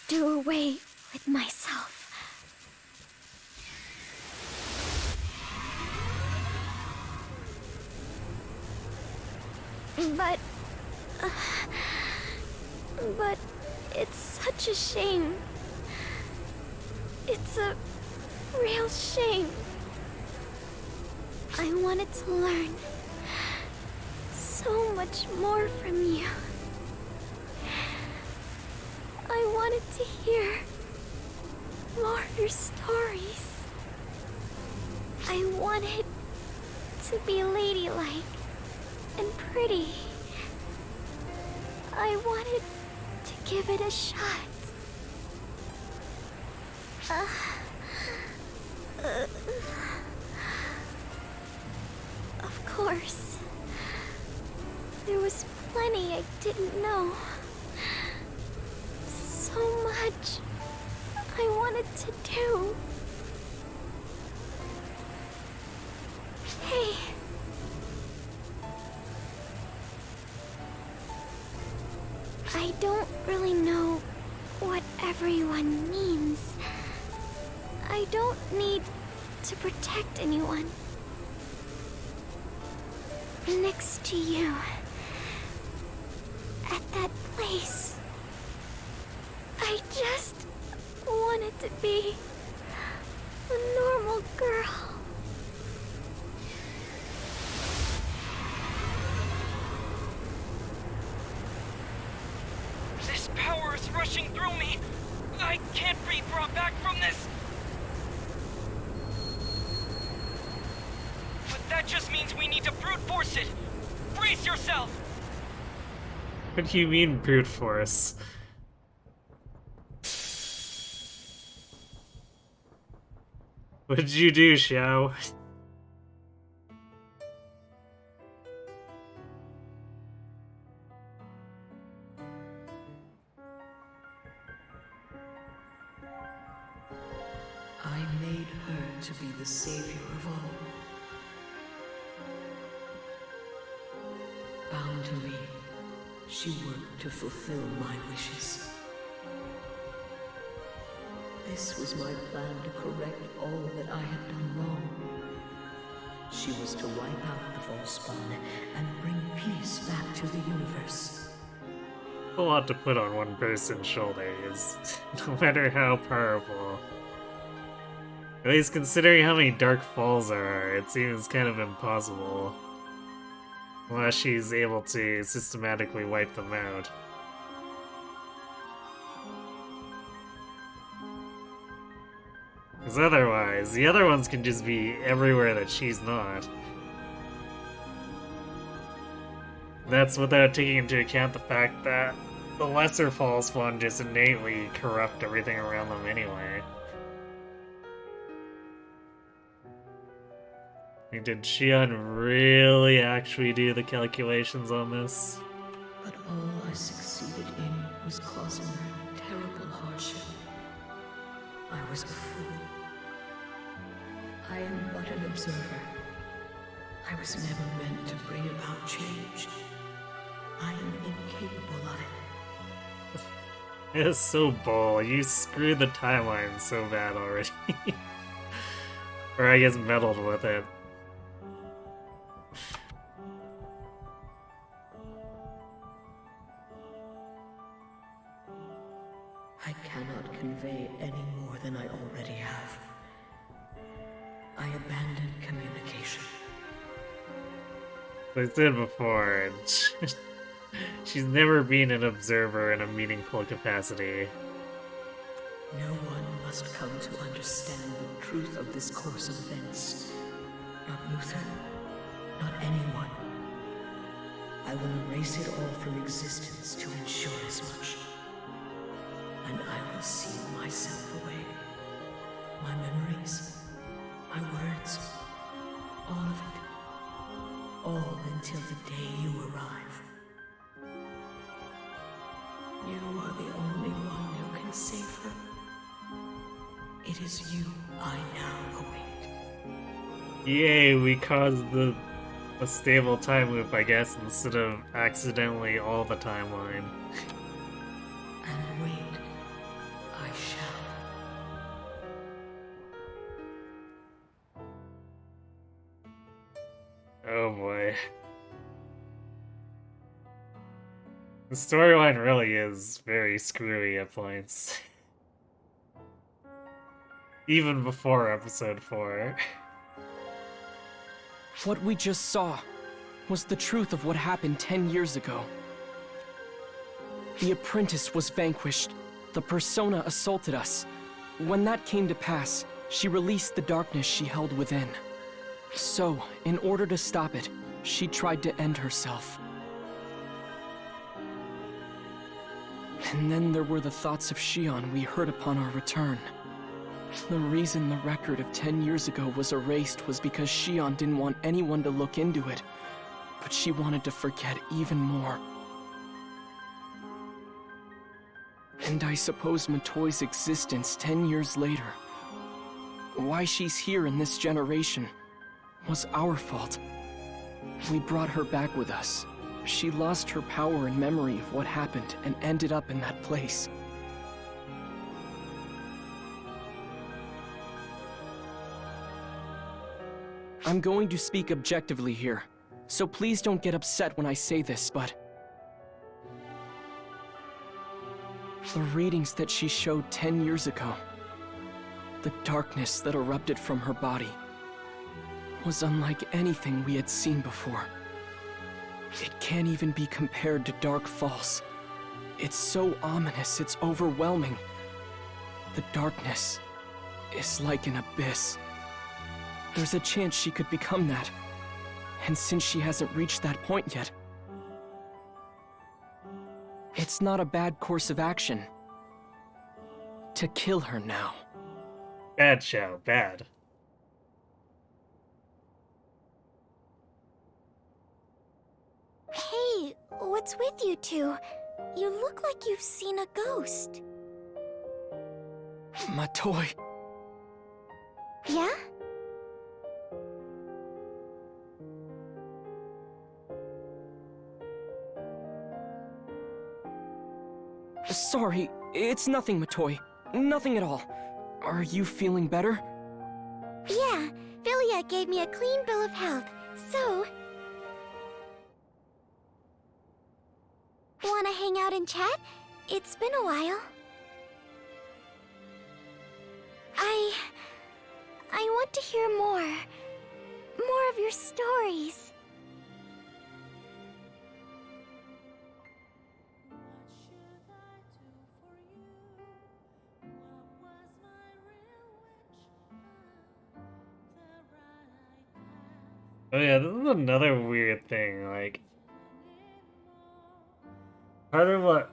do away with myself. But it's such a shame. It's a real shame. I wanted to learn so much more from you. I wanted to hear more of your stories. I wanted to be ladylike and pretty. I wanted to give it a shot. Of course, there was plenty I didn't know. So much I wanted to do. Hey. I don't really know what everyone means. I don't need to protect anyone. Next to you, at that place, I just wanted to be a normal girl.
This power is rushing through me! I can't be brought back from this! But that just means we need to brute force it! Brace yourself!
What do you mean, brute force? What did you do, Xiao?
I made her to be the savior of all. Bound to me, she worked to fulfill my wishes. This was my plan to correct all that I had done wrong. She was to wipe out the false spawn and bring peace back to the universe.
A lot to put on one person's shoulders, no matter how powerful. At least considering how many Dark Falls there are, it seems kind of impossible. Unless she's able to systematically wipe them out. Because otherwise, the other ones can just be everywhere that she's not. That's without taking into account the fact that the lesser false spawn just innately corrupt everything around them anyway. Like, did Xion really actually do the calculations on this?
But all I succeeded in was causing her terrible hardship. I was a fool. I am but an observer. I was never meant to bring about change. I am incapable of it.
It's so bull. You screwed the timeline so bad already. Or I guess meddled with it.
I cannot convey any more than I already have. I abandoned communication.
Like I said before, she's never been an observer in a meaningful capacity.
No one must come to understand the truth of this course of events. Not Luther, not anyone. I will erase it all from existence to ensure as much. And I will seal myself away. My memories, my words, all of it. All until the day you arrive. You are the only one who can will save her. It is you I now await.
Yay, we caused a stable time loop, I guess, instead of accidentally all the timeline.
And wait, I shall.
Oh boy. The storyline really is very screwy at points. Even before episode 4.
What we just saw was the truth of what happened 10 years ago. The apprentice was vanquished. The persona assaulted us. When that came to pass, she released the darkness she held within. So, in order to stop it, she tried to end herself. And then there were the thoughts of Shion we heard upon our return. The reason the record of 10 years ago was erased was because Shion didn't want anyone to look into it, but she wanted to forget even more. And I suppose Matoi's existence 10 years later, why she's here in this generation, was our fault. We brought her back with us. She lost her power and memory of what happened and ended up in that place. I'm going to speak objectively here, so please don't get upset when I say this, but the readings that she showed 10 years ago, the darkness that erupted from her body, was unlike anything we had seen before. It can't even be compared to Dark Falls. It's so ominous, it's overwhelming. The darkness is like an abyss. There's a chance she could become that. And since she hasn't reached that point yet, it's not a bad course of action to kill her now.
Bad show, bad.
Hey, what's with you two? You look like you've seen a ghost.
Matoi.
Yeah?
Sorry, it's nothing, Matoi. Nothing at all. Are you feeling better?
Yeah, Philia gave me a clean bill of health, so... Wanna hang out and chat? It's been a while. I want to hear more. More of your stories.
Oh yeah, this is another weird thing, like... Part of what...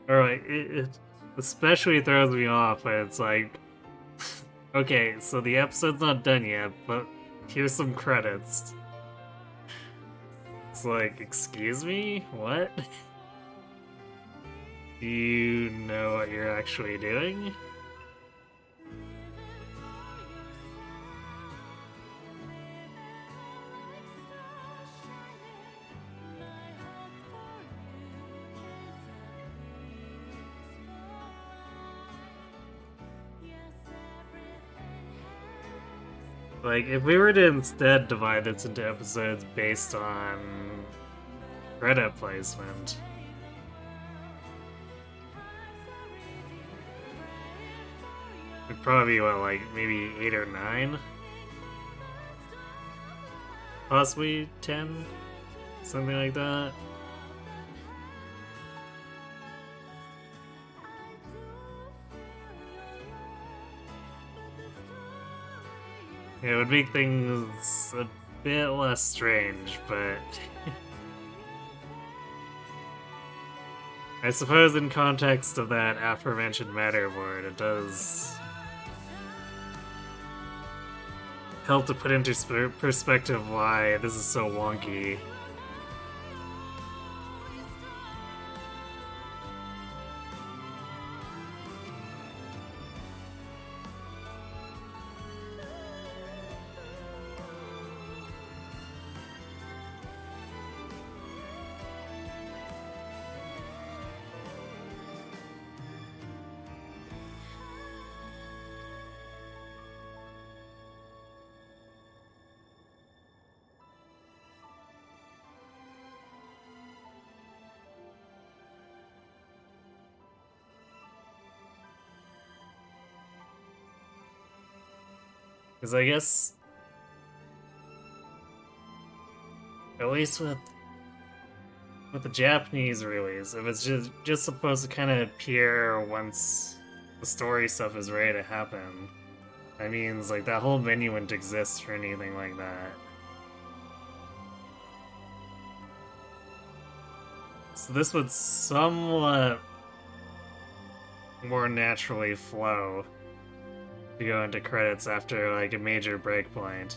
Or like, it especially throws me off when it's like... Okay, so the episode's not done yet, but here's some credits. It's like, excuse me? What? Do you know what you're actually doing? Like, if we were to instead divide this into episodes based on credit placement, it'd probably be, what, like, maybe 8 or 9? Possibly 10? Something like that? It would make things a bit less strange, but... I suppose in context of that aforementioned Matterboard, it does... help to put into perspective why this is so wonky. Because I guess, at least with the Japanese release, if it's just supposed to kind of appear once the story stuff is ready to happen, that means like that whole menu wouldn't exist or anything like that. So this would somewhat more naturally flow to go into credits after like a major breakpoint.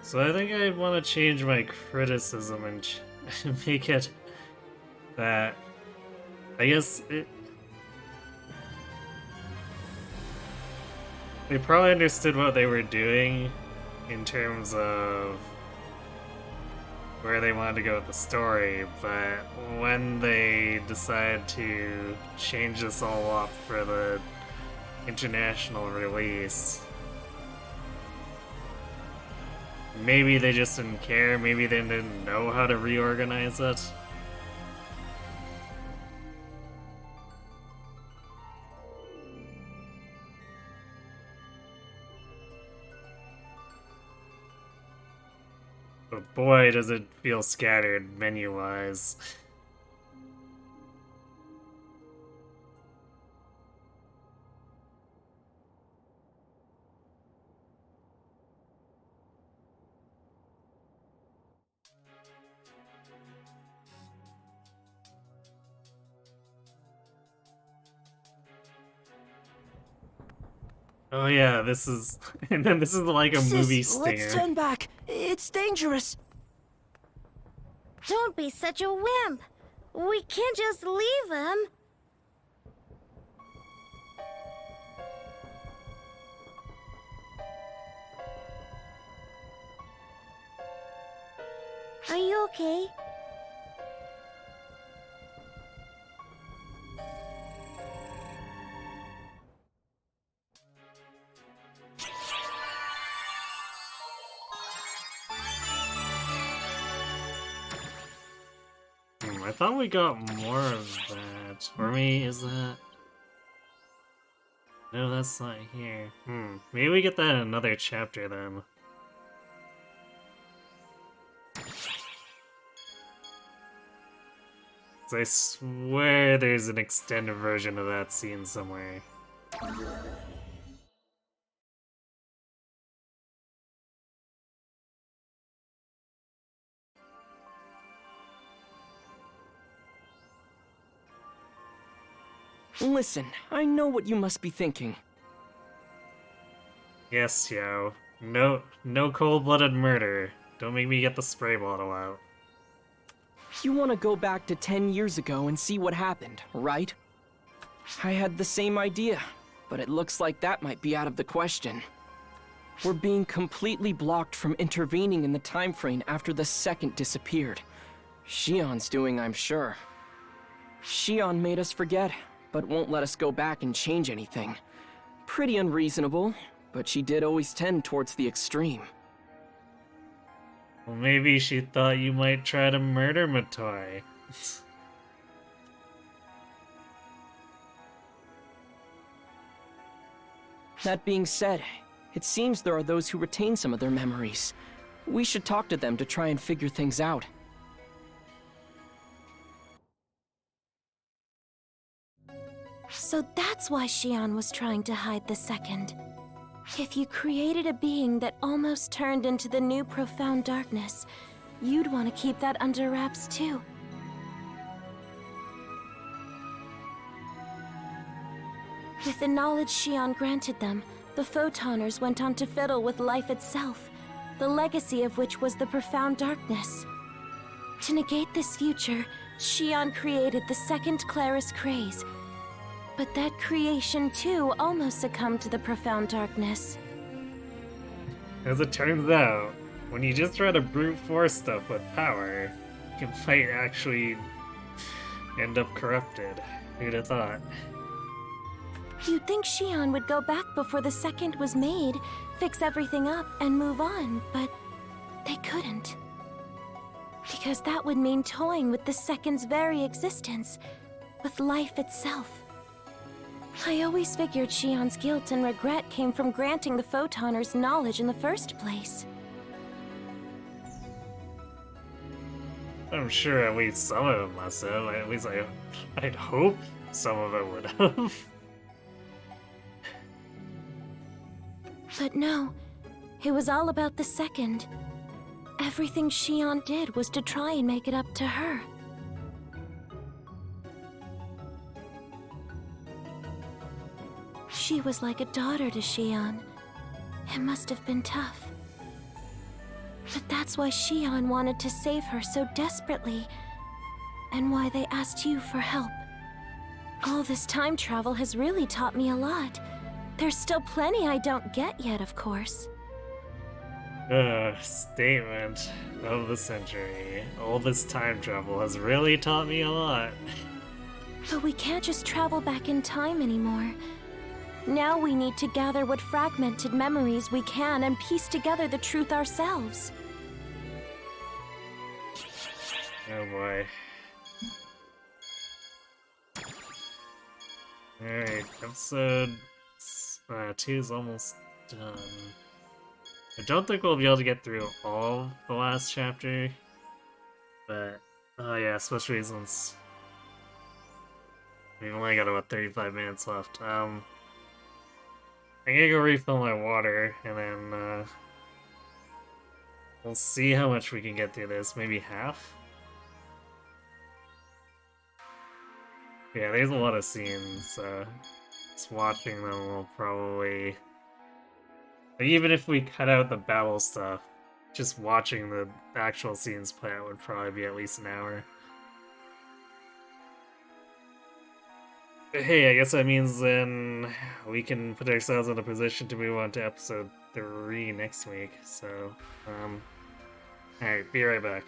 So I think I want to change my criticism and make it that I guess they probably understood what they were doing in terms of where they wanted to go with the story, but when they decide to change this all up for the international release, maybe they just didn't care, maybe they didn't know how to reorganize it. But boy, does it feel scattered menu-wise. Oh yeah, this is... and then this is like a movie stinger.
Let's turn back. It's dangerous.
Don't be such a wimp. We can't just leave him. Are you okay?
I thought we got more of that. Or maybe is that... No, that's not here. Maybe we get that in another chapter then. I swear there's an extended version of that scene somewhere.
Listen, I know what you must be thinking.
Yes, yo. No cold-blooded murder. Don't make me get the spray bottle out.
You want to go back to 10 years ago and see what happened, right? I had the same idea, but it looks like that might be out of the question. We're being completely blocked from intervening in the time frame after the second disappeared. Shion's doing, I'm sure. Shion made us forget, but won't let us go back and change anything. Pretty unreasonable, but she did always tend towards the extreme.
Well, maybe she thought you might try to murder Matoi.
That being said, it seems there are those who retain some of their memories. We should talk to them to try and figure things out.
So that's why Shion was trying to hide the second. If you created a being that almost turned into the new profound darkness, you'd want to keep that under wraps too. With the knowledge Shion granted them, the Photoners went on to fiddle with life itself, the legacy of which was the profound darkness. To negate this future, Shion created the second Claris craze. But that creation too almost succumbed to the profound darkness.
As it turns out, when you just try to brute force stuff with power, you might actually end up corrupted. Who'd have thought?
You'd think Xion would go back before the second was made, fix everything up, and move on, but they couldn't. Because that would mean toying with the second's very existence, with life itself. I always figured Xion's guilt and regret came from granting the Photoners knowledge in the first place.
I'm sure at least some of them must have. At least I'd hope some of it would have.
But no, it was all about the second. Everything Xion did was to try and make it up to her. She was like a daughter to Xion. It must have been tough. But that's why Xion wanted to save her so desperately, and why they asked you for help. All this time travel has really taught me a lot. There's still plenty I don't get yet, of course.
Statement of the century. All this time travel has really taught me a lot.
But we can't just travel back in time anymore. Now we need to gather what fragmented memories we can and piece together the truth ourselves.
Oh boy. Alright, episode 2 is almost done. I don't think we'll be able to get through all the last chapter, but oh yeah, especially since we've only got about 35 minutes left. I'm gonna go refill my water, and then we'll see how much we can get through this. Maybe half? Yeah, there's a lot of scenes, so just watching them will probably... Like, even if we cut out the battle stuff, just watching the actual scenes play out would probably be at least an hour. But hey, I guess that means then we can put ourselves in a position to move on to episode 3 next week, so, alright, be right back.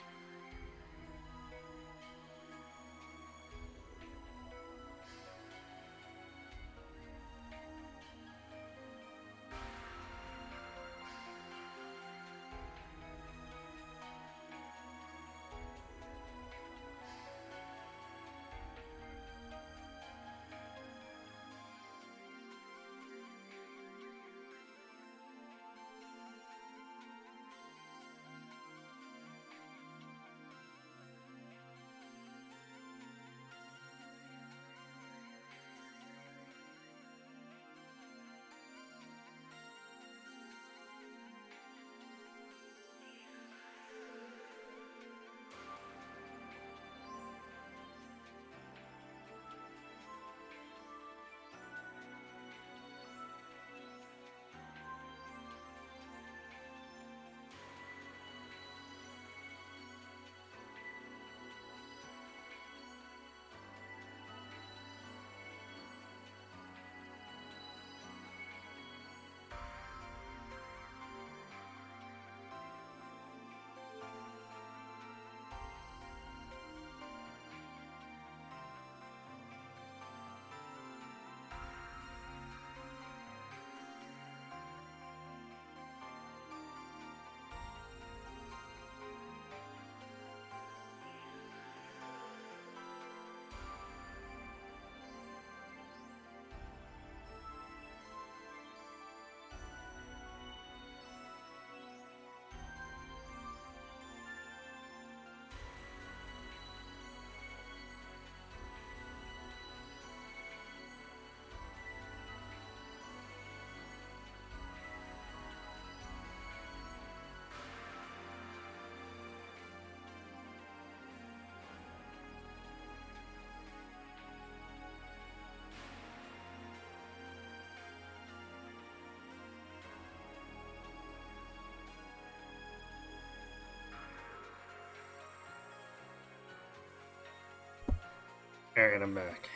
Alright, I'm back.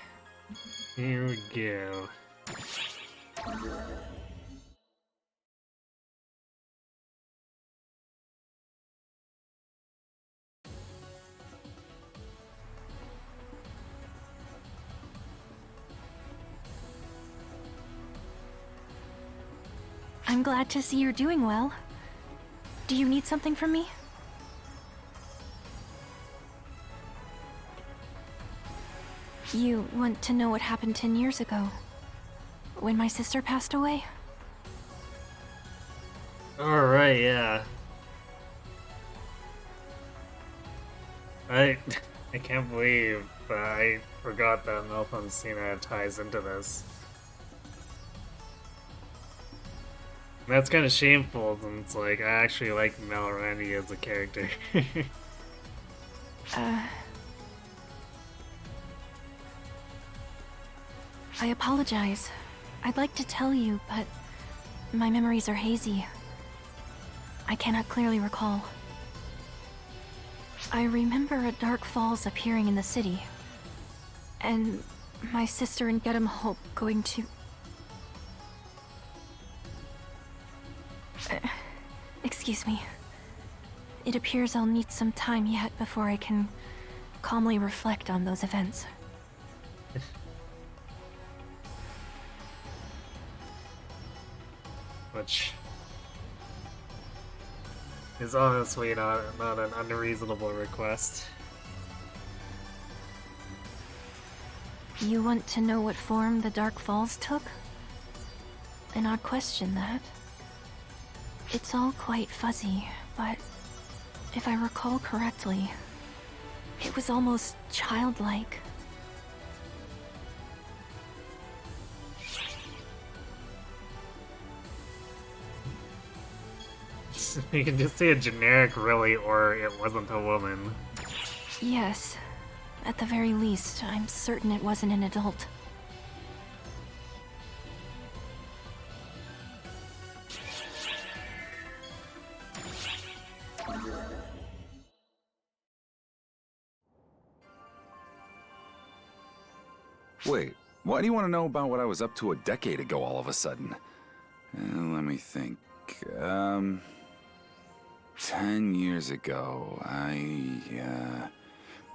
Here we go.
I'm glad to see you're doing well. Do you need something from me? You want to know what happened 10 years ago? When my sister passed away?
Alright, yeah. I can't believe I forgot that Melfonsina ties into this. And that's kind of shameful, since like I actually like Malrandi as a character.
I apologize. I'd like to tell you, but my memories are hazy. I cannot clearly recall. I remember a Dark Falls appearing in the city, and my sister and Gedam Hope going to... excuse me. It appears I'll need some time yet before I can calmly reflect on those events.
Which is honestly not an unreasonable request.
You want to know what form the Dark Falls took? An odd question, that. It's all quite fuzzy, but if I recall correctly, it was almost childlike.
You can just say a generic really, or it wasn't a woman.
Yes. At the very least, I'm certain it wasn't an adult.
Wait, why do you want to know about what I was up to a decade ago all of a sudden? Let me think. 10 years ago,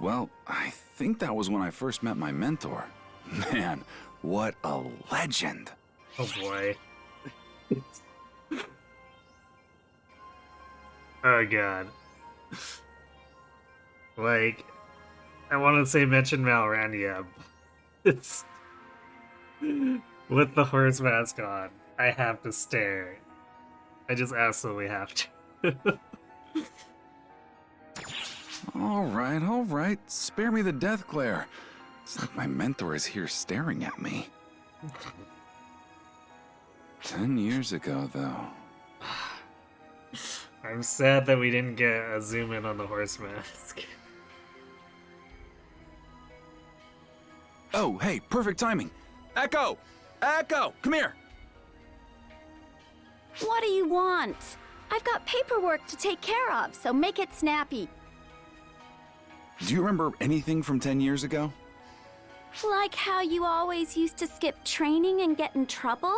well, I think that was when I first met my mentor. Man, what a legend!
Oh boy. Oh god. Like, I want to say mention Malrandia. It's... with the horse mask on, I have to stare. I just absolutely have to.
All right. Spare me the death glare. It's like my mentor is here staring at me. 10 years ago, though.
I'm sad that we didn't get a zoom in on the horse mask.
Oh, hey, perfect timing. Echo! Echo, come here!
What do you want? I've got paperwork to take care of, so make it snappy.
Do you remember anything from 10 years ago?
Like how you always used to skip training and get in trouble?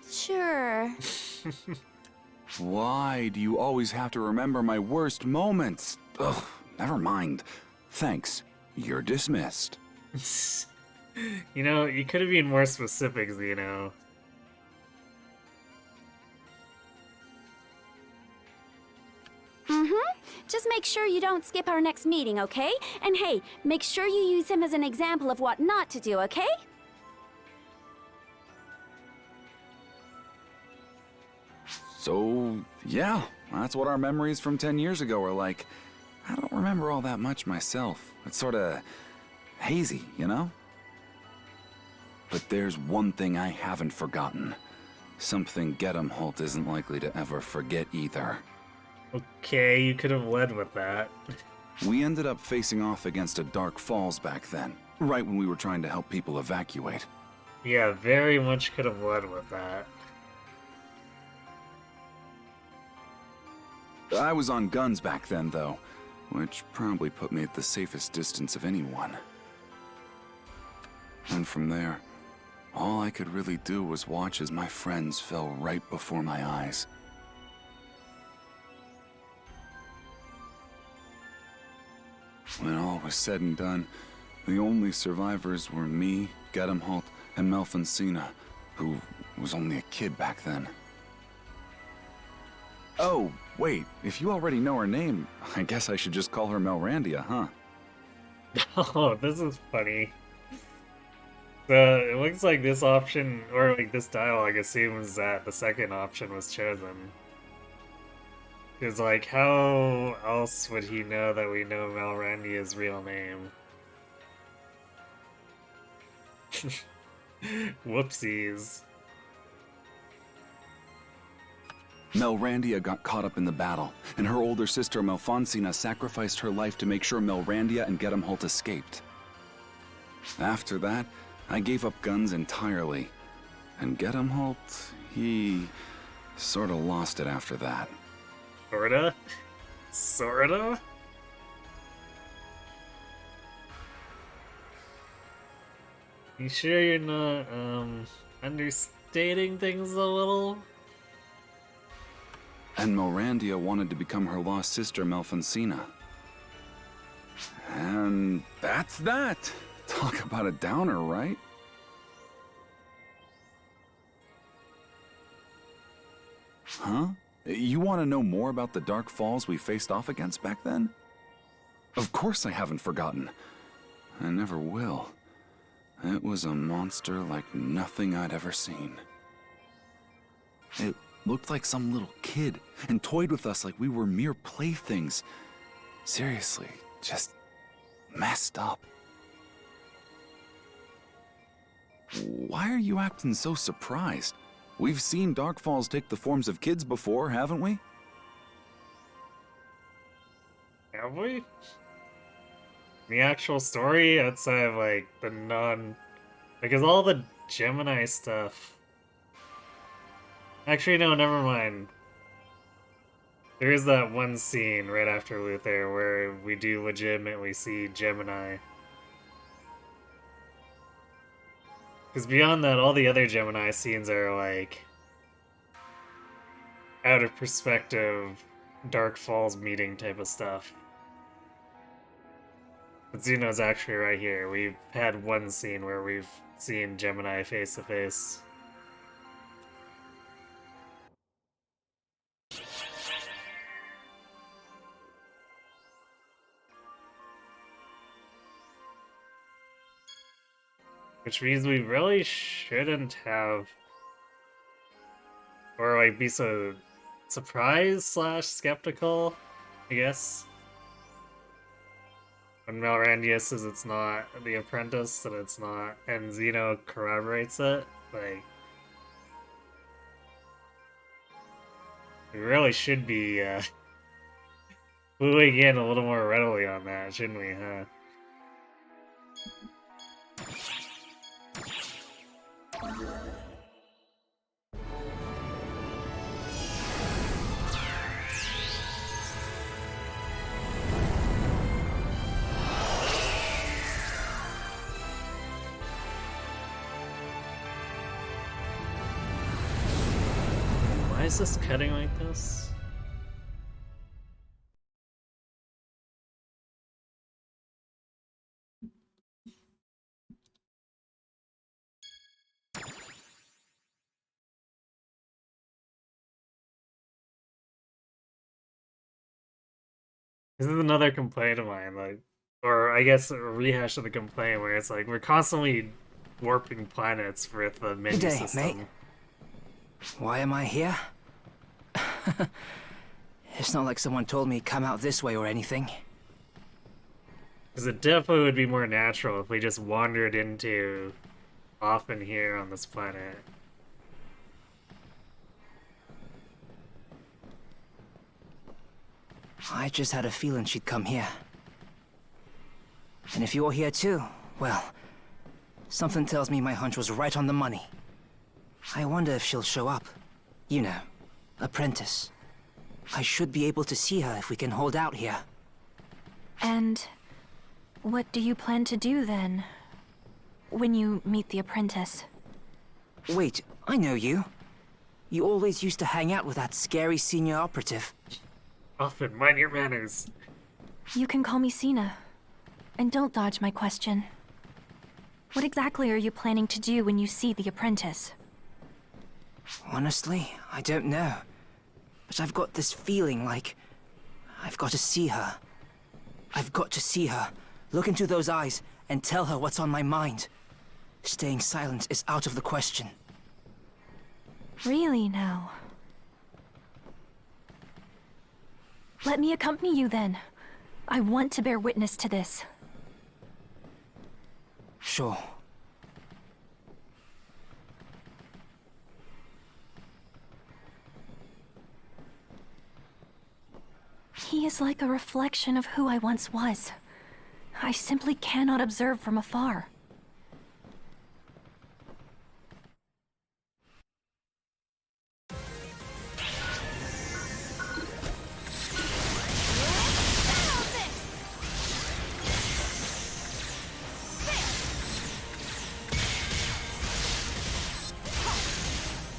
Sure.
Why do you always have to remember my worst moments? Ugh, never mind. Thanks. You're dismissed.
You know, you could have been more specific, Zeno.
Just make sure you don't skip our next meeting, okay? And hey, make sure you use him as an example of what not to do, okay?
So, yeah, that's what our memories from 10 years ago are like. I don't remember all that much myself. It's sort of hazy, you know? But there's one thing I haven't forgotten. Something Gedam Holt isn't likely to ever forget either.
Okay, you could have led with that.
We ended up facing off against a Dark Falls back then, right when we were trying to help people evacuate.
Yeah, very much could have led with that.
I was on guns back then, though, which probably put me at the safest distance of anyone. And from there, all I could really do was watch as my friends fell right before my eyes. When all was said and done, the only survivors were me, Gedam Holt, and Melfonsina, who was only a kid back then. Oh, wait, if you already know her name, I guess I should just call her Melrandia, huh?
Oh, this is funny. So, it looks like this option, or like this dialogue assumes that the second option was chosen. Because, like, how else would he know that we know Melrandia's real name? Whoopsies.
Melrandia got caught up in the battle, and her older sister Melfonsina sacrificed her life to make sure Melrandia and Gedemholt escaped. After that, I gave up guns entirely, and Gedemholt, he sorta lost it after that.
Sorta? Sorta? You sure you're not, understating things a little?
And Melrandia wanted to become her lost sister Melfonsina. And that's that. Talk about a downer, right? Huh? You want to know more about the Dark Falls we faced off against back then? Of course I haven't forgotten. I never will. It was a monster like nothing I'd ever seen. It looked like some little kid and toyed with us like we were mere playthings. Seriously, just messed up. Why are you acting so surprised? We've seen Dark Falls take the forms of kids before, haven't we?
Have we? The actual story outside of like the because all the Gemini stuff. Actually, no, never mind. There is that one scene right after Luther where we do legitimately see Gemini. Because beyond that, all the other Gemini scenes are like out of perspective, Dark Falls meeting type of stuff. But Xeno's actually right here. We've had one scene where we've seen Gemini face to face. Which means we really shouldn't have, or like be so surprised / skeptical, I guess. When Melrandia says it's not the apprentice, that it's not, and Xeno corroborates it, like, we really should be cluing in a little more readily on that, shouldn't we, huh? Why is this cutting like this? This is another complaint of mine, like, or I guess a rehash of the complaint where it's like we're constantly warping planets with the menu
Good day,
system.
mate. Why am I here? It's not like someone told me come out this way or anything.
Because it definitely would be more natural if we just wandered into often here on this planet.
I just had a feeling she'd come here. And if you're here too, well, something tells me my hunch was right on the money. I wonder if she'll show up. You know, apprentice. I should be able to see her if we can hold out here.
And what do you plan to do then, when you meet the apprentice?
Wait, I know you. You always used to hang out with that scary senior operative.
Often, mind your manners.
You can call me Sina. And don't dodge my question. What exactly are you planning to do when you see the apprentice?
Honestly, I don't know. But I've got this feeling like I've got to see her. I've got to see her, look into those eyes, and tell her what's on my mind. Staying silent is out of the question.
Really now? Let me accompany you then. I want to bear witness to this.
Sure.
He is like a reflection of who I once was. I simply cannot observe from afar.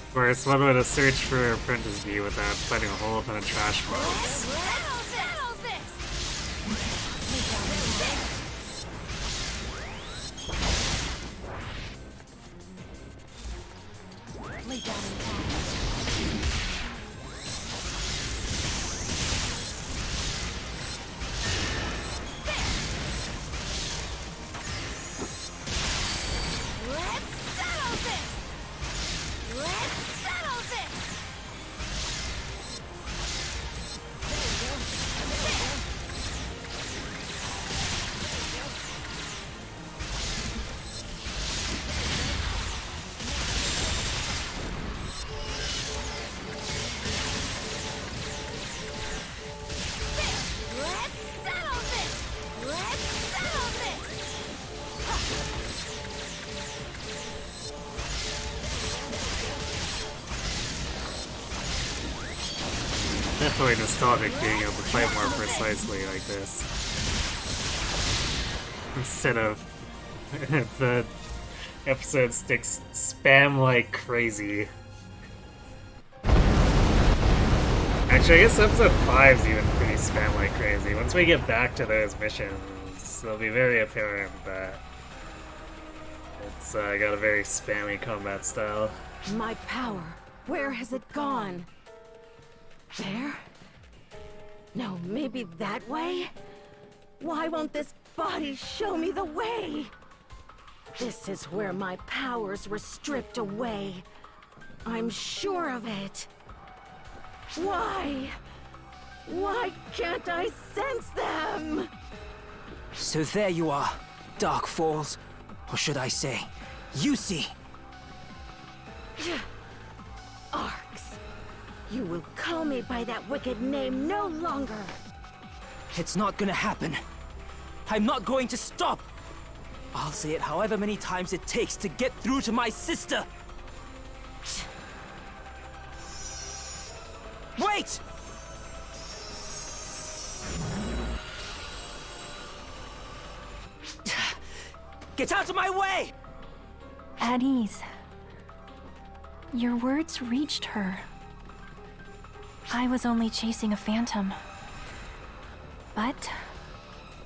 Of course, what would a search for an apprentice be without fighting a whole ton of trash mobs? Definitely nostalgic being able to fight more precisely like this. Instead of the episode sticks spam like crazy. Actually, I guess episode 5's even pretty spam like crazy. Once we get back to those missions, it'll be very apparent that it's got a very spammy combat style.
My power, where has it gone? There? No, maybe that way? Why won't this body show me the way? This is where my powers were stripped away. I'm sure of it. Why? Why can't I sense them?
So there you are, Dark Falls. Or should I say, you see.
Arcs. You will call me by that wicked name no longer.
It's not gonna happen. I'm not going to stop. I'll say it however many times it takes to get through to my sister. Wait! Get out of my way!
At ease. Your words reached her. I was only chasing a phantom. But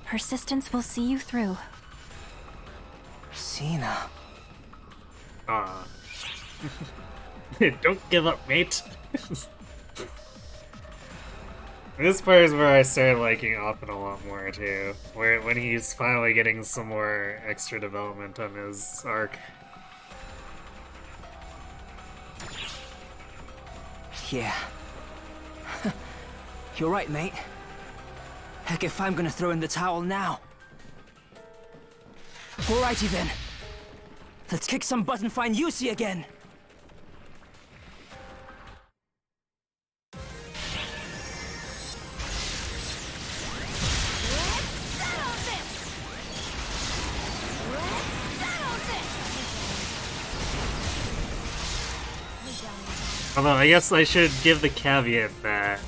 persistence will see you through.
Sina.
Don't give up, mate. This part is where I started liking Oppen a lot more too. When he's finally getting some more extra development on his arc.
Yeah. You're right, mate. Heck, if I'm gonna throw in the towel now. Alrighty then. Let's kick some butt and find Yusi again.
Although I guess I should give the caveat that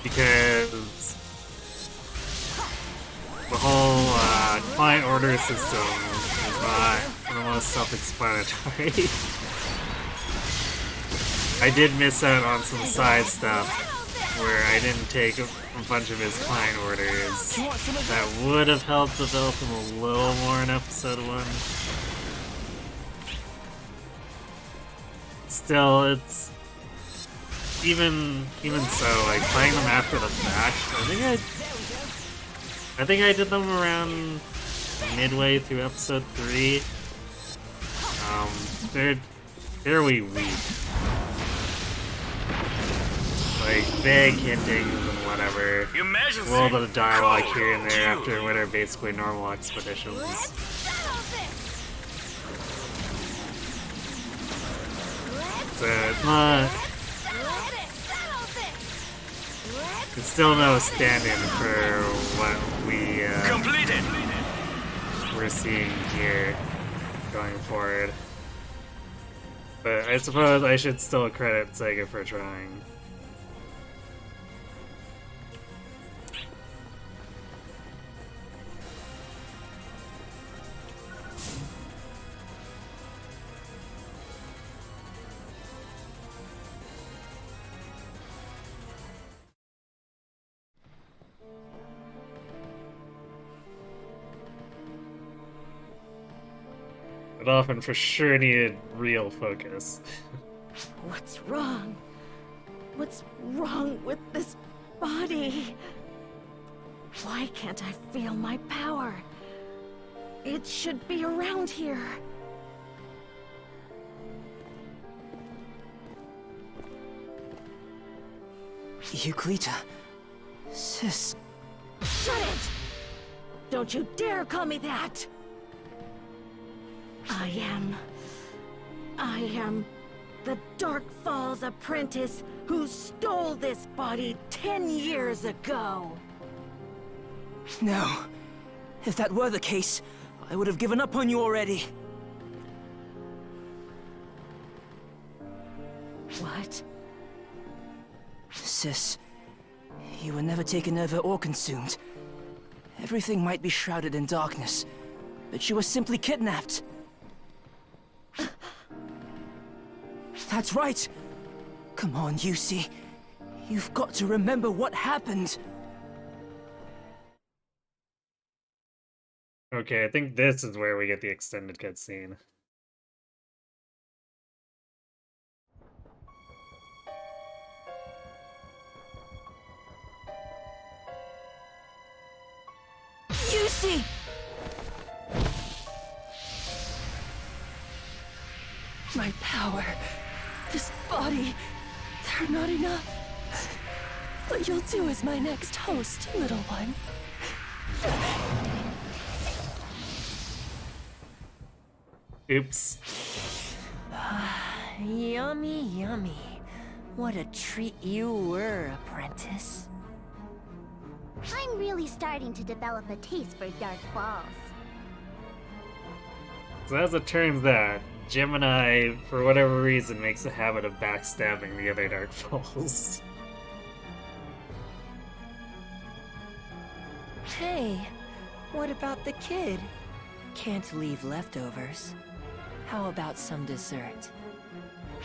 because the whole client order system is not the most self-explanatory. I did miss out on some side stuff where I didn't take a bunch of his client orders. That would have helped develop him a little more in episode 1. still, it's even so, like playing them after the fact. I think I did them around midway through episode 3. They're fairly weak. Like vague hintings and whatever. A little bit of dialogue here and there after what are basically normal expeditions. So it's not. It's still no stand-in for what we're seeing here going forward. But I suppose I should still credit Sega for trying. It often for sure needed real focus.
What's wrong? What's wrong with this body? Why can't I feel my power? It should be around here.
Euclita. Sis.
Shut it! Don't you dare call me that! I am the Dark Falls apprentice who stole this body 10 years ago.
No. If that were the case, I would have given up on you already.
What?
Sis, you were never taken over or consumed. Everything might be shrouded in darkness, but you were simply kidnapped. That's right! Come on, Yusi. You've got to remember what happened.
Okay, I think this is where we get the extended cutscene.
Yusi! My power, this body, they're not enough.
What you'll do as my next host, little one.
Oops.
Yummy, yummy. What a treat you were, apprentice.
I'm really starting to develop a taste for Dark Falls.
So as it turns out, Gemini, for whatever reason, makes a habit of backstabbing the other Dark Falls.
Hey, what about the kid? Can't leave leftovers. How about some dessert?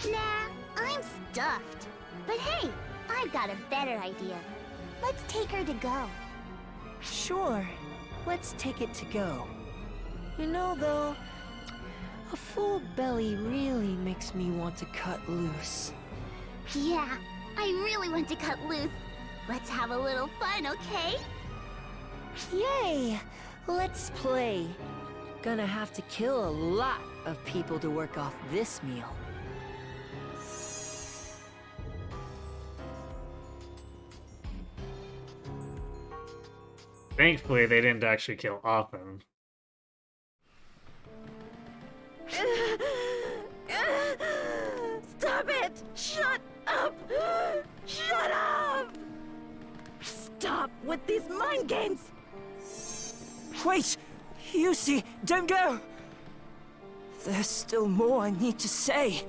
Nah, I'm stuffed. But hey, I've got a better idea. Let's take her to go.
Sure, let's take it to go. You know, though, a full belly really makes me want to cut loose.
Yeah, I really want to cut loose. Let's have a little fun, okay?
Yay! Let's play. Gonna have to kill a lot of people to work off this meal.
Thankfully, they didn't actually kill Oppen.
Stop it! Shut up! Shut up! Stop with these mind games!
Wait! Yusi, don't go! There's still more I need to say.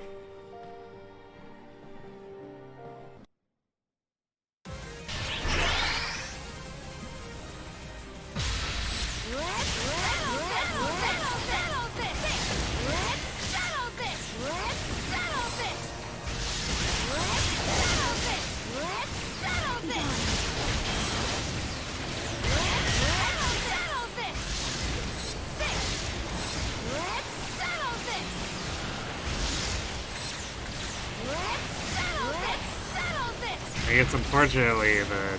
I guess unfortunately the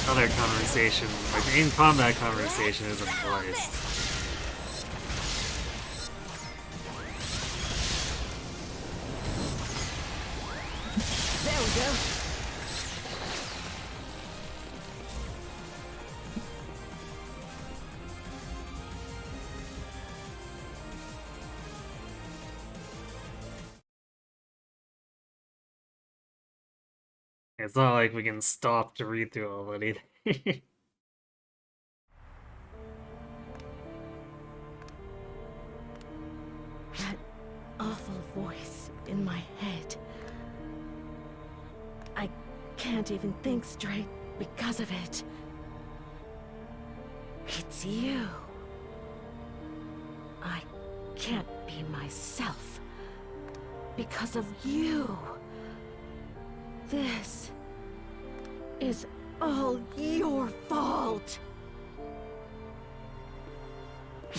other conversation, like the in-combat conversation, isn't voiced.
There we go.
It's not like we can stop to read through all of it either.
That awful voice in my head. I can't even think straight because of it. It's you. I can't be myself because of you. This is all your fault.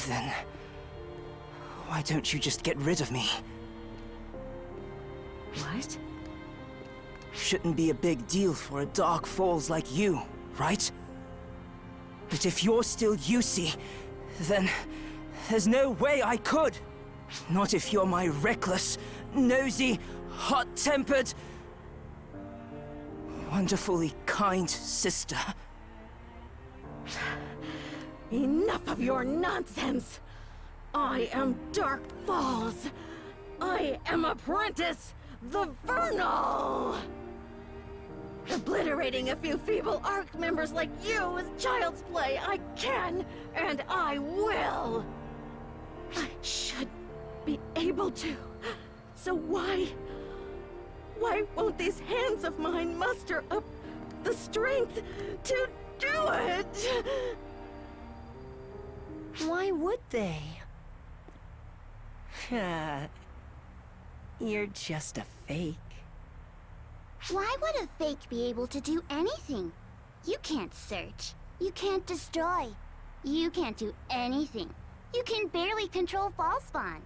Then, why don't you just get rid of me?
What?
Shouldn't be a big deal for a Dark Falls like you, right? But if you're still Yusi, then there's no way I could. Not if you're my reckless, nosy, hot-tempered, wonderfully kind sister.
Enough of your nonsense! I am Dark Falls! I am Apprentice the Vernal! Obliterating a few feeble ARC members like you is child's play. I can, and I will! I should be able to. So why won't these hands of mine muster up the strength to do it?
Why would they? You're just a fake.
Why would a fake be able to do anything? You can't search. You can't destroy. You can't do anything. You can barely control false spawn.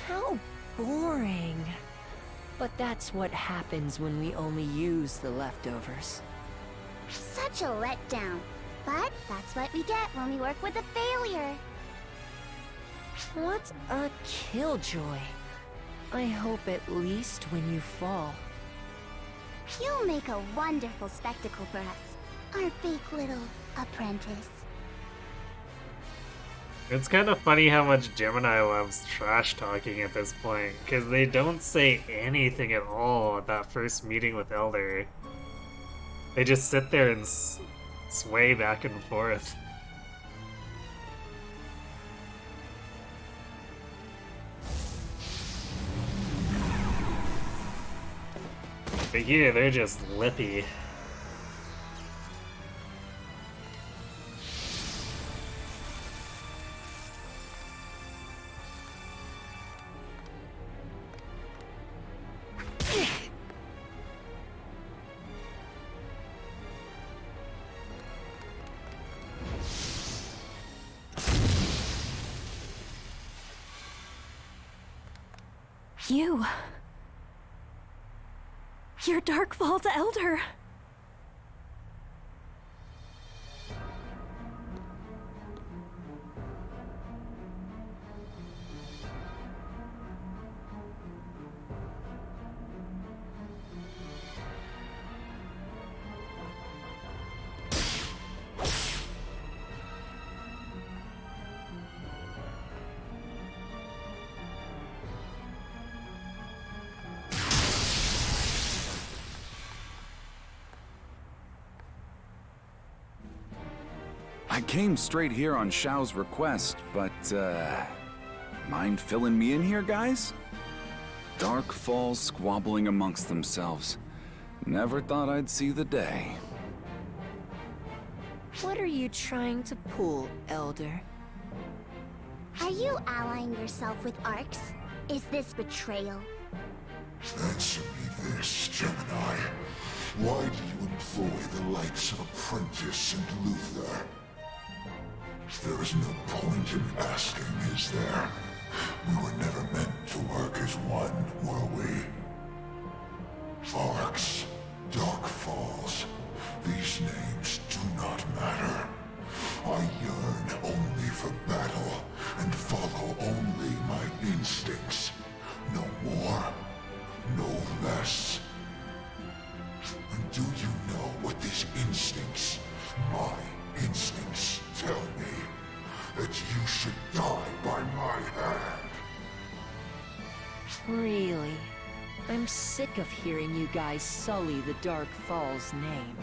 How boring. But that's what happens when we only use the leftovers.
Such a letdown. But that's what we get when we work with a failure.
What a killjoy. I hope at least when you fall.
You'll make a wonderful spectacle for us, our fake little apprentice.
It's kind of funny how much Gemini loves trash talking at this point, because they don't say anything at all at that first meeting with Elder. They just sit there and sway back and forth. But here, they're just lippy.
You're Dark Falls Elder.
I came straight here on Xiao's request, but, mind filling me in here, guys? Dark Falls squabbling amongst themselves. Never thought I'd see the day.
What are you trying to pull, Elder?
Are you allying yourself with ARCs? Is this betrayal?
Answer me this, Gemini. Why do you employ the likes of Apprentice and Luther? There is no point in asking, is there? We were never meant to work as one, were we? Arcs, Dark Falls, these names do not matter. I yearn only for battle and follow only my instincts. No more, no less. And do you know what these instincts, my instincts, tell me? That you should die by my hand.
Really? I'm sick of hearing you guys sully the Dark Falls name.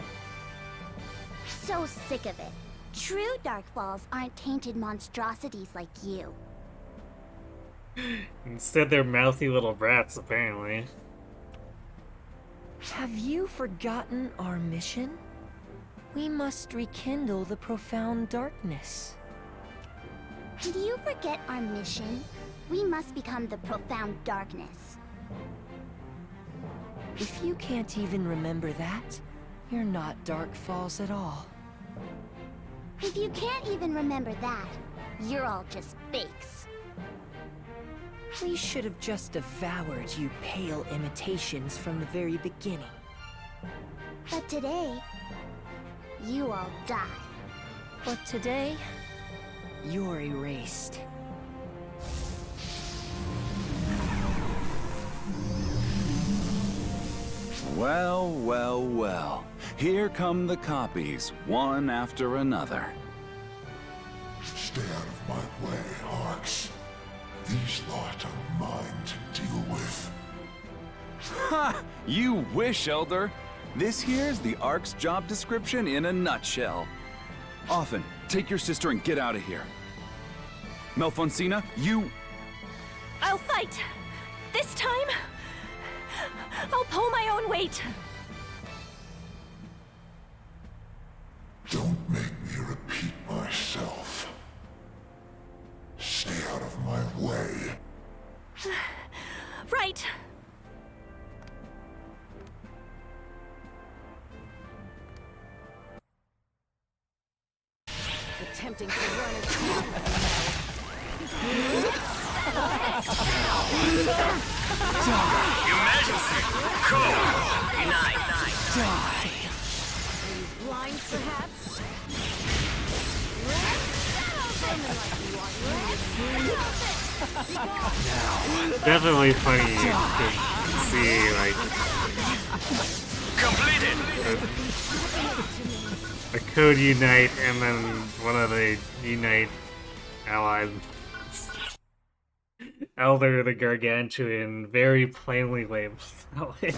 So sick of it. True Dark Falls aren't tainted monstrosities like you.
Instead, they're mouthy little brats, apparently.
Have you forgotten our mission? We must rekindle the profound darkness.
Did you forget our mission? We must become the profound darkness.
If you can't even remember that, you're not Dark Falls at all.
If you can't even remember that, you're all just fakes.
We should have just devoured you pale imitations from the very beginning.
But today, you all die.
But today, you're erased.
Well, well, well. Here come the copies, one after another.
Stay out of my way, Arcs. These lot are mine to deal with.
Ha! You wish, Elder. This here's the Ark's job description in a nutshell. Often, take your sister and get out of here. Melfonsina, you...
I'll fight! This time, I'll pull my own weight!
Don't make me repeat myself. Stay out of my way.
Right!
Attempting to run as
Your Majesty! Code! Unite!
Die!
Are you blind, perhaps?
Definitely funny to see, like,
Completed!
a code unite and then one of the unite allies. Elder the Gargantuan very plainly labeled that way.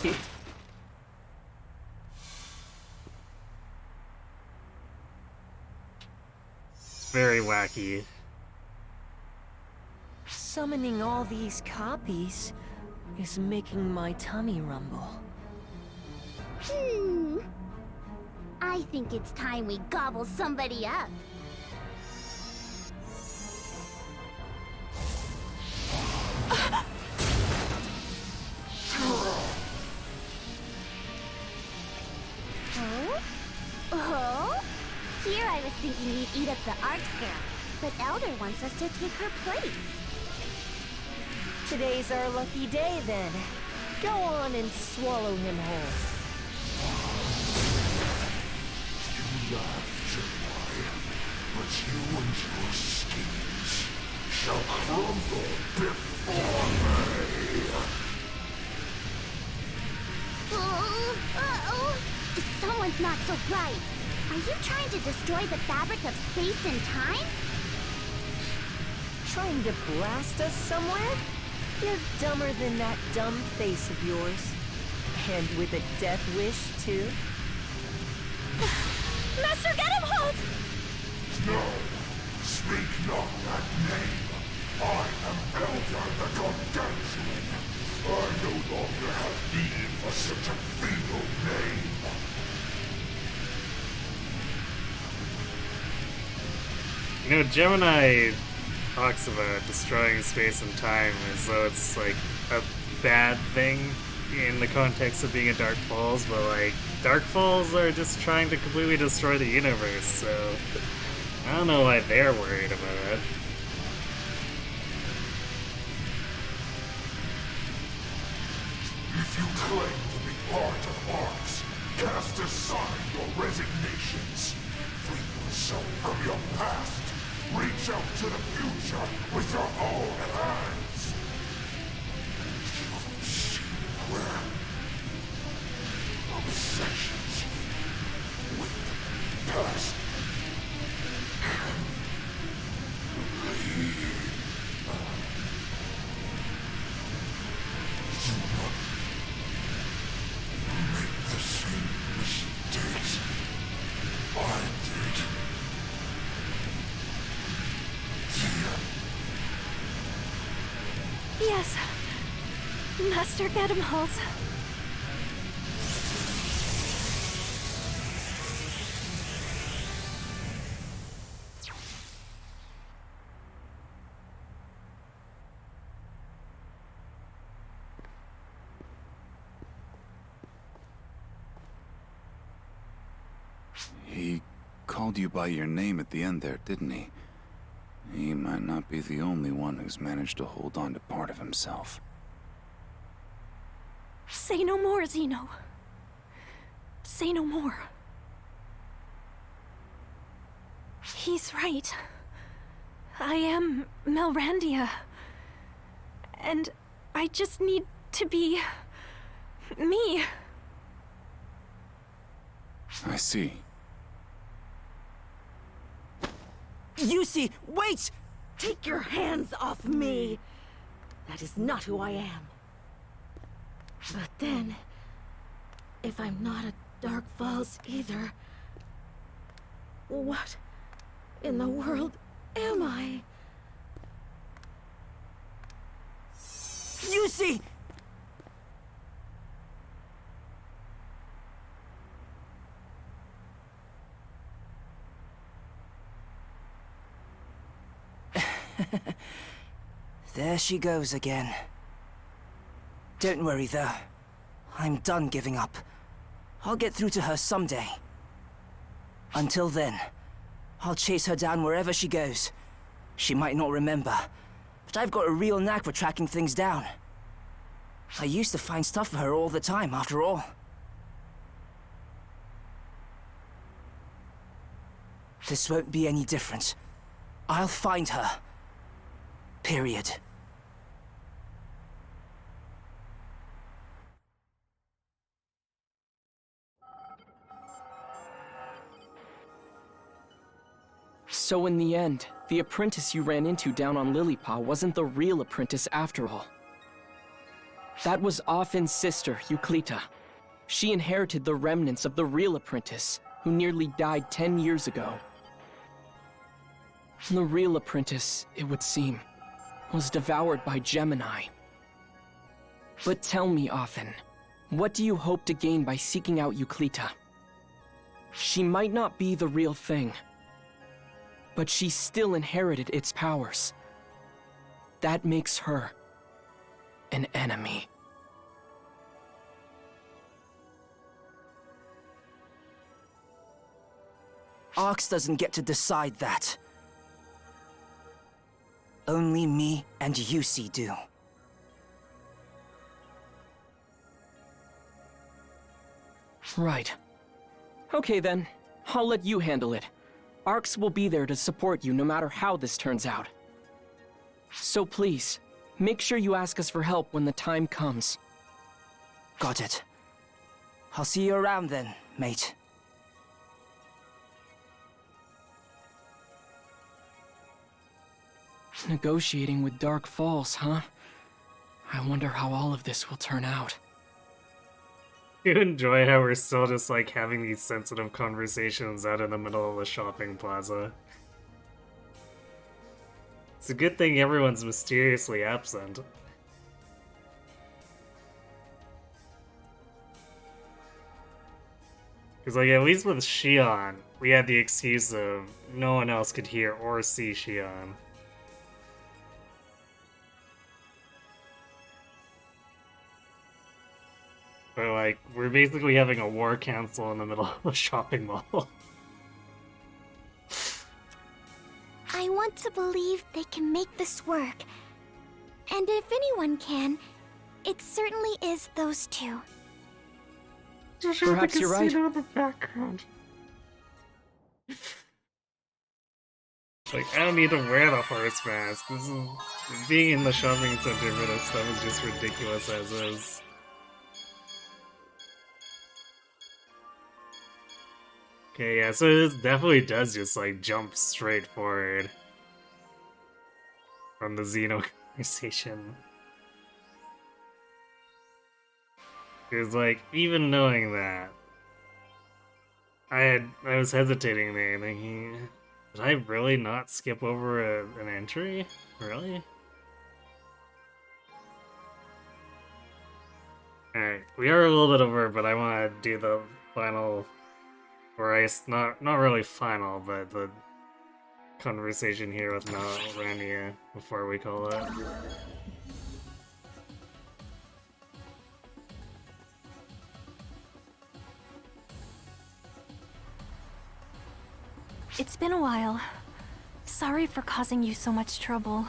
It's very wacky.
Summoning all these copies is making my tummy rumble.
I think it's time we gobble somebody up. Oh? Here I was thinking you'd eat up the Arcs girl, but Elder wants us to take her place.
Today's our lucky day, then. Go on and swallow him whole.
You laugh, Gemini, but you and your schemes shall crumble before me.
Uh-oh! Someone's not so bright. Are you trying to destroy the fabric of space and time?
Trying to blast us somewhere? You're dumber than that dumb face of yours. And with a death wish, too.
Master, get him, Halt!
No! Speak not that name! I am Elder the Gargantuan! I no longer have need for such a feeble name!
You know, Gemini talks about destroying space and time as though it's like a bad thing in the context of being a Dark Falls, but like Dark Falls are just trying to completely destroy the universe, so I don't know why they're worried about it.
You claim to be part of Arcs. Cast aside your resignations. Free yourself from your past. Reach out to the future with your own hands. You've seen where obsessions with the past can lead. Do not make the same mistakes I did.
Yes, Master Gedemholz.
He called you by your name at the end there, didn't he? He might not be the only one who's managed to hold on to part of himself.
Say no more, Zeno. Say no more. He's right. I am Melrandia. And I just need to be... me.
I see.
Yusi, wait! Take your hands off me! That is not who I am. But then, if I'm not a Dark Falls either, what in the world am I?
Yusi! There she goes again. Don't worry, though. I'm done giving up. I'll get through to her someday. Until then, I'll chase her down wherever she goes. She might not remember, but I've got a real knack for tracking things down. I used to find stuff for her all the time, after all. This won't be any different. I'll find her. Period.
So in the end, the apprentice you ran into down on Lilypaw wasn't the real apprentice after all. That was Offin's sister, Euclita. She inherited the remnants of the real apprentice, who nearly died 10 years ago. The real apprentice, it would seem, was devoured by Gemini. But tell me, Offin, what do you hope to gain by seeking out Euclita? She might not be the real thing, but she still inherited its powers. That makes her an enemy.
Arx doesn't get to decide that. Only me and Yusi do.
Right. Okay then, I'll let you handle it. Arx will be there to support you no matter how this turns out. So please, make sure you ask us for help when the time comes.
Got it. I'll see you around then, mate.
Negotiating with Dark Falls, huh? I wonder how all of this will turn out.
You enjoy how we're still just like having these sensitive conversations out in the middle of a shopping plaza. It's a good thing everyone's mysteriously absent. Because like at least with Shion, we had the excuse of no one else could hear or see Shion. But like, we're basically having a war council in the middle of a shopping mall.
I want to believe they can make this work. And if anyone can, It certainly is those two.
Perhaps you're right.
In the background. Like, I don't need to wear the horse mask. This is being in the shopping center for this stuff is just ridiculous as is. Okay, yeah, so this definitely does just like jump straight forward from the Xeno conversation. Because like, even knowing that, I was hesitating there, thinking, did I really not skip over an entry? Really? Alright, we are a little bit over, but I want to do the final, or I guess not really final, but the conversation here with Randy before we call it.
It's been a while. Sorry for causing you so much trouble.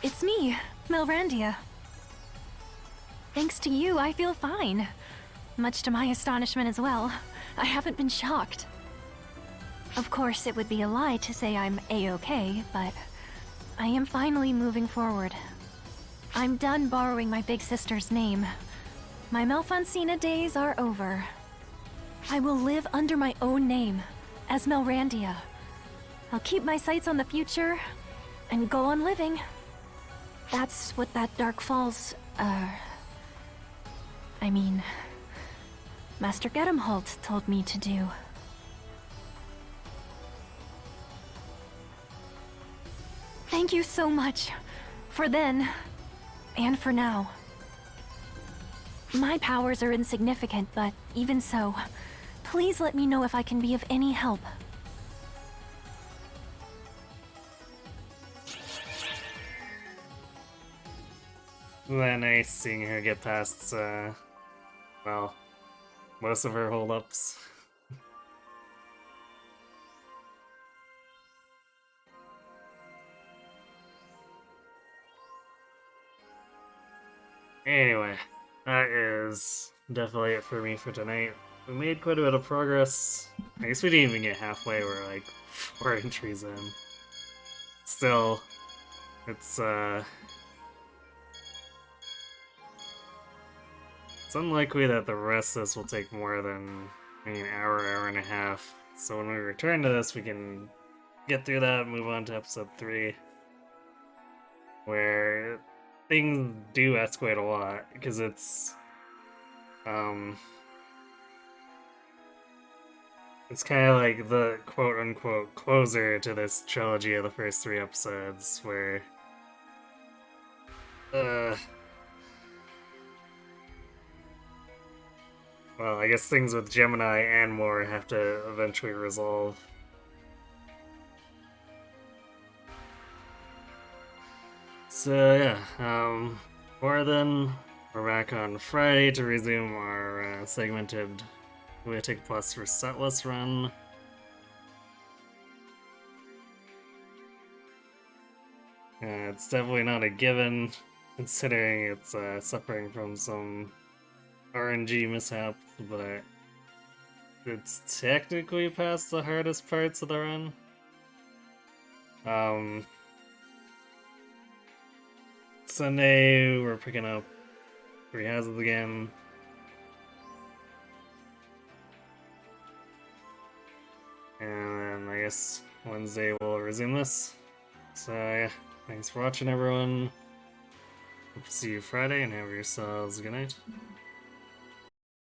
It's me, Melrandia. Thanks to you, I feel fine. Much to my astonishment as well. I haven't been shocked. Of course, it would be a lie to say I'm A-okay, but I am finally moving forward. I'm done borrowing my big sister's name. My Malfoncina days are over. I will live under my own name, as Melrandia. I'll keep my sights on the future, and go on living. That's what that Dark Falls, I mean, Master Gedemholt told me to do. Thank you so much. For then, and for now. My powers are insignificant, but even so, please let me know if I can be of any help.
Isn't that nice seeing her get past, well, most of her holdups? Anyway, that is definitely it for me for tonight. We made quite a bit of progress. I guess we didn't even get halfway, we're like 4 entries in. Still, it's unlikely that the rest of this will take more than maybe an hour and a half. So when we return to this, we can get through that and move on to episode 3. Where things do escalate a lot, because it's kind of like the quote-unquote closer to this trilogy of the first 3 episodes, where well, I guess things with Gemini and more have to eventually resolve. So yeah, before then, we're back on Friday to resume our segmented Lunatic Plus Resetless run. It's definitely not a given, considering it's suffering from some RNG mishap, but it's technically past the hardest parts of the run. Sunday, we're picking up 3 houses again. And then I guess Wednesday we'll resume this. So yeah, thanks for watching everyone. Hope to see you Friday and have yourselves a good night.